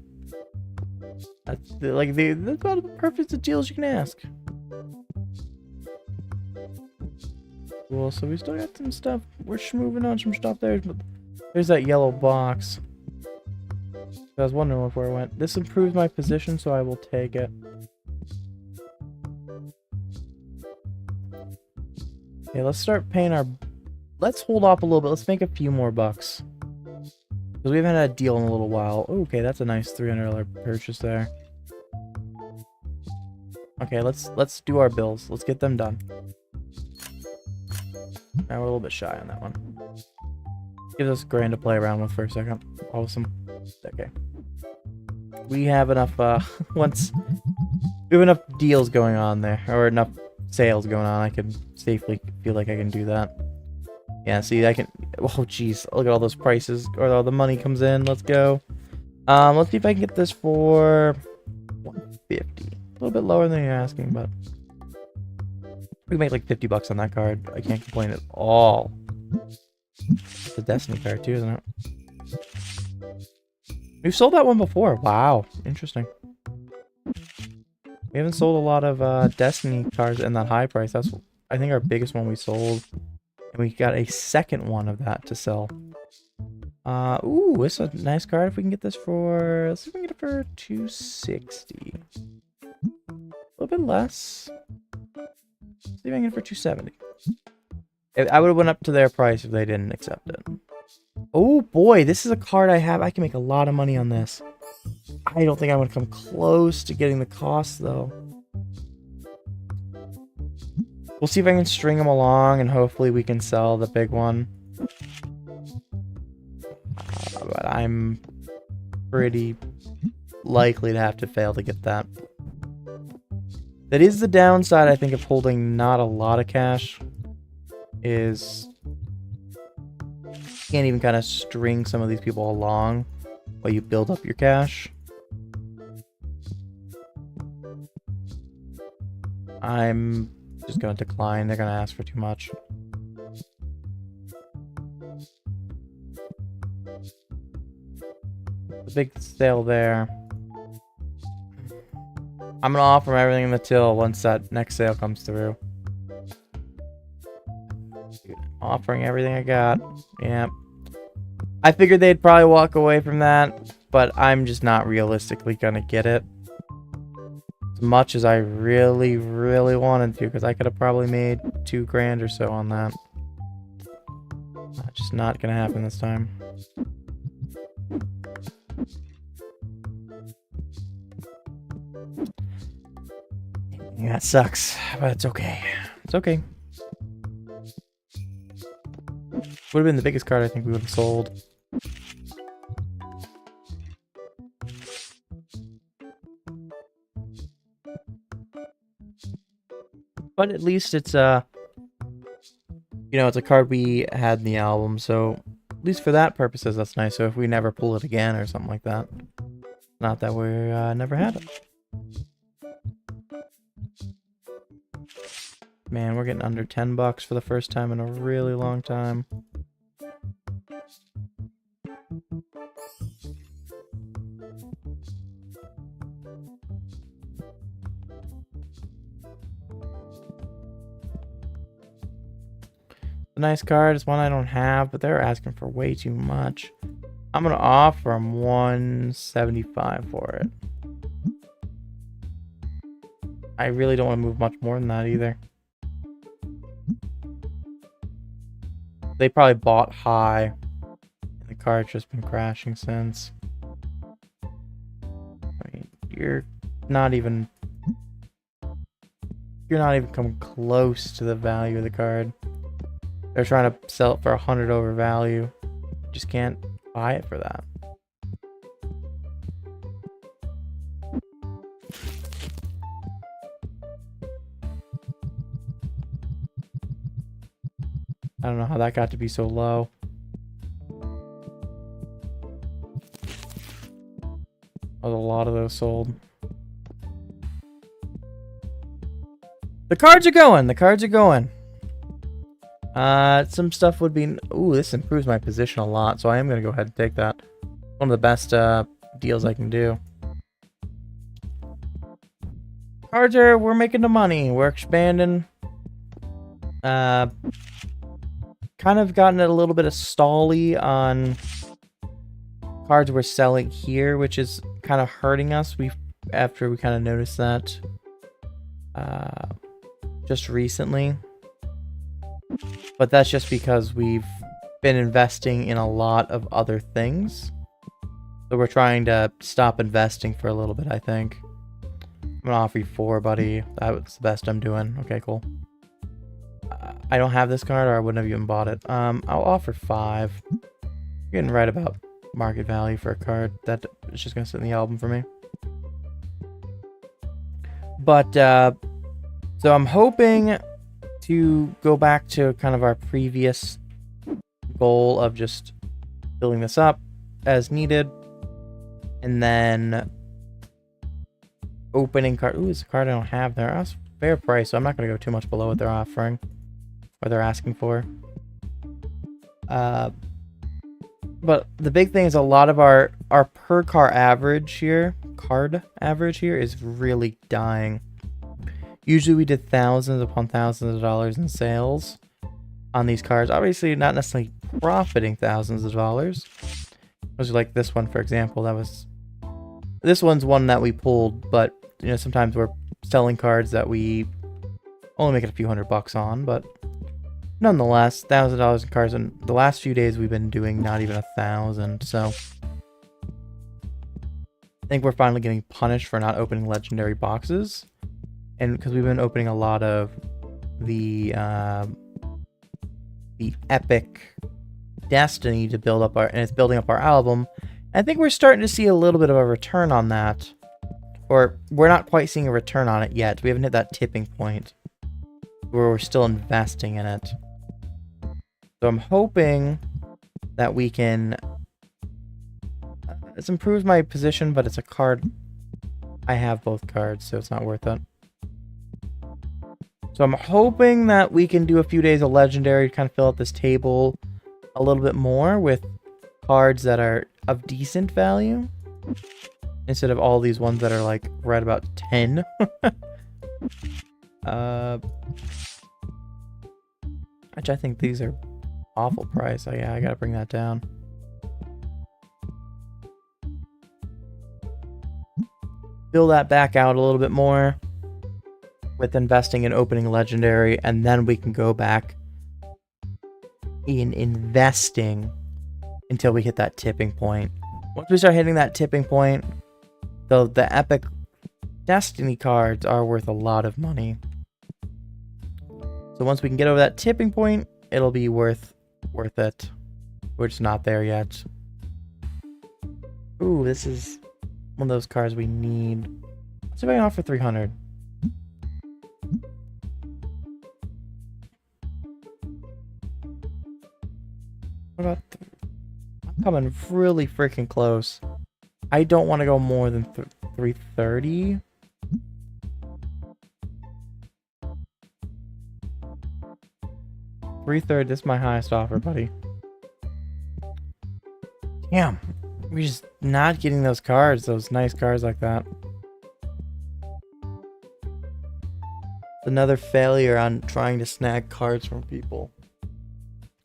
Speaker 1: That's like that's about the perfect deals you can ask. Cool, so we still got some stuff. We're moving on some stuff there, but there's that yellow box. I was wondering where it went. This improves my position, so I will take it. Okay, let's start paying our... Let's hold off a little bit. Let's make a few more bucks. Because we haven't had a deal in a little while. Oh, okay, that's a nice $300 purchase there. Okay, let's do our bills. Let's get them done. Now we're a little bit shy on that one. Gives us grand to play around with for a second. Awesome. Okay. We have enough, we have enough deals going on there, or enough sales going on. I can safely feel like I can do that. Yeah, see, I can, oh jeez, look at all those prices, or all the money comes in. Let's go. Let's see if I can get this for 150. A little bit lower than you're asking, but we can make like 50 bucks on that card. I can't complain at all. It's a Destiny card too, isn't it? We've sold that one before. Wow, interesting. We haven't sold a lot of Destiny cards in that high price. That's, I think, our biggest one we sold. And we got a second one of that to sell. Ooh, this is a nice card. If we can get this for, let's see if we can get it for 260. A little bit less. Let's see if I can get it for 270. I would have went up to their price if they didn't accept it. Oh boy, this is a card I have. I can make a lot of money on this. I don't think I'm going to come close to getting the cost, though. We'll see if I can string them along, and hopefully we can sell the big one. But I'm pretty likely to have to fail to get that. That is the downside, I think, of holding not a lot of cash. Is you can't even kind of string some of these people along while you build up your cash. I'm just going to decline. They're going to ask for too much. The big sale there. I'm going to offer them everything in the till once that next sale comes through. Offering everything I got. Yeah. I figured they'd probably walk away from that, but I'm just not realistically gonna get it. As much as I really, really wanted to, because I could have probably made $2 grand or so on that. Just not gonna happen this time. Yeah, that sucks, but it's okay. It's okay. Would have been the biggest card I think we would have sold. But at least it's you know, it's a card we had in the album, so at least for that purposes that's nice. So if we never pull it again or something like that, not that we never had it. Man, we're getting under 10 bucks for the first time in a really long time. a nice card. It's one I don't have, but they're asking for way too much. I'm gonna offer them 175 for it. I really don't want to move much more than that either. They probably bought high. And the card's just been crashing since. I mean, you're not even coming close to the value of the card. They're trying to sell it for 100 over value. You just can't buy it for that. I don't know how that got to be so low. There's a lot of those sold. The cards are going. The cards are going. Some stuff would be... Ooh, this improves my position a lot, so I am going to go ahead and take that. One of the best deals I can do. Cards are... We're making the money. We're expanding. Kind of gotten a little bit of stally on cards we're selling here, which is kind of hurting us. After we kind of noticed that just recently. But that's just because we've been investing in a lot of other things. So we're trying to stop investing for a little bit, I think. I'm gonna offer you 4, buddy. That's the best I'm doing. Okay, cool. I don't have this card, or I wouldn't have even bought it. I'll offer 5. You're getting right about market value for a card. That is just gonna sit in the album for me. But so I'm hoping to go back to kind of our previous goal of just building this up as needed, and then opening card. Ooh, it's a card I don't have there. That's fair price, so I'm not going to go too much below what they're offering or they're asking for. But the big thing is a lot of our per card average here is really dying. Usually we did thousands upon thousands of dollars in sales on these cards. Obviously not necessarily profiting thousands of dollars. It was like this one, for example. This one's one that we pulled, but you know, sometimes we're selling cards that we only make it a few $100 on, but nonetheless, $1,000 in cards. And the last few days we've been doing not even 1,000, so I think we're finally getting punished for not opening legendary boxes. And because we've been opening a lot of the epic destiny to build up and it's building up our album. I think we're starting to see a little bit of a return on that. Or we're not quite seeing a return on it yet. We haven't hit that tipping point where we're still investing in it. So I'm hoping that we can... This improves my position, but it's a card... I have both cards, so it's not worth it. So I'm hoping that we can do a few days of legendary to kind of fill out this table a little bit more with cards that are of decent value. Instead of all these ones that are like right about 10. Which I think these are awful price. So yeah, I gotta bring that down. Fill that back out a little bit more with investing in opening legendary, and then we can go back in investing until we hit that tipping point. Once we start hitting that tipping point, the epic destiny cards are worth a lot of money. So once we can get over that tipping point, it'll be worth it. We're just not there yet. Ooh, this is one of those cards we need. Let's see if I can offer 300. What about I'm coming really freaking close. I don't want to go more than 330. $330, this is my highest offer, buddy. Damn. We're just not getting those cards, those nice cards like that. Another failure on trying to snag cards from people.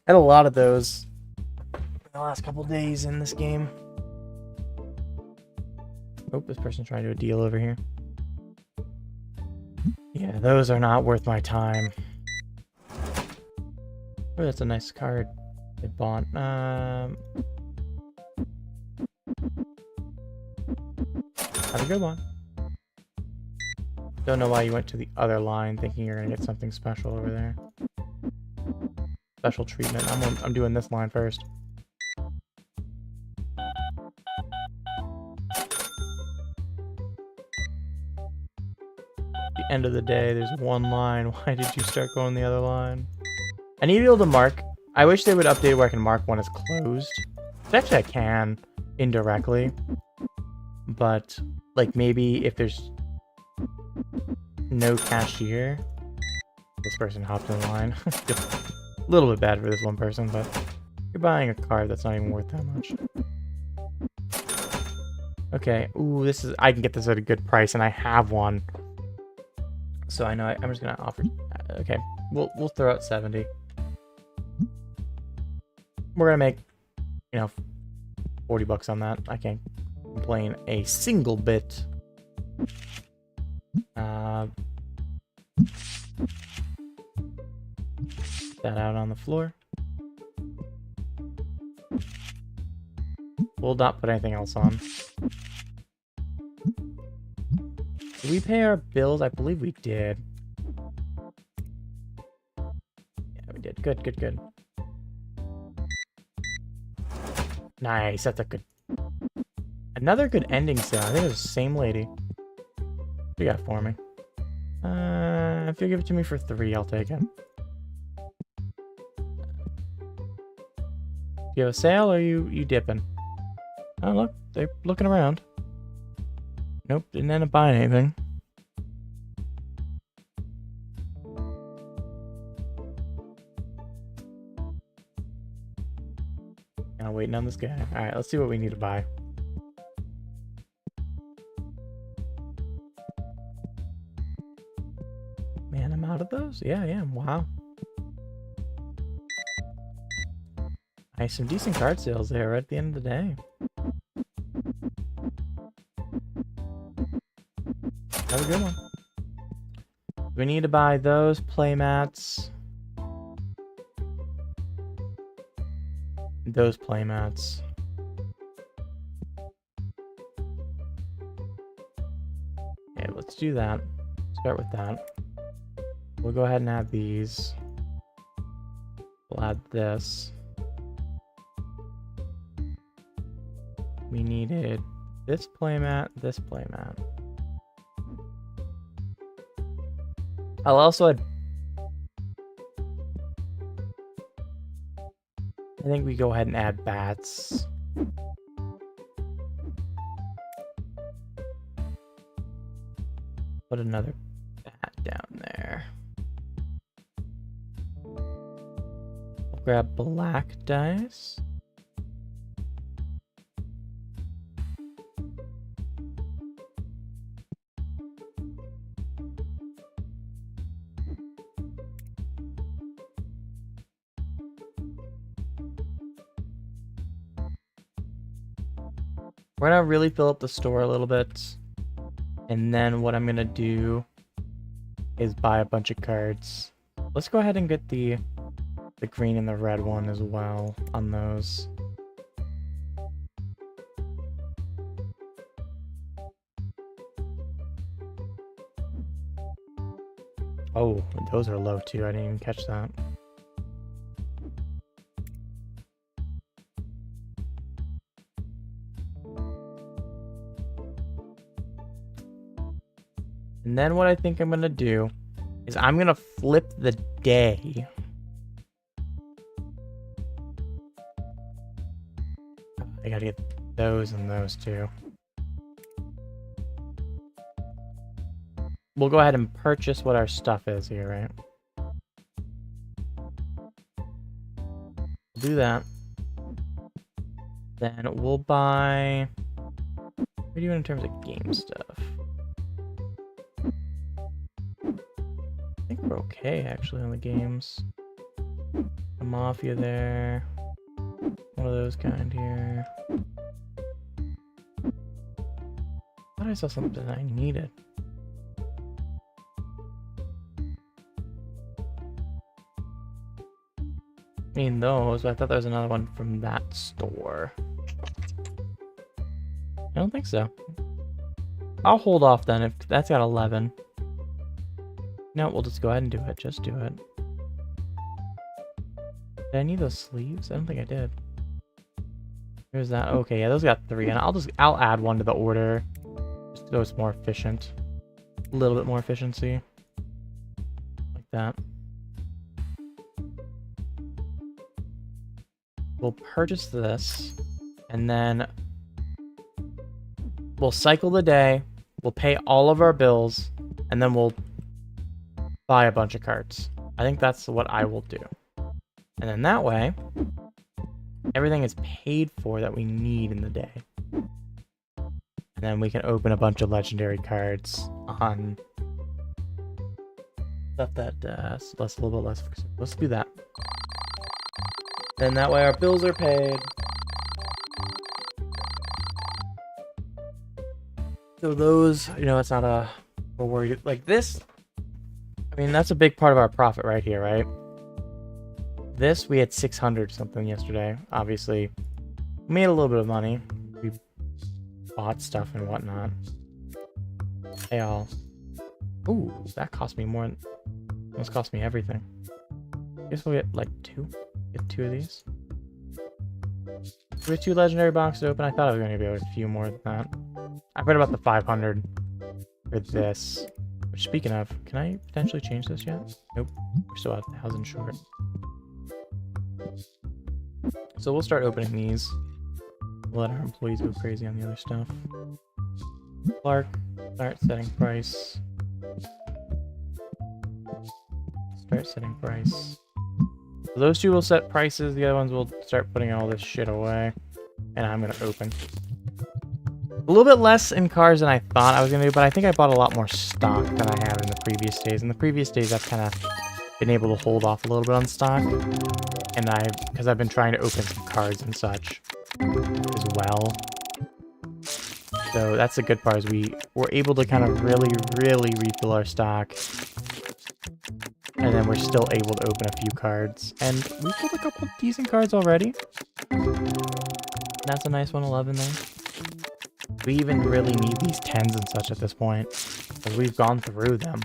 Speaker 2: Had a lot of those in the last couple days in this game. Oh, this person's trying to do a deal over here. Yeah, those are not worth my time. Oh, that's a nice card they bought. Have a good one. Don't know why you went to the other line thinking you're gonna get something special over there. Special treatment. I'm doing this line first. At the end of the day, there's one line. Why did you start going the other line? I need to be able to mark. I wish they would update where I can mark when it's closed. Actually, I can indirectly, but like maybe if there's no cashier, this person hopped in line. A little bit bad for this one person, but you're buying a card that's not even worth that much. Okay, ooh, this is, I can get this at a good price, and I have one. So I know I'm just gonna offer. Okay, we'll throw out 70. We're gonna make, 40 bucks on that. I can't complain a single bit. That out on the floor. We'll not put anything else on. Did we pay our bills? I believe we did. Yeah, we did. Good, good, good. Nice. That's a good... Another good ending sale. I think it was the same lady. What you got for me? If you give it to me for 3, I'll take it. You have a sale or you dipping? Oh, look. They're looking around. Nope, didn't end up buying anything. Now waiting on this guy. Alright, let's see what we need to buy. Man, I'm out of those? Yeah, I am. Wow. Nice, some decent card sales there right at the end of the day. Have a good one. We need to buy those playmats. Those playmats. Okay, let's do that. Start with that. We'll go ahead and add these. We'll add this. We needed this playmat, this playmat. I'll also add... I think we go ahead and add bats. Put another bat down there. I'll grab black dice. We're gonna really fill up the store a little bit. And then what I'm gonna do is buy a bunch of cards. Let's go ahead and get the green and the red one as well on those. Oh, those are low too. I didn't even catch that. And then what I think I'm gonna do is I'm gonna flip the day. I gotta get those and those too. We'll go ahead and purchase what our stuff is here, right? We'll do that. Then we'll buy... What are you doing in terms of game stuff? I think we're okay, actually, on the games. A Mafia there. One of those kind here. I thought I saw something I needed. I mean those, but I thought there was another one from that store. I don't think so. I'll hold off then if that's got 11. No, we'll just go ahead and do it. Just do it. Did I need those sleeves? I don't think I did. There's that. Okay, yeah, those got 3, and I'll add one to the order, just so it's more efficient. A little bit more efficiency, like that. We'll purchase this, and then we'll cycle the day. We'll pay all of our bills, and then we'll buy a bunch of carts. I think that's what I will do. And then that way, everything is paid for that we need in the day. And then we can open a bunch of legendary cards on stuff that a little bit less. Let's do that. Then that way our bills are paid. So those, you know, it's not a, we're worried. Like this, I mean, that's a big part of our profit right here, right? This, we had 600 something yesterday. Obviously, we made a little bit of money. We bought stuff and whatnot. Hey, all. Ooh, that cost me more. Almost cost me everything. Guess we'll get like 2. Get 2 of these. We have 2 legendary boxes open. I thought I was going to be able to get a few more than that. I read about the 500 for this. Which, speaking of, can I potentially change this yet? Nope. We're still at 1,000 short. So we'll start opening these. We'll let our employees go crazy on the other stuff. Clark, start setting price. Start setting price. So those 2 will set prices. The other ones will start putting all this shit away. And I'm going to open. A little bit less in cars than I thought I was going to do, but I think I bought a lot more stock than I have in the previous days. In the previous days, I've kind of been able to hold off a little bit on stock. And because I've been trying to open some cards and such as well. So that's the good part, is we were able to kind of really refill our stock. And then we're still able to open a few cards. And we pulled a couple decent cards already. That's a nice 111 there. We even really need these 10s and such at this point, because we've gone through them.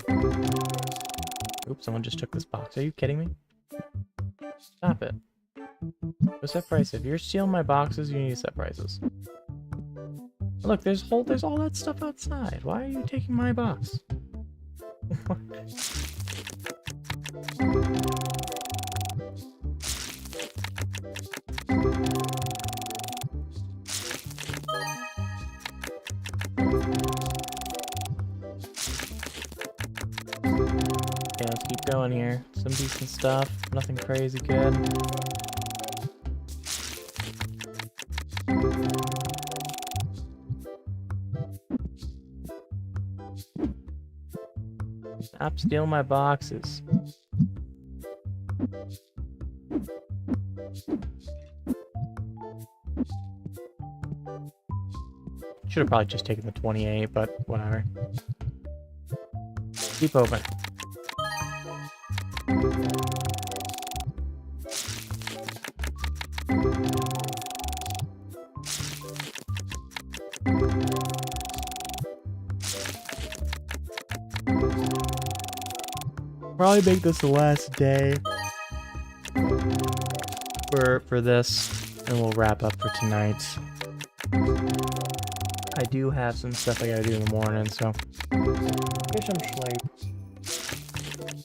Speaker 2: Oops, someone just took this box. Are you kidding me? Stop it. Go set price. If you're stealing my boxes, you need to set prices. Look, there's all that stuff outside. Why are you taking my box? Okay, let's keep going here. Some decent stuff. Nothing crazy good. Stop stealing my boxes. Should have probably just taken the 28, but whatever. Keep open. Probably make this the last day for this, and we'll wrap up for tonight. I do have some stuff I gotta do in the morning, so get some sleep.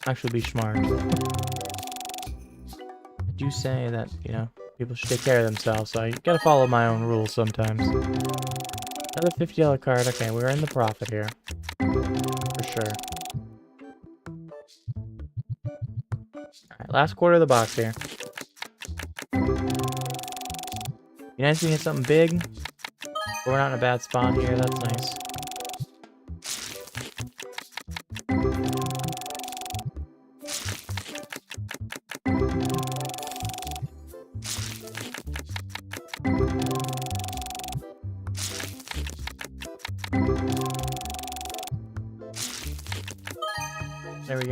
Speaker 2: Actually, be smart. I do say that, you know, people should take care of themselves, so I gotta follow my own rules sometimes. Another $50 card. Okay, we're in the profit here. For sure. Alright, last quarter of the box here. Be nice if we get something big. But we're not in a bad spot here, that's nice.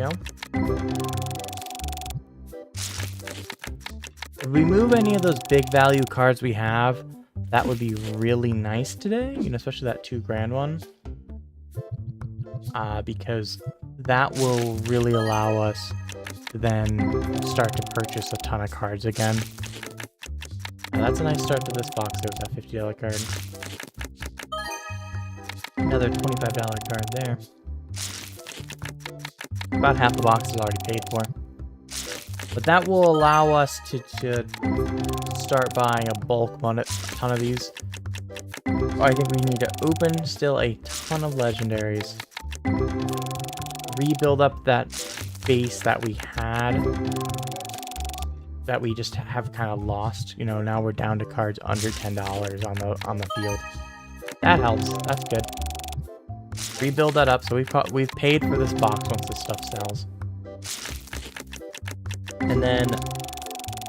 Speaker 2: go. If we move any of those big value cards we have, that would be really nice today, you know, especially that $2,000 one. Because that will really allow us to then start to purchase a ton of cards again. That's a nice start to this box. There's that $50 card. Another $25 card there. About half the box is already paid for. But that will allow us to start buying a bulk ton of these. I think we need to open still a ton of legendaries. Rebuild up that base that we had. That we just have kind of lost. You know, now we're down to cards under $10 on the field. That helps. That's good. Rebuild that up. So we've paid for this box once this stuff sells. And then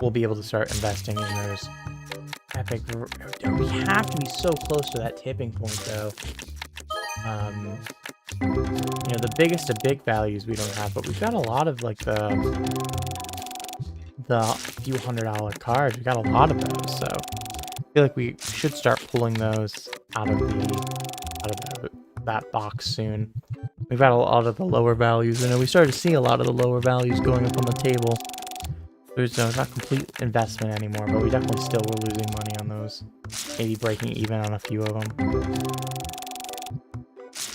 Speaker 2: we'll be able to start investing in those epic. We have to be so close to that tipping point, though. You know, the biggest of big values we don't have, but we've got a lot of like the few $100 cards. We got a lot of those, so I feel like we should start pulling those out of that box soon. We've got a lot of the lower values. I know we started to see a lot of the lower values going up on the table. There's not complete investment anymore, but we definitely still were losing money on those. Maybe breaking even on a few of them.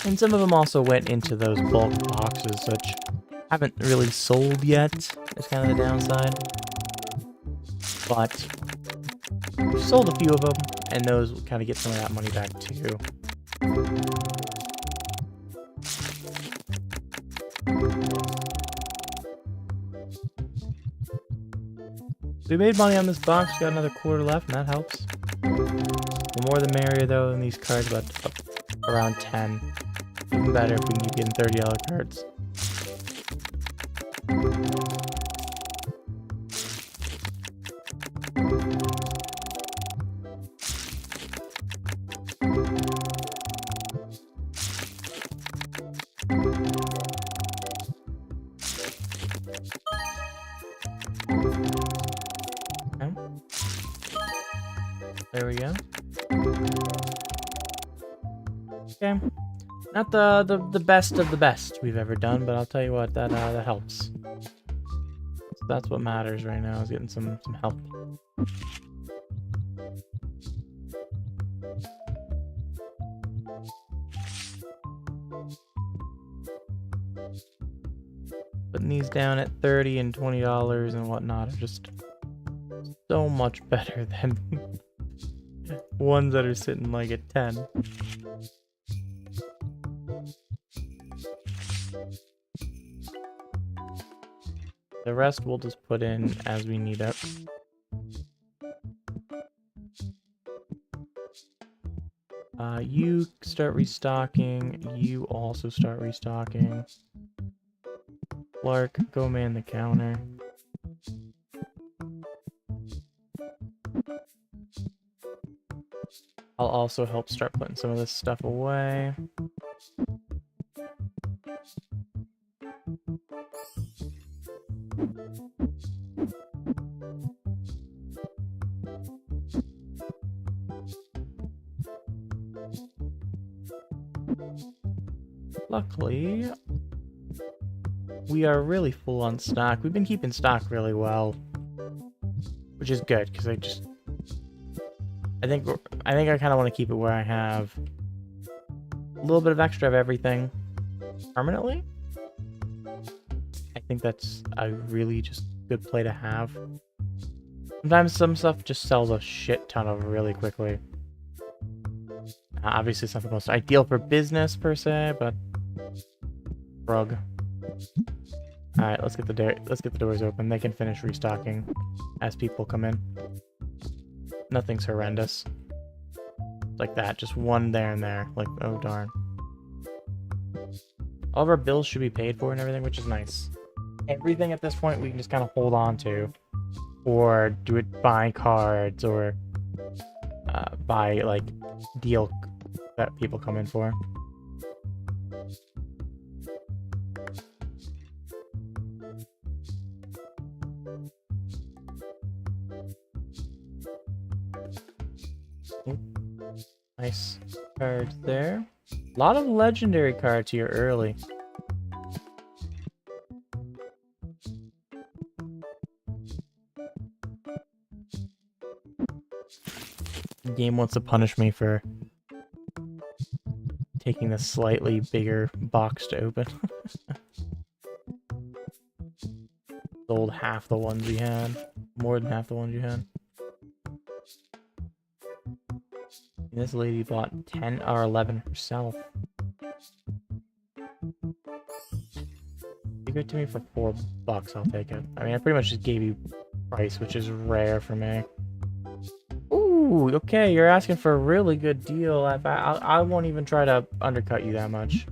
Speaker 2: And some of them also went into those bulk boxes, which haven't really sold yet. It's kind of the downside. But we've sold a few of them, and those will kind of get some of that money back too. So we made money on this box, got another quarter left, and that helps. The more the merrier, though, in these cards, about around 10. Even better if we can keep getting $30 cards. There we go. Okay. Not the best of the best we've ever done, but I'll tell you what, that helps. So that's what matters right now, is getting some help. Putting these down at $30 and $20 and whatnot are just so much better than ones that are sitting like at 10. The rest we'll just put in as we need it. You start restocking. You also start restocking. Clark, go man the counter. I'll also help start putting some of this stuff away. Luckily, we are really full on stock. We've been keeping stock really well, which is good because I think I kind of want to keep it where I have a little bit of extra of everything permanently. I think that's a really just good play to have. Sometimes some stuff just sells a shit ton of really quickly. Obviously, it's not the most ideal for business per se, but rug. All right, let's get the doors open. They can finish restocking as people come in. Nothing's horrendous. Like that, just one there and there. Like, oh darn. All of our bills should be paid for and everything, which is nice. Everything at this point we can just kind of hold on to, or do it buy cards, or buy like deal that people come in for. Nice cards there. A lot of legendary cards here early. The game wants to punish me for taking the slightly bigger box to open. Sold half the ones we had. More than half the ones you had. And this lady bought 10 or 11 herself. Give it to me for $4, I'll take it. I mean, I pretty much just gave you price, which is rare for me. Ooh, okay, you're asking for a really good deal. I won't even try to undercut you that much.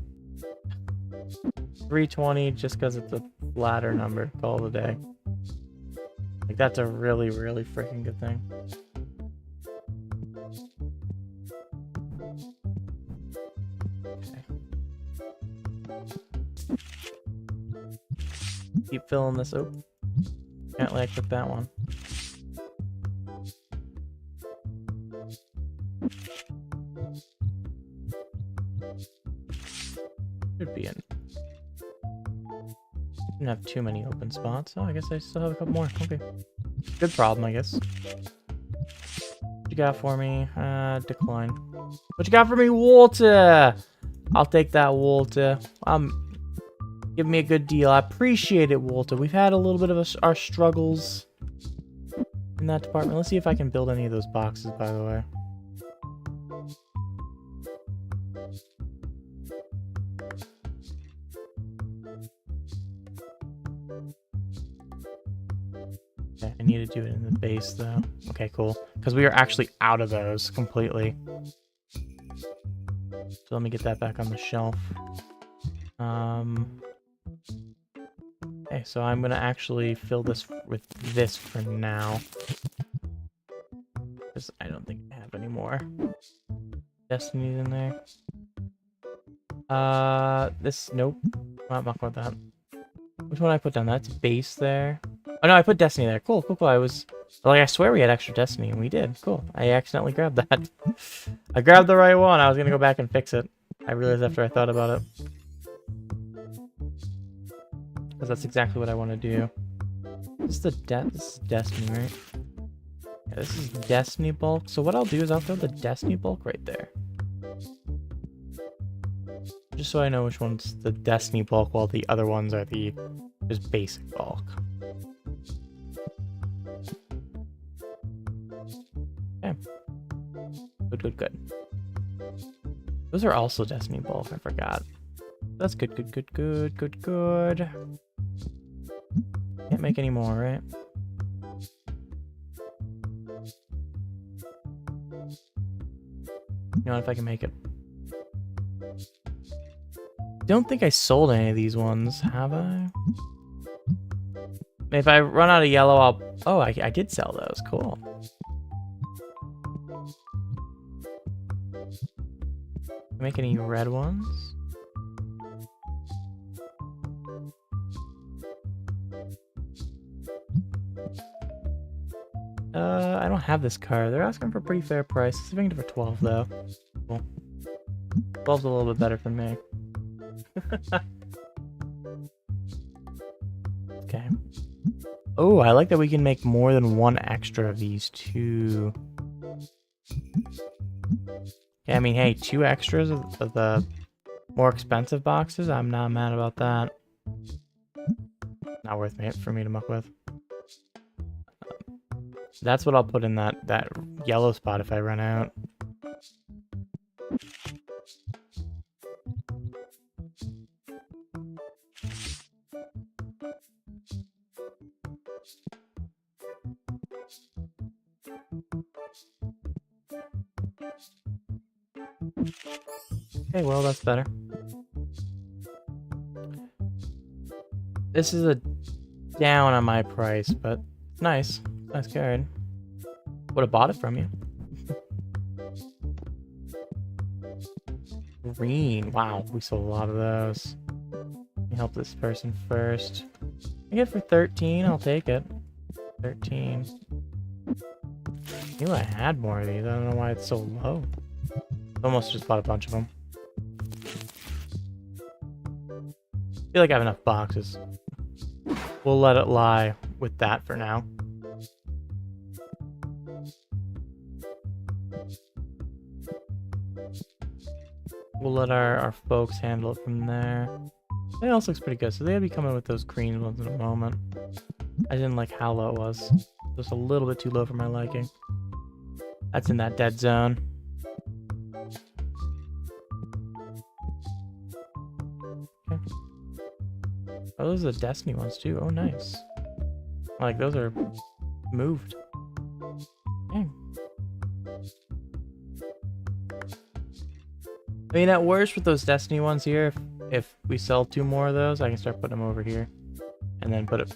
Speaker 2: 320 just because it's a flatter number. Call it a day. Like, that's a really, really freaking good thing. Okay. Keep filling this. Oh, can't let click that one. Should be in. Didn't have too many open spots. Oh, I guess I still have a couple more. Okay. Good problem, I guess. What you got for me? Decline. What you got for me, Walter? I'll take that, Walter. Give me a good deal. I appreciate it, Walter. We've had a little bit of our struggles in that department. Let's see if I can build any of those boxes, by the way. Okay, I need to do it in the base, though. Okay, cool. Because we are actually out of those completely. So let me get that back on the shelf. Okay, so I'm gonna actually fill this with this for now. Because I don't think I have any more. Destiny's in there. Nope. I'm not going with that. Which one did I put down? That's base there. Oh no, I put Destiny there. Cool, cool, cool. I swear we had extra Destiny, and we did. Cool. I accidentally grabbed that. I grabbed the right one. I was gonna go back and fix it. I realized after I thought about it. Because that's exactly what I want to do. This is Destiny, right? Yeah, this is Destiny bulk. So what I'll do is I'll throw the Destiny bulk right there. Just so I know which one's the Destiny bulk while the other ones are the just basic bulk. Okay. Good, good, good. Those are also Destiny bulk, I forgot. That's good, good, good, good, good, good. Can't make any more, right? You know what, if I can make it. Don't think I sold any of these ones, have I? If I run out of yellow, I'll... Oh, I did sell those. Cool. Make any red ones? I don't have this car. They're asking for a pretty fair price. Let's see if I can get it for 12, though. Cool. 12's a little bit better for me. Okay. Oh, I like that we can make more than one extra of these, too. Yeah, I mean, hey, 2 extras of the more expensive boxes? I'm not mad about that. Not worth it for me to muck with. That's what I'll put in that yellow spot if I run out. Okay, well, that's better. This is a down on my price, but nice. Nice card. Would have bought it from you. Green. Wow, we sold a lot of those. Let me help this person first. I get it for 13. I'll take it. 13. I knew I had more of these. I don't know why it's so low. Almost just bought a bunch of them. I feel like I have enough boxes. We'll let it lie with that for now. We'll let our folks handle it from there. That else looks pretty good. So they'll be coming with those green ones in a moment. I didn't like how low it was. Just a little bit too low for my liking. That's in that dead zone. Okay. Oh, those are the Destiny ones too. Oh, nice. Like, those are moved. Dang. I mean, at worst with those Destiny ones here, if we sell 2 more of those, I can start putting them over here. And then put it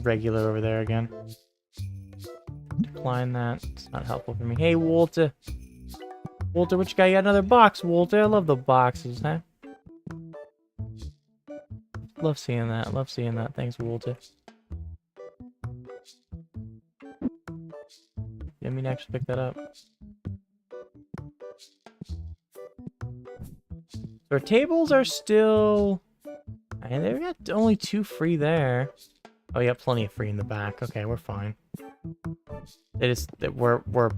Speaker 2: regular over there again. Decline that. It's not helpful for me. Hey, Walter. Walter, what you got? You got another box, Walter. I love the boxes, huh? Love seeing that. Love seeing that. Thanks, Walter. Let me actually pick that up. So our tables are still... And they've got only 2 free there. Oh, yeah, plenty of free in the back. Okay, we're fine. We're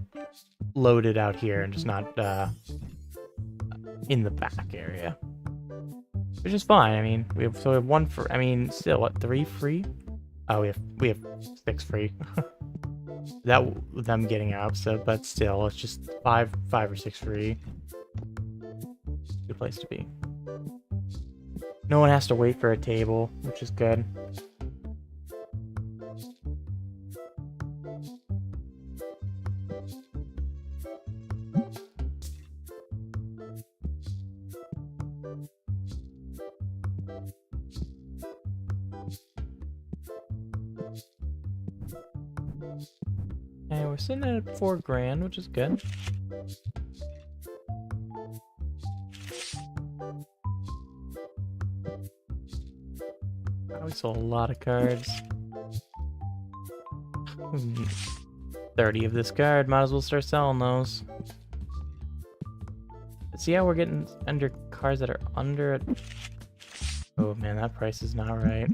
Speaker 2: loaded out here and just not in the back area, which is fine. I mean, we have 1 for. I mean, still what, 3 free? Oh, we have 6 free. That them getting out, so but still, it's just 5 or 6 free. Good place to be. No one has to wait for a table, which is good. And we're sitting at $4,000, which is good. We sold a lot of cards. 30 of this card. Might as well start selling those. See how we're getting under cards that are under it? Oh man, that price is not right.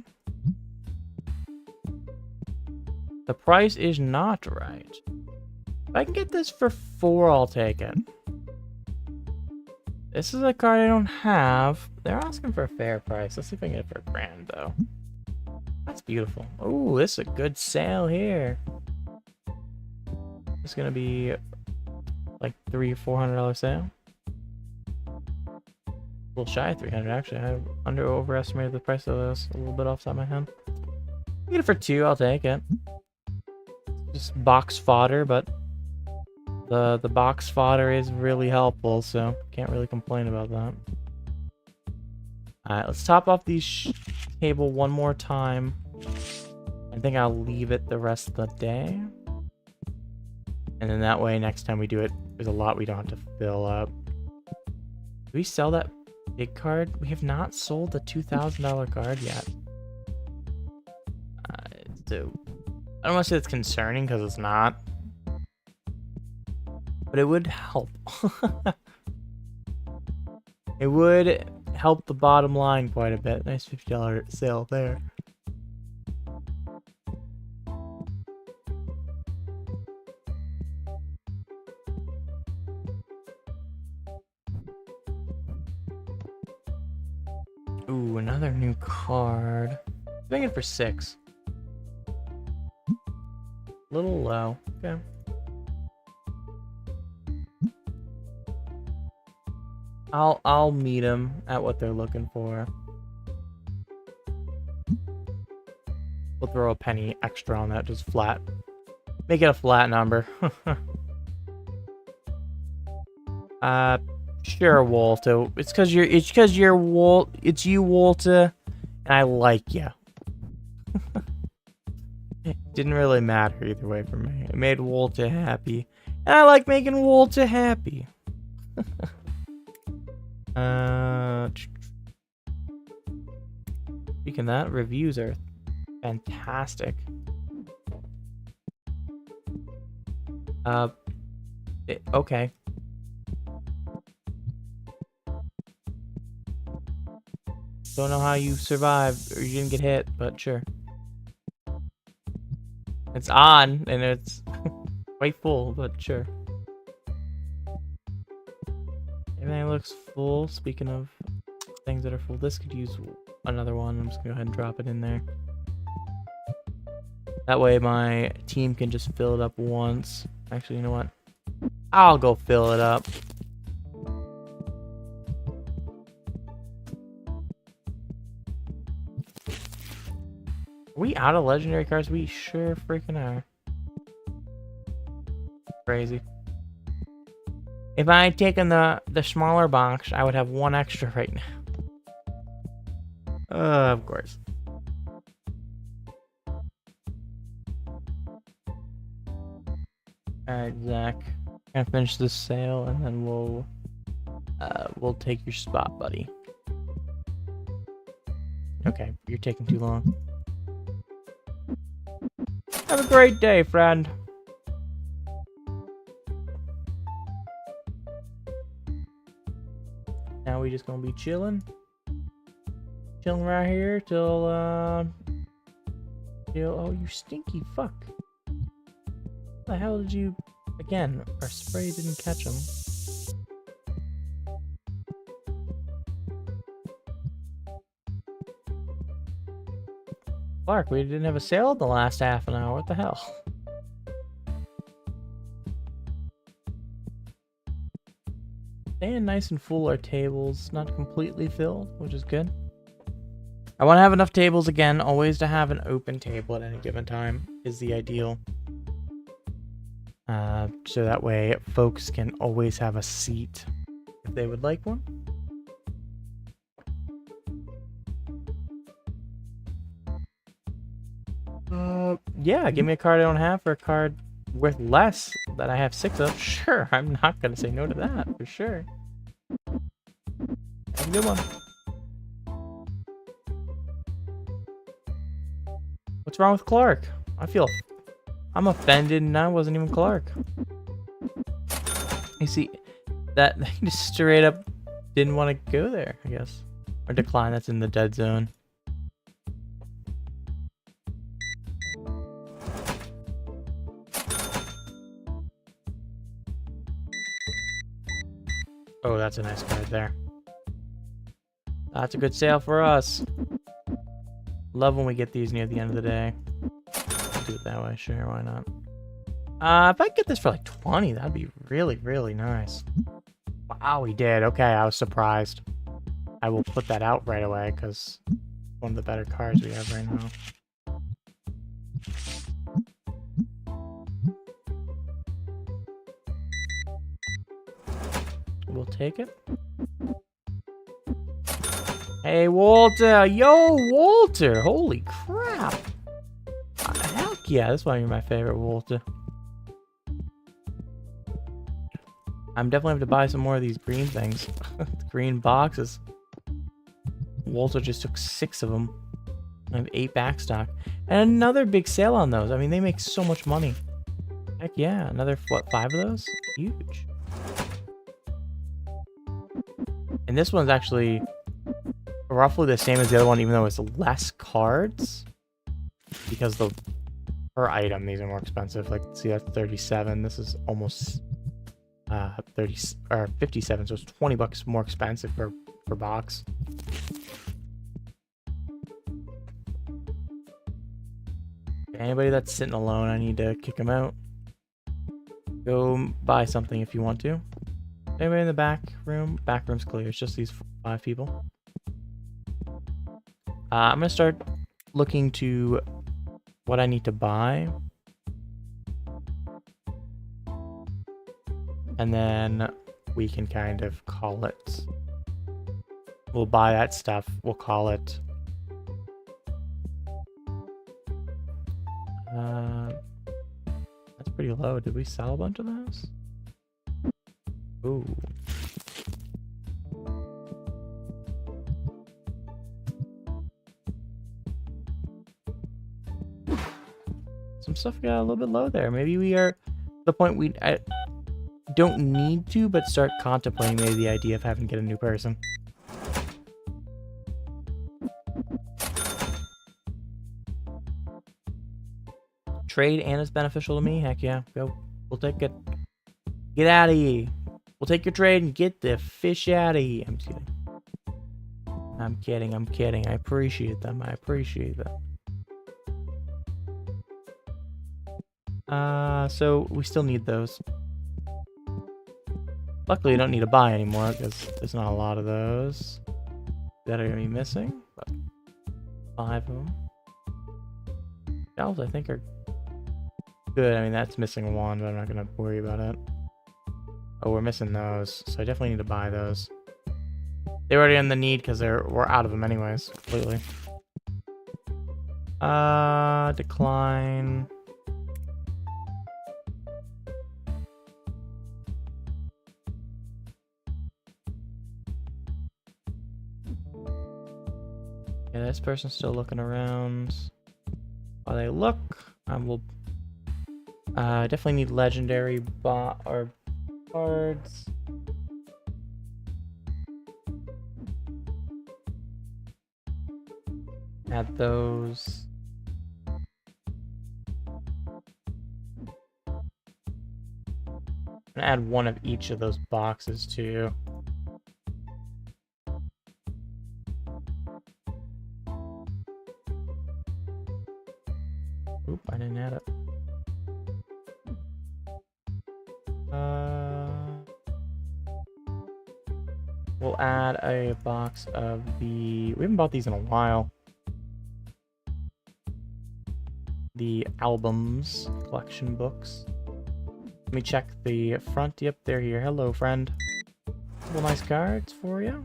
Speaker 2: The price is not right. If I can get this for 4, I'll take it. This is a card I don't have. They're asking for a fair price. Let's see if I can get it for $1,000 though. That's beautiful. Oh, this is a good sale here. It's gonna be like $300 or $400 sale. A little shy of 300 actually. I overestimated the price of this a little bit off the top of my head. Get it for 2, I'll take it. Just box fodder, but the box fodder is really helpful, so can't really complain about that. Alright, let's top off these table one more time. I think I'll leave it the rest of the day. And then that way, next time we do it, there's a lot we don't have to fill up. Do we sell that big card? We have not sold the $2,000 card yet. So I don't want to say it's concerning because it's not. But it would help. It would help the bottom line quite a bit. Nice $50 sale there. Ooh, another new card. Doing it for 6. Little low. Okay. I'll meet them at what they're looking for. We'll throw a penny extra on that, just flat. Make it a flat number. Sure, Walter. It's you, Walter, and I like you. It didn't really matter either way for me. It made Walter happy, and I like making Walter happy. Speaking of that, reviews are fantastic. Okay. Don't know how you survived or you didn't get hit, but sure. It's on and it's quite full, but sure. Everything looks full. Speaking of things that are full, this could use another one. I'm just gonna go ahead and drop it in there. That way my team can just fill it up once. Actually, you know what? I'll go fill it up. Are we out of legendary cards? We sure freaking are. Crazy. If I had taken the smaller box, I would have one extra right now. Of course. Alright, Zach. Gonna finish this sale and then we'll take your spot, buddy. Okay, you're taking too long. Have a great day, friend. Now we just gonna be chilling. Chilling right here till oh, you stinky fuck. What the hell did you... Again, our spray didn't catch him. Clark, we didn't have a sale in the last half an hour. What the hell? Staying nice and full, our tables not completely filled, which is good. I want to have enough tables again. Always to have an open table at any given time is the ideal. So that way folks can always have a seat if they would like one. Yeah, give me a card I don't have for a card worth less that I have 6 of. Sure, I'm not gonna say no to that, for sure. Have a good one. What's wrong with Clark? I'm offended and I wasn't even Clark. You see, that he just straight up didn't want to go there, I guess. Or decline, that's in the dead zone. Oh, that's a nice card there. That's a good sale for us. Love when we get these near the end of the day. Do it that way, sure, why not? If I get this for like 20, that'd be really, really nice. Wow, we did. Okay, I was surprised. I will put that out right away because one of the better cards we have right now. We'll take it. Hey, Walter! Yo, Walter! Holy crap! Heck yeah, this might be my favorite Walter. I'm definitely have to buy some more of these green things. Green boxes. Walter just took 6 of them. I have 8 back stock. And another big sale on those. I mean, they make so much money. Heck yeah, another, what, 5 of those? Huge. And this one's actually roughly the same as the other one, even though it's less cards. Because the per item, these are more expensive. Like, see, that's 37. This is almost 30 or 57, so it's 20 bucks more expensive per box. Anybody that's sitting alone, I need to kick them out. Go buy something if you want to. Anybody in the back room? Back room's clear. It's just these 5 people. I'm gonna start looking to what I need to buy. And then we can kind of call it. We'll buy that stuff. We'll call it. That's pretty low. Did we sell a bunch of those? Ooh. Some stuff got a little bit low there. Maybe we are the point I don't need to, but start contemplating maybe the idea of having to get a new person. Trade and it's beneficial to me? Heck yeah. Go. We'll take it. Get out of here. We'll take your trade and get the fish out of here. I'm just kidding. I'm kidding. I'm kidding. I appreciate them. I appreciate them. So we still need those. Luckily, you don't need to buy anymore because there's not a lot of those that are going to be missing. But 5 of them. Shells, I think, are good. I mean, that's missing 1, but I'm not going to worry about it. Oh, we're missing those, so I definitely need to buy those. They're already in the need because we're out of them anyways, completely. Decline. Yeah, this person's still looking around. While they look, I will definitely need legendary or cards. Add those. And add 1 of each of those boxes too. Oop, I didn't add it. We'll add a box of we haven't bought these in a while. The albums, collection books. Let me check the front. Yep, they're here. Hello, friend. Couple nice cards for you.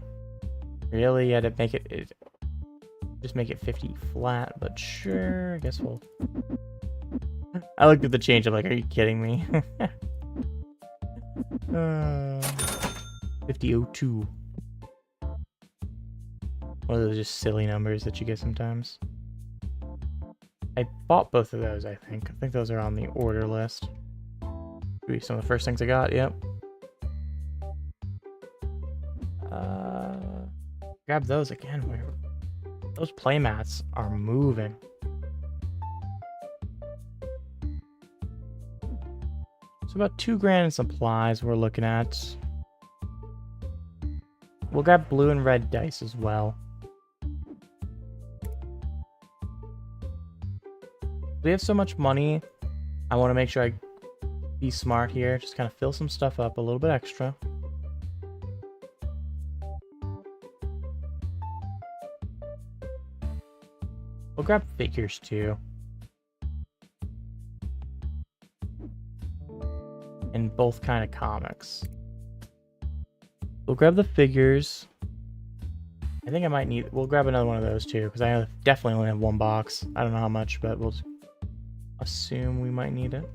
Speaker 2: Really, you had to make it just make it 50 flat, but sure, I guess we'll... I looked at the change, I'm like, are you kidding me? 5002. One of those just silly numbers that you get sometimes. I bought both of those, I think. I think those are on the order list. Maybe some of the first things I got, yep. Grab those again. Those playmats are moving. So about 2 grand in supplies we're looking at. We'll grab blue and red dice as well. We have so much money. I want to make sure I be smart here. Just kind of fill some stuff up a little bit extra. We'll grab figures too. In both kind of comics. We'll grab the figures. I think I might need... We'll grab another one of those too, because I definitely only have 1 box. I don't know how much, but we'll assume we might need it.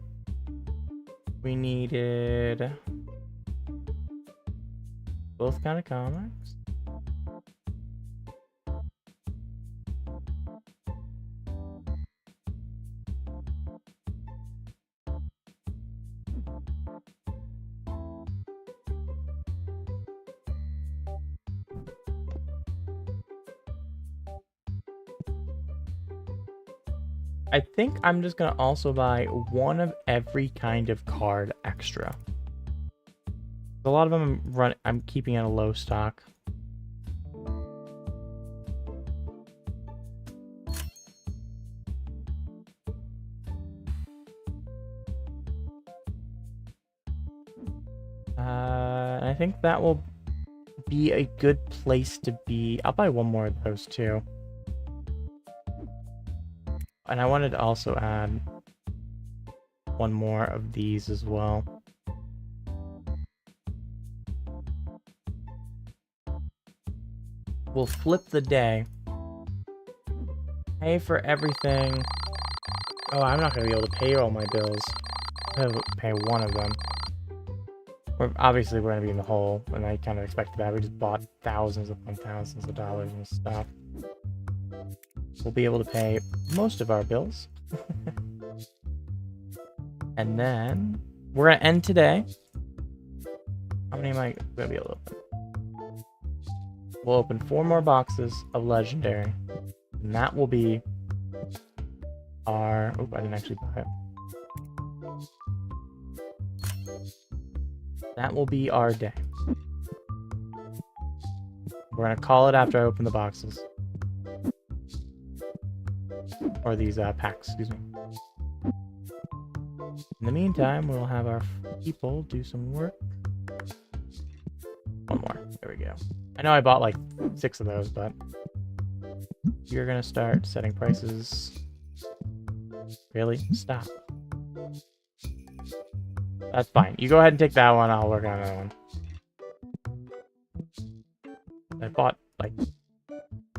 Speaker 2: We needed... both kind of comics. I think I'm just gonna also buy 1 of every kind of card extra. A lot of them I'm keeping at a low stock. I think that will be a good place to be. I'll buy 1 more of those too. And I wanted to also add 1 more of these as well. We'll flip the day. Pay for everything. Oh, I'm not going to be able to pay all my bills. I'm going to pay 1 of them. Obviously, we're going to be in the hole, and I kind of expected that. We just bought thousands upon thousands of dollars and stuff. We'll be able to pay most of our bills. And then we're going to end today. How many am I going to be able to open? We'll open 4 more boxes of Legendary. And that will be our... Oh, I didn't actually buy it. That will be our day. We're gonna call it after I open the boxes. Or these packs, excuse me. In the meantime, we'll have our people do some work. One more. There we go. I know I bought like 6 of those, but you're gonna start setting prices. Really? Stop. That's fine. You go ahead and take that one. I'll work on another one. I bought like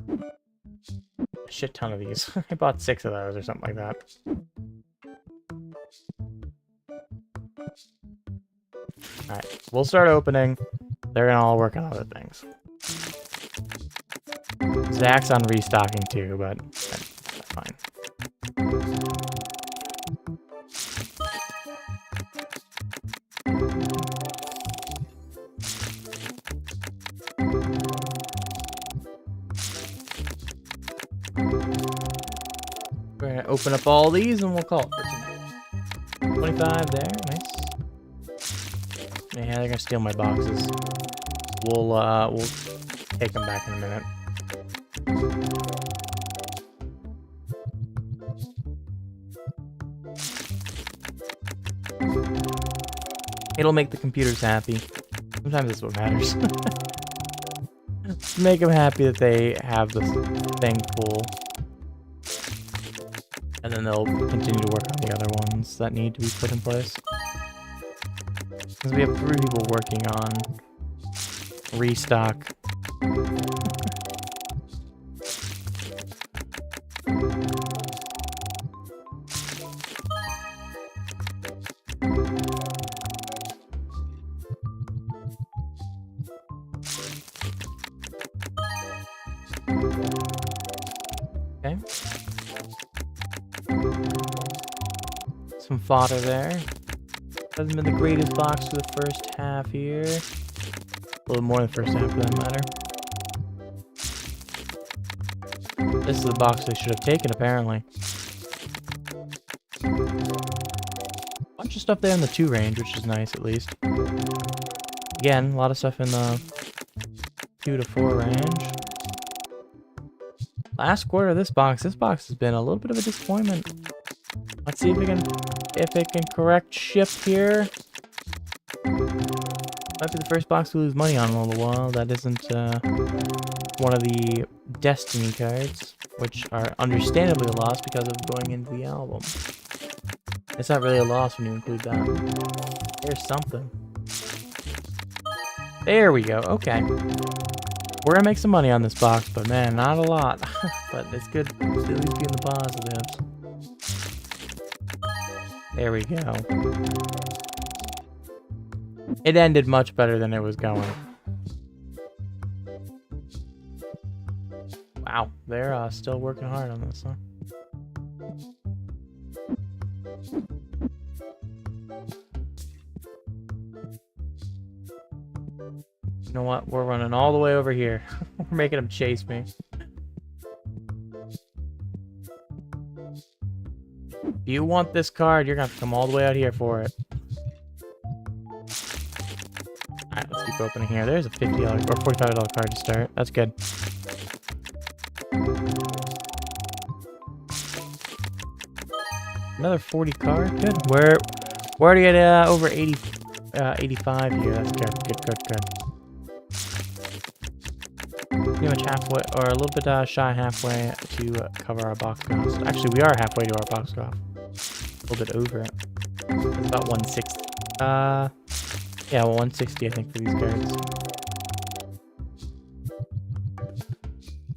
Speaker 2: a shit ton of these. I bought 6 of those or something like that. Alright, we'll start opening. They're gonna all work on other things. Zach's on restocking too, but that's fine. We're gonna open up all these and we'll call it for tonight. 25 there, nice. Yeah, they're gonna steal my boxes. We'll take them back in a minute. It'll make the computers happy. Sometimes that's what matters. Make them happy that they have this thing full. And then they'll continue to work on the other ones that need to be put in place. Because we have 3 people working on restock. Okay. Some fodder there. Hasn't been the greatest box for the first half here. A little more than the first half for that matter. This is the box they should have taken, apparently. Bunch of stuff there in the 2 range, which is nice at least. Again, a lot of stuff in the 2 to 4 range. Last quarter of this box has been a little bit of a disappointment. Let's see if it can correct ship here. Might be the first box we lose money on in a little while. That isn't one of the Destiny cards, which are understandably a loss because of going into the album. It's not really a loss when you include that. There's something. There we go. Okay. We're gonna make some money on this box, but man, not a lot. But it's good to at least be in the positives. There we go. It ended much better than it was going. Wow, they're still working hard on this, huh? You know what? We're running all the way over here. We're making them chase me. If you want this card, you're gonna have to come all the way out here for it. Alright, let's keep opening here. There's a $50 or $45 card to start. That's good. Another 40 card. Good. We're already at over 85 here. That's good. Good. Pretty much halfway, or a little bit shy halfway to cover our box cost. Actually, we are halfway to our box cost. A little bit over it. It's about 160. Yeah, well, 160 I think for these cards.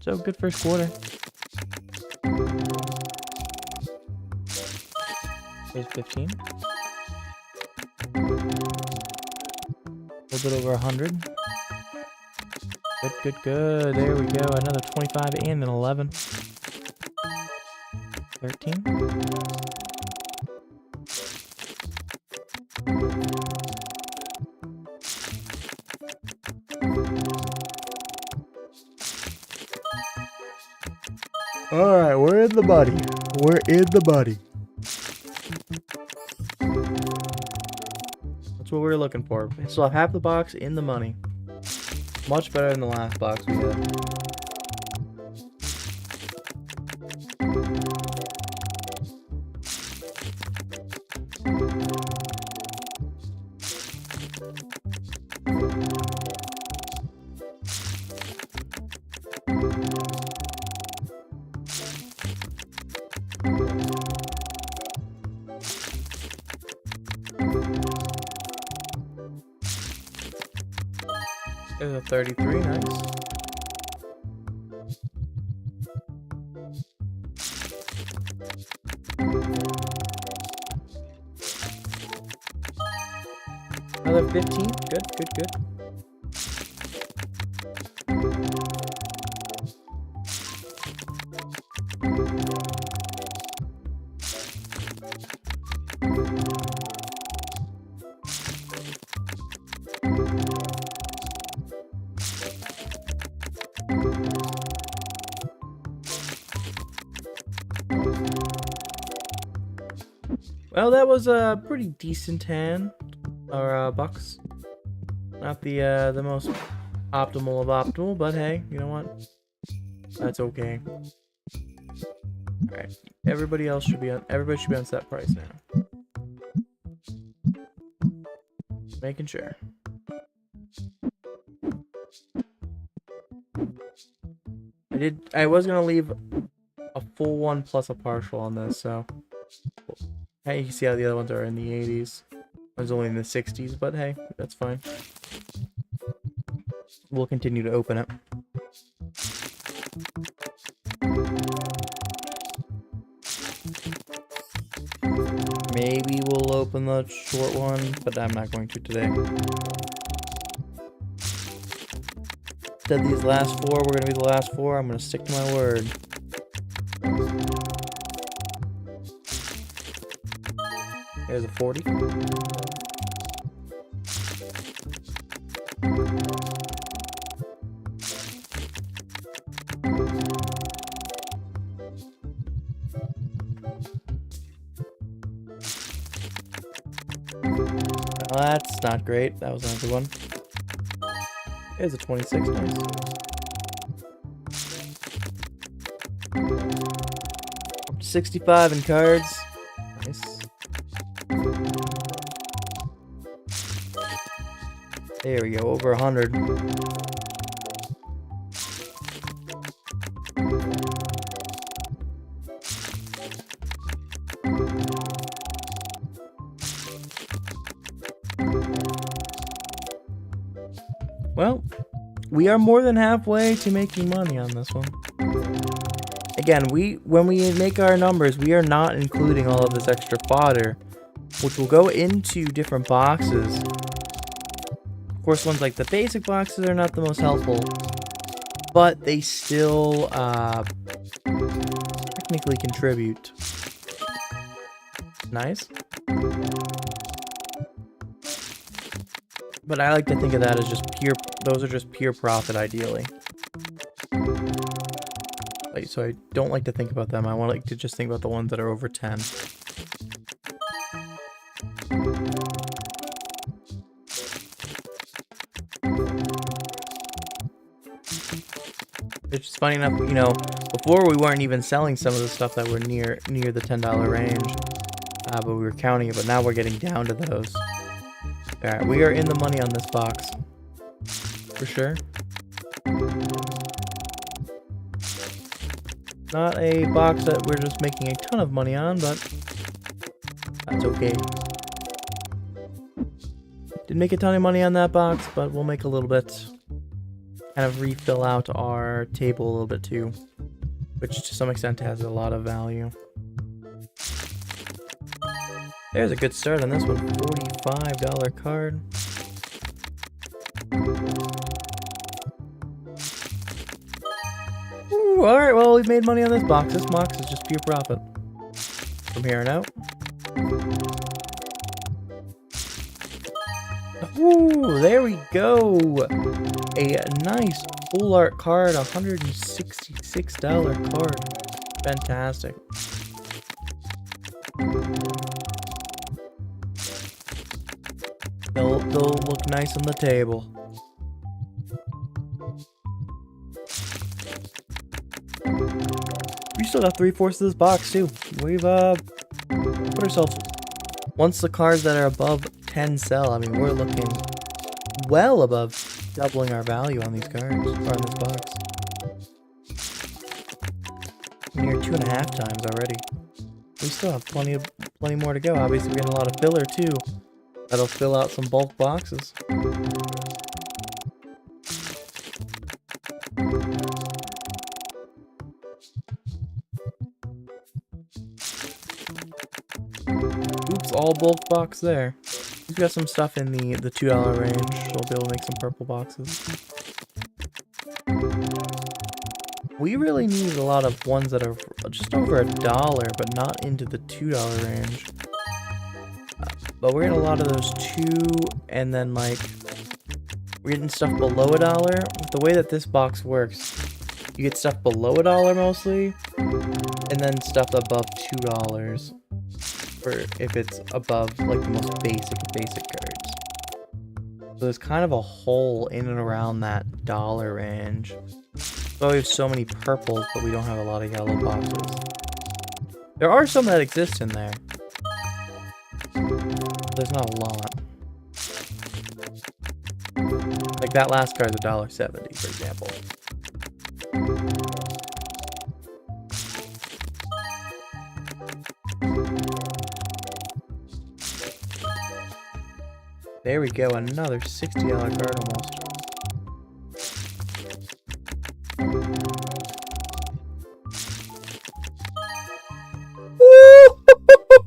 Speaker 2: So good first quarter. Here's 15. A little bit over 100. Good. There we go. Another 25 and an 11. 13. Alright, we're in the money.
Speaker 1: We're in the money. That's what we were looking for. So half the box in the money. Much better than the last box we had. There's a 33, nice. Another 15, good, good, good. Well, that was a pretty decent hand, or bucks. Not the most optimal of optimal, but hey, you know what? That's okay. All right, everybody should be on set price now. Making sure. I was gonna leave a full one plus a partial on this, so. Hey, you can see how the other ones are in the 80s. One's only in the 60s, but hey, that's fine. We'll continue to open it. Maybe we'll open the short one, but I'm not going to today. Said these last four were going to be the last four. I'm going to stick to my word. There's a 40. Well, that's not great. That was another one. There's a 26. Nice. Up to 65 in cards. Nice. There we go, over 100. Well, we are more than halfway to making money on this one. Again, when we make our numbers, we are not including all of this extra fodder, which will go into different boxes. Of course, ones like the basic boxes are not the most helpful, but they still technically contribute. Nice. But I like to think of that as just pure, those are just pure profit ideally. Like, so I don't like to think about them. I want to just think about the ones that are over 10. It's just funny enough, you know, before we weren't even selling some of the stuff that were near the $10 range, but we were counting it, but now we're getting down to those. Alright, we are in the money on this box. For sure. Not a box that we're just making a ton of money on, but that's okay. Didn't make a ton of money on that box, but we'll make a little bit. Kind of refill out our table a little bit too, which to some extent has a lot of value. There's a good start on this one. $45 card. Ooh, alright, well, we've made money on this box. This box is just pure profit. From here on out. Ooh, there we go. A nice full art card, $166 card. Fantastic. They'll look nice on the table. We still got 3/4 of this box too. We've put ourselves, once the cards that are above 10 sell, I mean we're looking well above doubling our value on these cards, or on this box. Near 2.5 times already. We still have plenty more to go. Obviously we're getting a lot of filler too. That'll fill out some bulk boxes. Oops, all bulk box there. We've got some stuff in the $2 range. We'll be able to make some purple boxes. We really need a lot of ones that are just over $1, but not into the $2 range. But we're getting a lot of those too, and then like we're getting stuff below $1. The way that this box works, you get stuff below $1 mostly, and then stuff above $2 for if it's above like the most basic cards. So there's kind of a hole in and around that dollar range. So we have so many purples, but we don't have a lot of yellow boxes. There are some that exist in there. There's not a lot. Like that last card's $1.70, for example. There we go, another $60 card almost.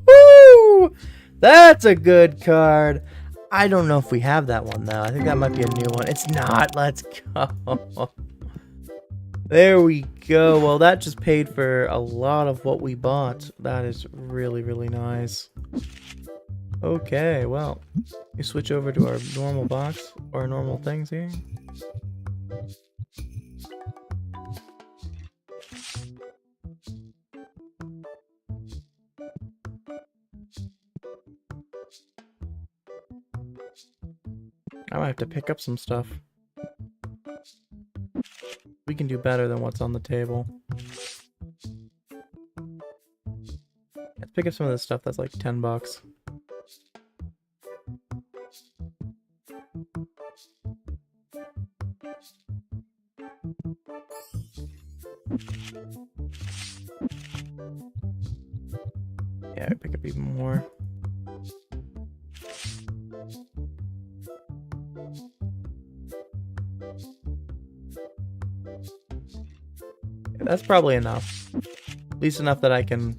Speaker 1: Woo! That's a good card. I don't know if we have that one though. I think that might be a new one. It's not. Let's go. There we go. Well, that just paid for a lot of what we bought. That is really, really nice. Okay, well, we switch over to our normal box, or our normal things here. I might have to pick up some stuff. We can do better than what's on the table. Let's pick up some of this stuff that's like $10. Yeah, pick up even more. Yeah, that's probably enough. At least enough that I can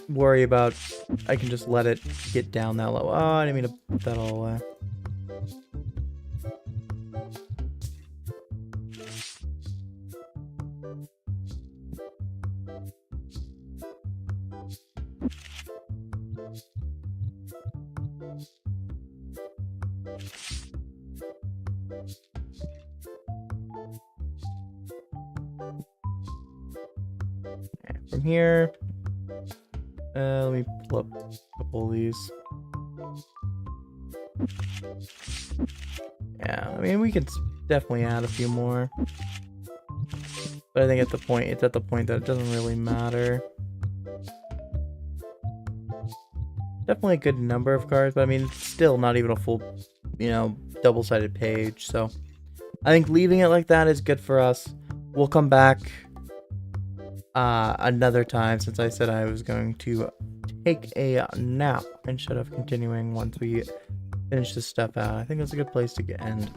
Speaker 1: worry about. I can just let it get down that low. Oh, I didn't mean to put that all away. From here, let me pull up a couple of these. Yeah, I mean we could definitely add a few more, but I think it's at the point that it doesn't really matter. Definitely a good number of cards, but I mean it's still not even a full, double-sided page. So I think leaving it like that is good for us. We'll come back another time, since I said I was going to take a nap instead of continuing once we finish this stuff out. I think that's a good place to end,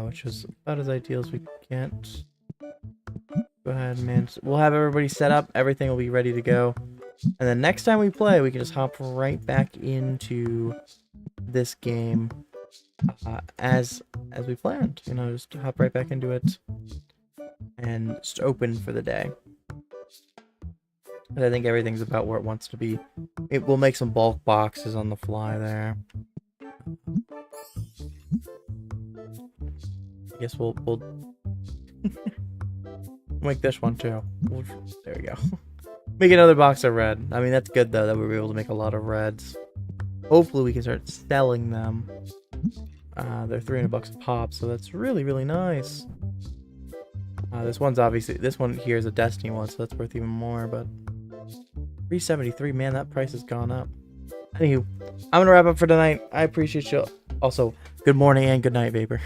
Speaker 1: which is about as ideal as we get. Go ahead, man. We'll have everybody set up. Everything will be ready to go. And then next time we play, we can just hop right back into this game as we planned. Just hop right back into it and just open for the day. But I think everything's about where it wants to be. It will make some bulk boxes on the fly there. I guess we'll make this one too. There we go. Make another box of red. I mean, that's good, though, that we were able to make a lot of reds. Hopefully, we can start selling them. They're 300 bucks a pop, so that's really, really nice. This one's obviously... This one here is a Destiny one, so that's worth even more, but... 373, man, that price has gone up. Anywho, I'm gonna wrap up for tonight. I appreciate you. Also, good morning and good night, Vapor.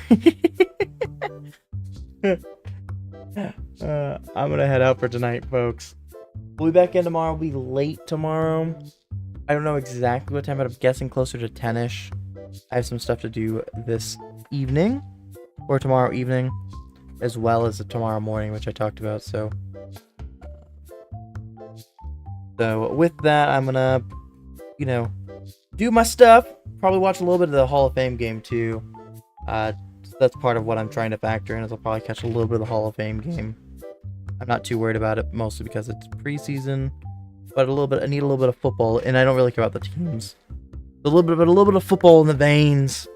Speaker 1: I'm gonna head out for tonight, folks. We'll be back in tomorrow. We'll be late tomorrow. I don't know exactly what time, but I'm guessing closer to 10ish. I have some stuff to do this evening, or tomorrow evening, as well as tomorrow morning, which I talked about. So with that, I'm gonna, you know, do my stuff. Probably watch a little bit of the Hall of Fame game too. That's part of what I'm trying to factor in. Is I'll probably catch a little bit of the Hall of Fame game. I'm not too worried about it, mostly because it's preseason. But I need a little bit of football, and I don't really care about the teams. A little bit of football in the veins.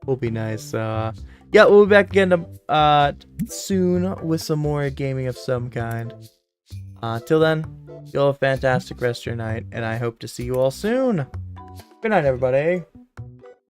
Speaker 1: Will be nice. Yeah, we'll be back again soon with some more gaming of some kind. Till then, you'll have a fantastic rest of your night, and I hope to see you all soon. Good night, everybody.